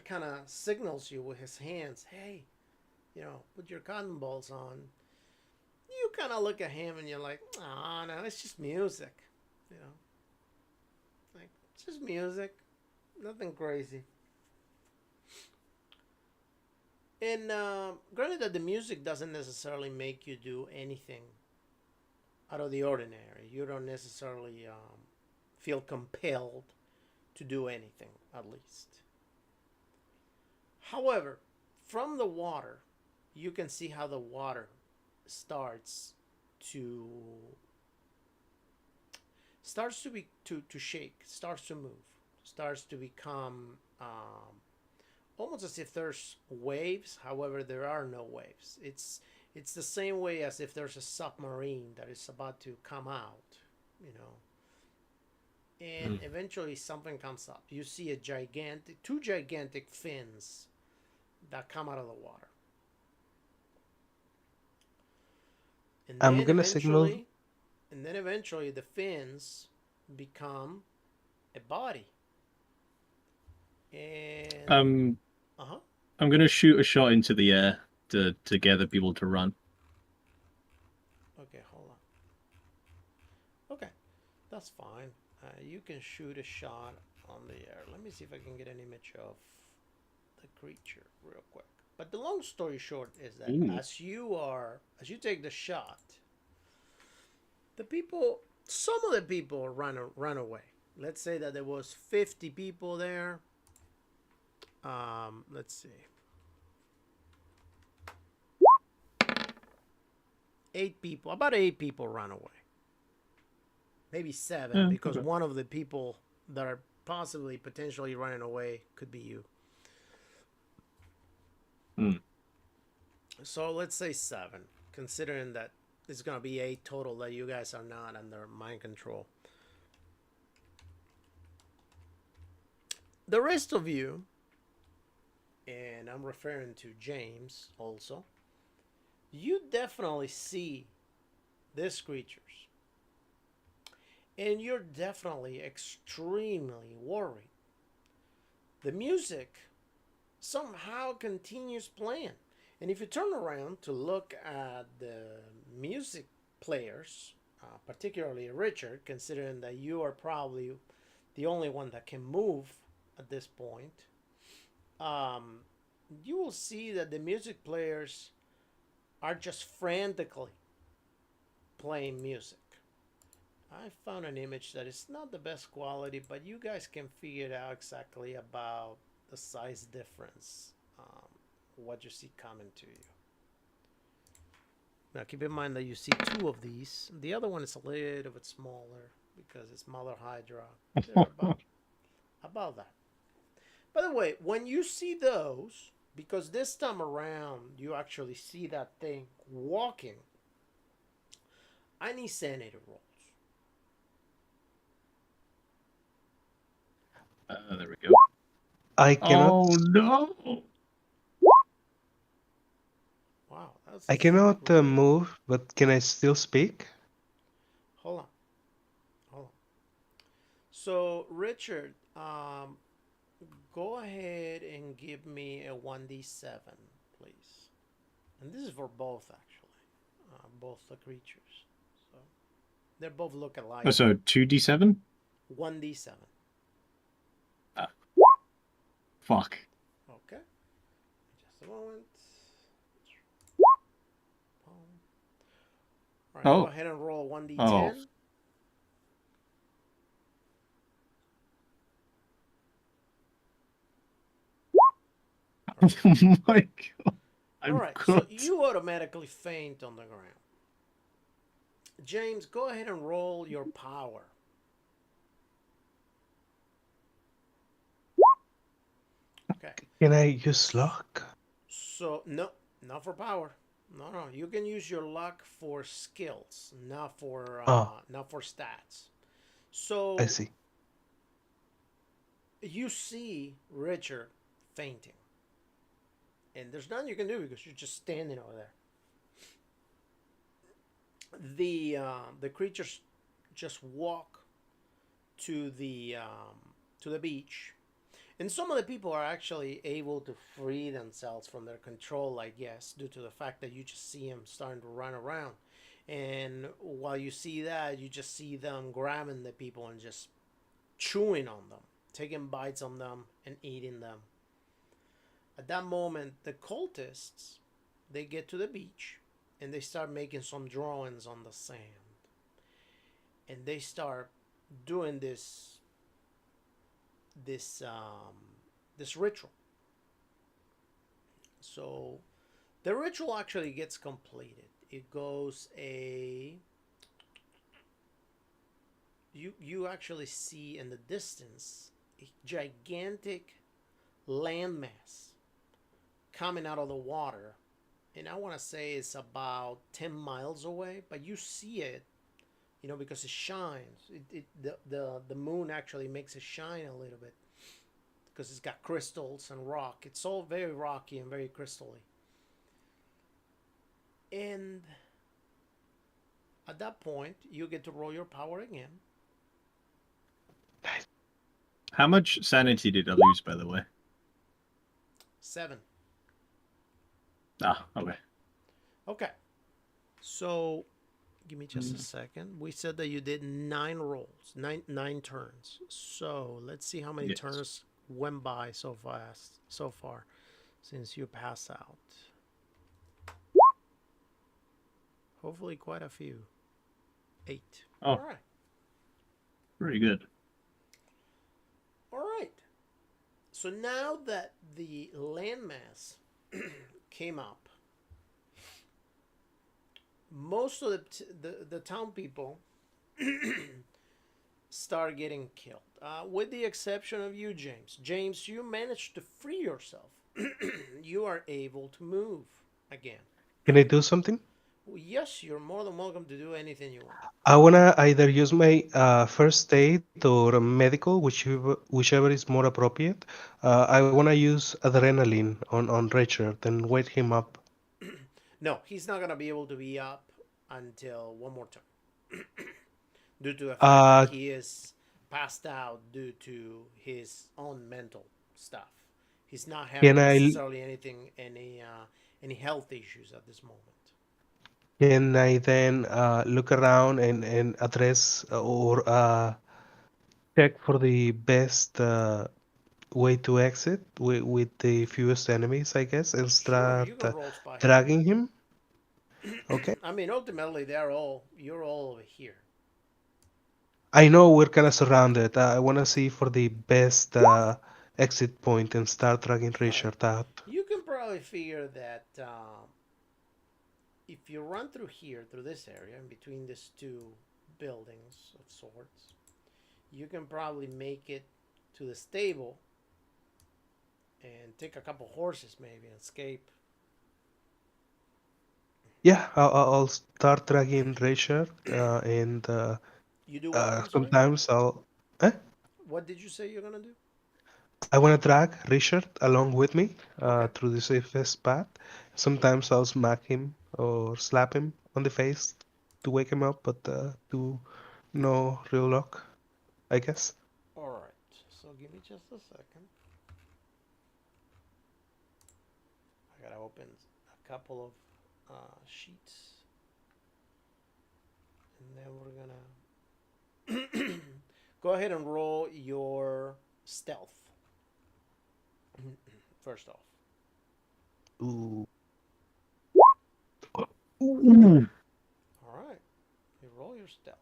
kind of signals you with his hands, hey, put your cotton balls on. You kind of look at him and you're like, oh no, it's just music, like it's just music, nothing crazy. And granted that the music doesn't necessarily make you do anything out of the ordinary. You don't necessarily feel compelled to do anything, at least. However, from the water, you can see how the water starts to shake, starts to move, starts to become almost as if there's waves. However, there are no waves. It's the same way as if there's a submarine that is about to come out, and eventually something comes up. You see two gigantic fins that come out of the water. And I'm then gonna signal. eventually the fins become a body. And I'm gonna shoot a shot into the air to gather people to run. Okay, hold on. Okay, that's fine. You can shoot a shot on the air. Let me see if I can get an image of the creature real quick. But the long story short is that as you take the shot, some of the people run away. Let's say that there was 50 people there. Let's see. 8 people, about 8 people run away. Maybe 7, because one of the people that are potentially running away could be you. So let's say 7, considering that it's going to be 8 total that you guys are not under mind control. The rest of you, and I'm referring to James also, you definitely see these creatures. And you're definitely extremely worried. The music somehow continues playing. And if you turn around to look at the music players, particularly Richard, considering that you are probably the only one that can move at this point, you will see that the music players are just frantically playing music. I found an image that is not the best quality, but you guys can figure it out exactly about the size difference, what you see coming to you. Now keep in mind that you see two of these. The other one is a little bit smaller because it's Mother Hydra. They're about that. By the way, when you see those, because this time around you actually see that thing walking, I need sanity rolls. There we go. I cannot. Oh no! Wow, that's I cannot really. move, but can I still speak? Hold on, hold on. So Richard, go ahead and give me a 1d7, please. And this is for both actually, both the creatures. So they both look alike. Oh, so 2d7? 1d7. Fuck. Okay. Just a moment. All right, go Oh. ahead and roll 1d10. Oh. Oh my god. All I'm right, so cooked. you automatically faint on the ground. James, go ahead and roll your power. Okay. Can I use luck? So no, not for power. No, no. You can use your luck for skills, Oh, not for stats. I So see. you see Richard fainting, and there's nothing you can do because you're just standing over there. The creatures just walk to the beach, and some of the people are actually able to free themselves from their control, I guess, due to the fact that you just see them starting to run around. And while you see that, you just see them grabbing the people and just chewing on them, taking bites on them, and eating them. At that moment, the cultists they get to the beach and they start making some drawings on the sand, and they start doing this this ritual. So the ritual actually gets completed. It goes a you actually see in the distance a gigantic landmass coming out of the water, and I want to say it's about 10 miles away, but you see it, because it shines. The moon actually makes it shine a little bit because it's got crystals and rock. It's all very rocky and very crystally. And at that point, you get to roll your power again. How much sanity did I lose, by the way? 7. Ah, okay. Okay. So, give me just a second. We said that you did 9 rolls, nine turns. So, let's see how many Yes. turns went by so far since you pass out. Hopefully quite a few. 8. Oh. All right. Very good. All right. So now that the landmass came up, most of the town people start getting killed, with the exception of you, James. James, you managed to free yourself. You are able to move again. Can I do something? Well, yes, you're more than welcome to do anything you want. I wanna either use my first aid or medical, whichever is more appropriate. I wanna use adrenaline on Richard and wake him up. No, he's not gonna be able to be up until one more turn, due to the fact that Uh, he is passed out due to his own mental stuff. He's not can having I necessarily any health issues at this moment. can I then look around and address or check for the best way to exit with the fewest enemies, I guess, and Sure, start you can roll spy him. dragging him? Okay. I mean, ultimately, you're all over here. I know we're kind of surrounded. I want to see for the best exit point and start dragging All right. Richard out. You can probably figure that if you run through here, through this area, in between these two buildings of sorts, you can probably make it to the stable and take a couple horses maybe and escape. Yeah, I'll start dragging Richard, and You do what? I'm sorry. sometimes I'll. Eh? What did you say you're gonna do? I want to drag Richard along with me Okay. through the safest path. Sometimes I'll smack him or slap him on the face to wake him up, but to no real luck, I guess. All right. So give me just a second. I gotta open a couple of sheets, and then we're gonna go ahead and roll your stealth first off. Ooh. Ooh. All right. You roll your stealth.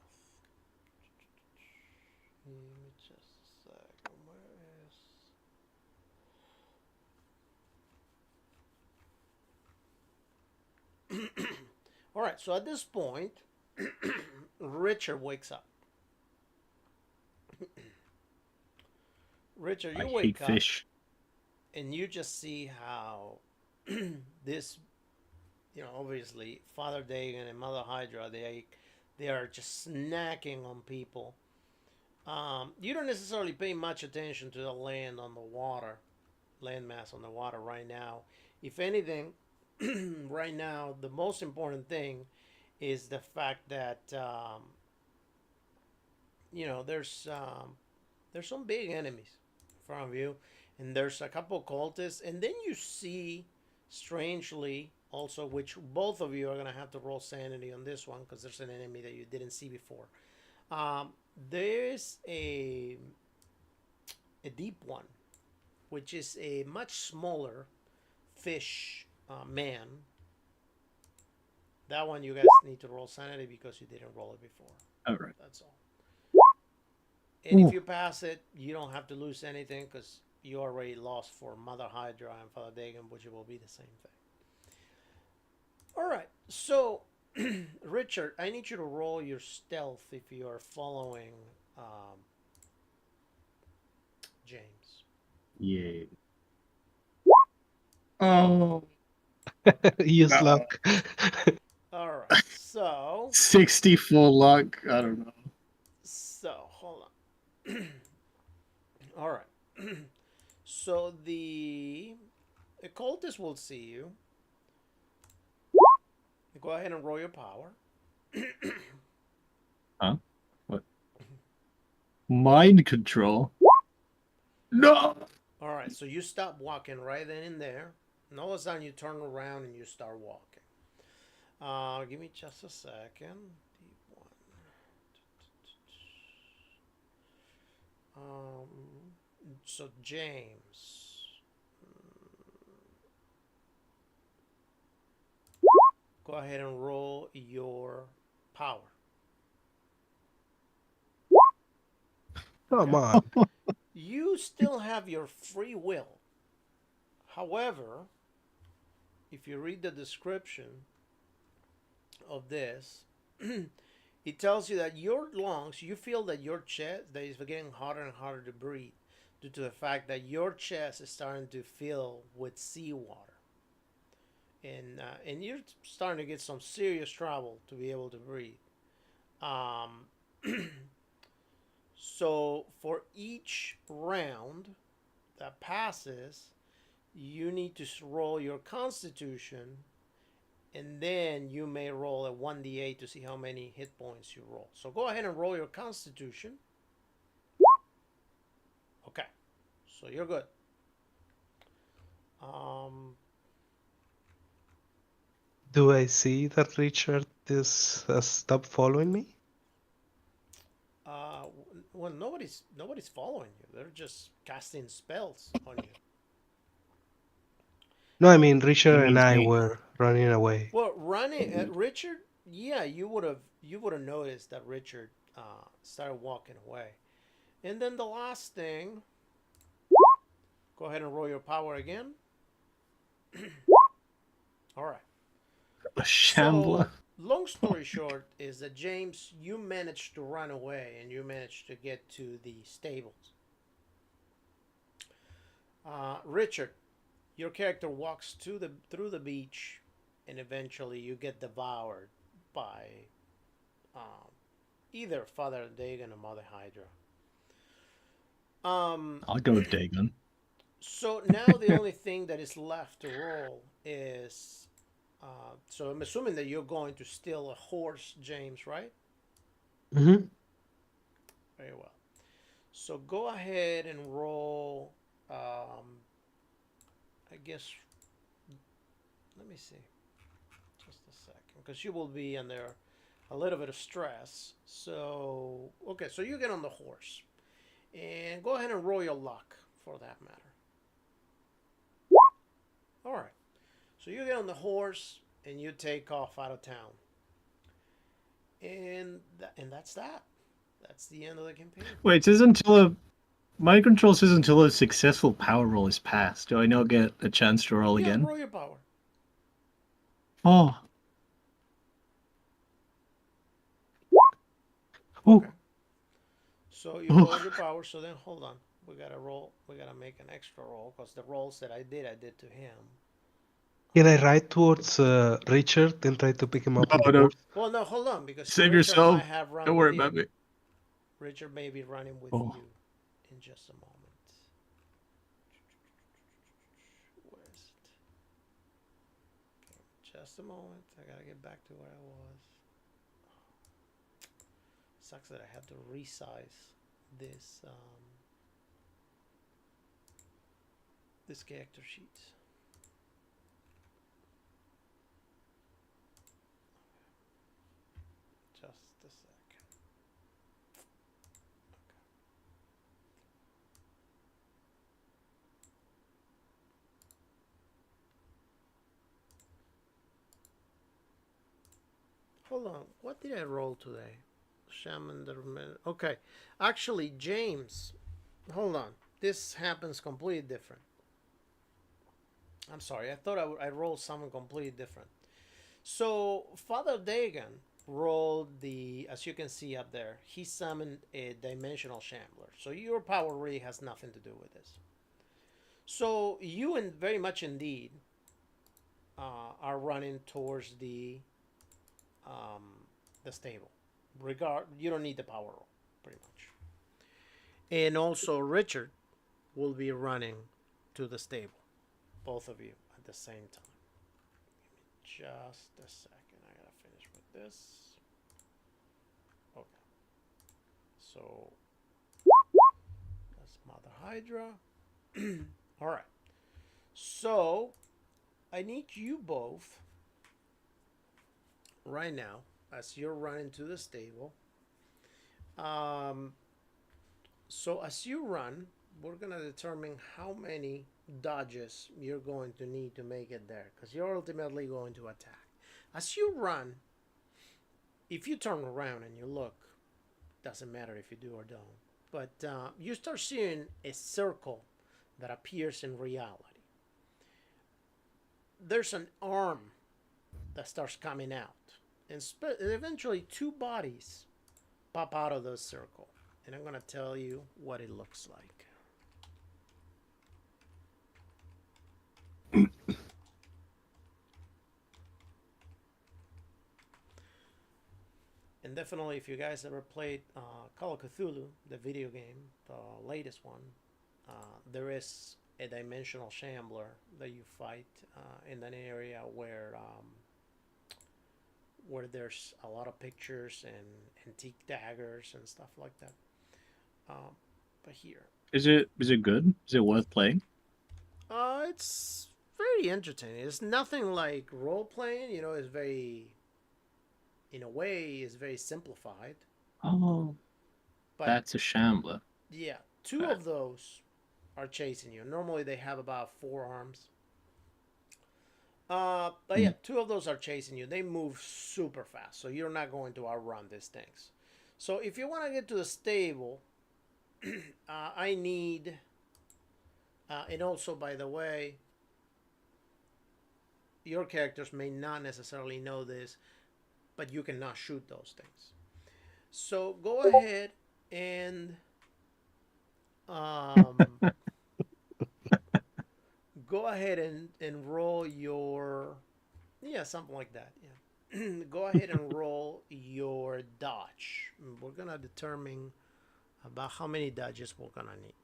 Give me just a second. Where is? All right. So at this point, Richard wakes up. Richard, I you hate wake up fish. and you just see how this, obviously Father Dagon and Mother Hydra, they are just snacking on people. You don't necessarily pay much attention to the land on the water, landmass on the water right now. If anything, right now the most important thing is the fact that there's some big enemies in front of you, and there's a couple cultists, and then you see, strangely, also, which both of you are gonna have to roll sanity on this one because there's an enemy that you didn't see before. Um, there's a deep one, which is a much smaller fish man. That one you guys need to roll sanity because you didn't roll it before. All right. That's all. And if Ooh. you pass it, you don't have to lose anything because you already lost for Mother Hydra and Father Dagon, which will be the same thing. All right. So, Richard, I need you to roll your stealth if you are following James. Yeah. Oh Use no. luck. All right. So, 60 full luck. I don't know. hold on. All right. So the occultist will see you. Go ahead and roll your power. Huh? What? Mind control? No. All right, so you stop walking right then and there. And all of a sudden you turn around and you start walking. Give me just a second. Deep one. So James, go ahead and roll your power. Come Okay. on. You still have your free will. However, if you read the description of this, it tells you that your lungs, you feel that your chest that is getting harder and harder to breathe due to the fact that your chest is starting to fill with seawater, and you're starting to get some serious trouble to be able to breathe. Um, so for each round that passes, you need to roll your Constitution, and then you may roll a 1d8 to see how many hit points you roll. So go ahead and roll your Constitution. Okay, so you're good. Um, Do I see that Richard is stopped following me? uh, well, nobody's following you. They're just casting spells on you. No, I mean You Richard and mean I James? were running away. Well, running, Richard. Yeah, you would have noticed that Richard started walking away. And then the last thing, go ahead and roll your power again. All right. A shambler. So, long story short is that James, you managed to run away and you managed to get to the stables. Richard, your character walks through the beach, and eventually you get devoured by um, either Father Dagon or Mother Hydra. I'll go with Dagon. So now the only thing that is left to roll is. So I'm assuming that you're going to steal a horse, James, right? Mm-hmm. Very well. So go ahead and roll. I guess. Let me see. Just a second, because you will be under a little bit of stress. So okay, so you get on the horse, and go ahead and roll your luck for that matter. All right. So you get on the horse and you take off out of town, and that's that. That's the end of the campaign. Wait, it says until a mind control says until a successful power roll is passed. Do I not get a chance to roll Yeah, again? roll your power. Oh. Okay. So you Oh. roll your power. So then hold on. We gotta roll. We gotta make an extra roll because the rolls that I did to him. Can I ride towards Richard and try to pick him up on the No, horse? Well, no, hold on, because save Richard yourself. might have run Don't with worry you. about me. Richard may be running with Oh. you in just a moment. Where is it? Okay, just a moment. I gotta get back to where I was. Sucks that I have to resize this this character sheet. Just a second. Okay. Hold on. What did I roll today? Shaman. Okay. Actually, James. Hold on. This happens completely different. I'm sorry. I thought I rolled something completely different. So Father Dagon rolled the, as you can see up there, he summoned a dimensional shambler. So your power really has nothing to do with this. So you and very much indeed are running towards the stable. You don't need the power roll, pretty much. And also Richard will be running to the stable, both of you at the same time. Just a second. I gotta finish with this. Okay. So that's Mother Hydra. All right. So I need you both right now, as you're running to the stable. So as you run, we're gonna determine how many dodges you're going to need to make it there, because you're ultimately going to attack. As you run, if you turn around and you look, doesn't matter if you do or don't, but you start seeing a circle that appears in reality. There's an arm that starts coming out, and eventually two bodies pop out of the circle, and I'm going to tell you what it looks like. And definitely, if you guys ever played Call of Cthulhu, the video game, the latest one, there is a dimensional shambler that you fight in an area where there's a lot of pictures and antique daggers and stuff like that. But here, Is it good? Is it worth playing? it's very entertaining. It's nothing like role playing. You know, it's very, in a way, it's very simplified. Oh, But that's a shambler. yeah, two of those are chasing you. Normally they have about 4 arms. But yeah, two of those are chasing you. They move super fast, so you're not going to outrun these things. So if you want to get to the stable, I need, and also by the way, your characters may not necessarily know this, but you cannot shoot those things. So go ahead and um, go ahead and roll your, yeah, something like that. Yeah. Go ahead and roll your dodge. We're gonna determine about how many dodges we're gonna need.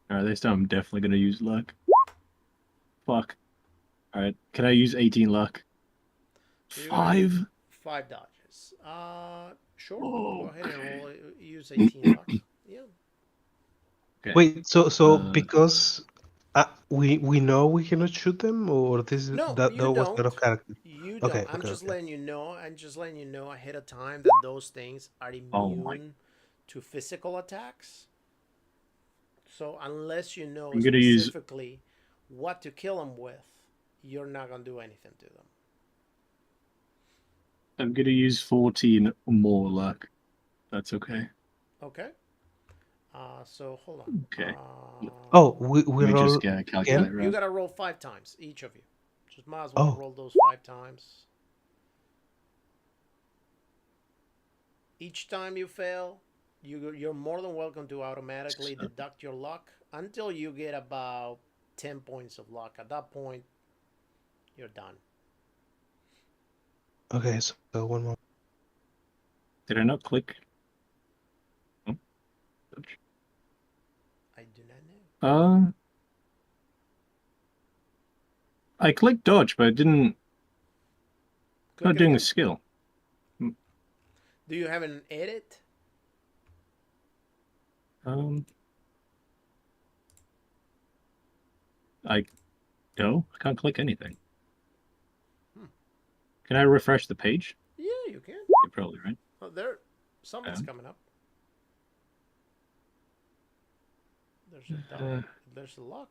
All right, this time I'm definitely gonna use luck. Fuck. All right, can I use 18 luck? So you're gonna use 5. 5 dodges. Sure. Go Oh, ahead and roll. okay. Use 18 luck. Yeah. Okay. Wait, so Uh, because we know we cannot shoot them, or this is No, that you that was out of don't. character. You don't. Okay, I'm okay, just okay. letting you know. I'm just letting you know ahead of time that those things are oh my. immune to physical attacks. So unless you know I'm gonna use. specifically what to kill them with, you're not gonna do anything to them. I'm gonna use 14 more luck. That's okay. Okay. So hold on. Okay. Oh, we Let me just roll get a again. calculator You out. gotta roll 5 times, each of you. Just might as well Oh, roll those 5 times. Each time you fail, you're more than welcome to automatically So, deduct your luck until you get about 10 points of luck. At that point, you're done. okay. So one more. did I not click? Oh, I do not know. I clicked dodge, but I didn't. Click Not it doing the again. skill. Do you have an edit? Um, I no, I can't click anything. Hmm. Can I refresh the page? Yeah, you can. Yeah, probably right. Oh, there, something's Um, coming up. There's a dot. uh, There's a luck.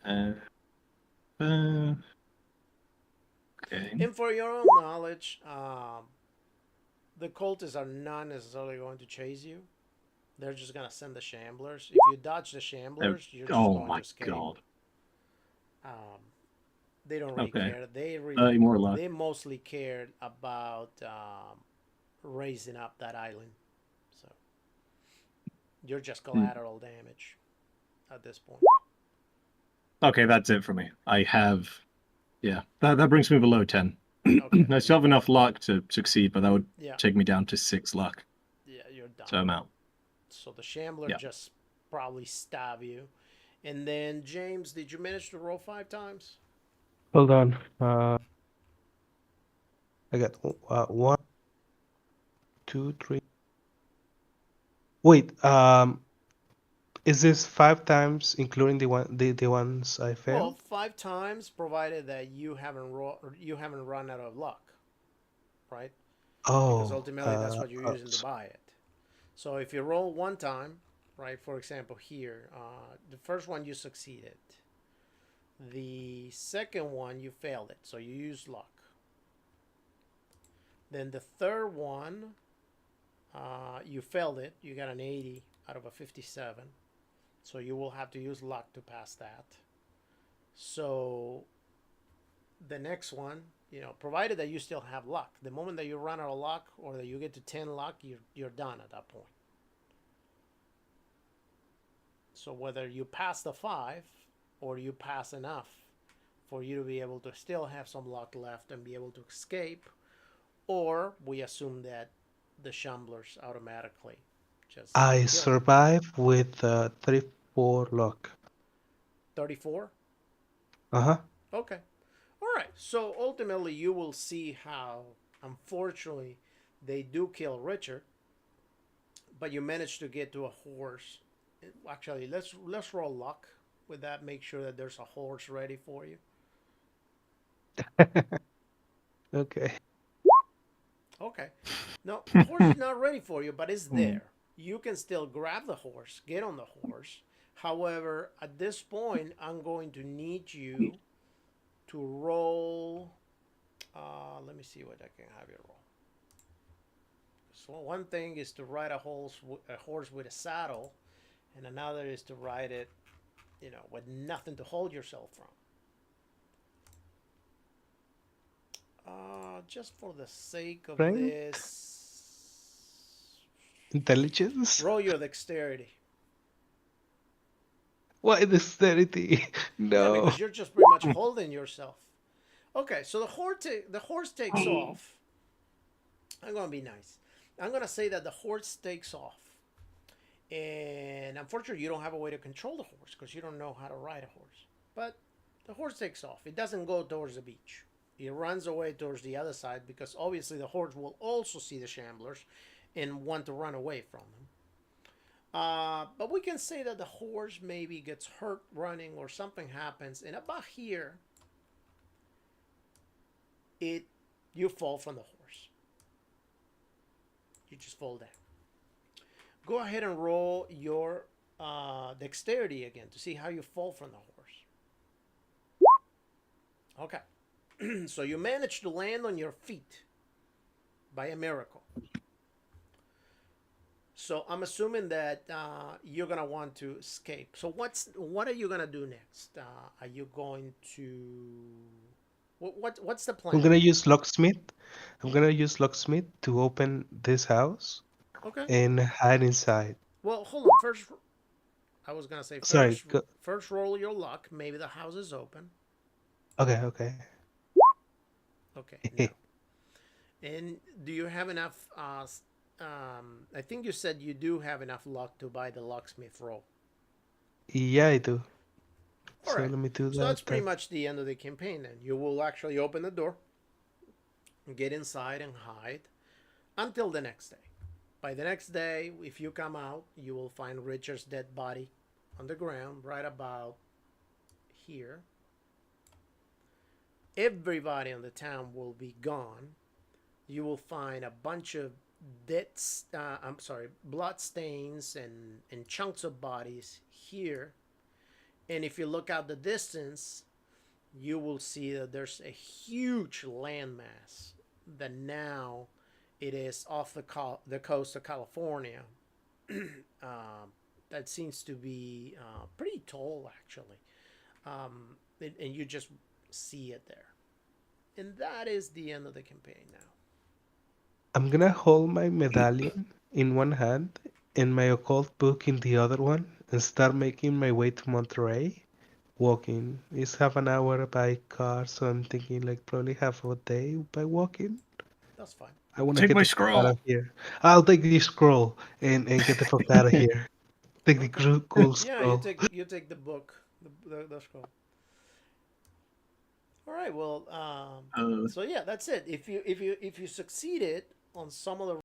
uh, uh, okay. And for your own knowledge, the cultists are not necessarily going to chase you. They're just gonna send the shamblers. If you dodge the Uh, shamblers, you're just oh going to my escape. god. Um, they don't really Okay. care. 30 more luck. They mostly cared about raising up that island. So you're just collateral damage at this point. Okay, that's it for me. I have. Yeah, that brings me below 10. Okay. I still have enough luck to succeed, but that would Yeah. take me down to 6 luck. Yeah, you're done. So I'm out. So the shambler Yeah. just probably stab you. And then James, did you manage to roll 5 times? hold on. I got 1, 2, 3. Wait. Is this 5 times including the ones I Well, failed? 5 times, provided that you haven't run out of luck, right? Because Oh, ultimately that's what you're using to buy it. So if you roll 1 time, right? For example, here, the first one you succeeded. The second one you failed it, so you used luck. Then the third one, you failed it. You got an 80 out of a 57. So you will have to use luck to pass that. So the next one, provided that you still have luck, the moment that you run out of luck or that you get to 10 luck, you're done at that point. So whether you pass the 5 or you pass enough for you to be able to still have some luck left and be able to escape, or we assume that the shamblers automatically just I kill you. survived with 34 luck. 34? Uh-huh. Okay. All right. So ultimately, you will see how, unfortunately, they do kill Richard, but you manage to get to a horse. Actually, let's roll luck with that. Make sure that there's a horse ready for you. Okay. Okay. No, the horse is not ready for you, but it's Hmm. there. You can still grab the horse, get on the horse. However, at this point, I'm going to need you to roll Let me see what I can have you roll. So one thing is to ride a horse with a saddle, and another is to ride it, with nothing to hold yourself from. Just for the sake of Strength? this, Intelligence? roll your dexterity. Why dexterity? Yeah, No. because you're just pretty much holding yourself. Okay, so the horse takes off. I'm gonna be nice. I'm gonna say that the horse takes off, and unfortunately, you don't have a way to control the horse because you don't know how to ride a horse. But the horse takes off. It doesn't go towards the beach. It runs away towards the other side because obviously the horse will also see the shamblers and want to run away from them. But we can say that the horse maybe gets hurt running or something happens, and about here, it you fall from the horse. You just fall down. Go ahead and roll your dexterity again to see how you fall from the horse. Okay. So you manage to land on your feet by a miracle. So I'm assuming that you're gonna want to escape. So what are you gonna do next? Are you going to what's the I'm plan? gonna use locksmith. I'm gonna use locksmith to open this house Okay. and hide inside. Well, hold on. First, I was gonna say Sorry. first roll your luck. Maybe the house is open. Okay, okay. Okay, no. And do you have enough? I think you said you do have enough luck to buy the locksmith roll. Yeah, I do. All So right. let me do So that's that pretty then. much the end of the campaign. Then you will actually open the door, get inside, and hide until the next day. By the next day, if you come out, you will find Richard's dead body on the ground right about here. Everybody in the town will be gone. You will find a bunch of blood stains and chunks of bodies here. And if you look out the distance, you will see that there's a huge landmass that now it is off the coast of California. That seems to be pretty tall, actually. And you just see it there. And that is the end of the campaign now. I'm gonna hold my medallion in one hand and my occult book in the other one and start making my way to Monterey. Walking. It's half an hour by car, so I'm thinking like probably half a day by walking. That's fine. I wanna Take get my the fuck out of scroll. here. I'll take this scroll and get the fuck out of here. Take the Okay. cool Yeah, scroll. you take the book, the scroll. All right. Well, Uh, so yeah, that's it. If you succeeded on some of the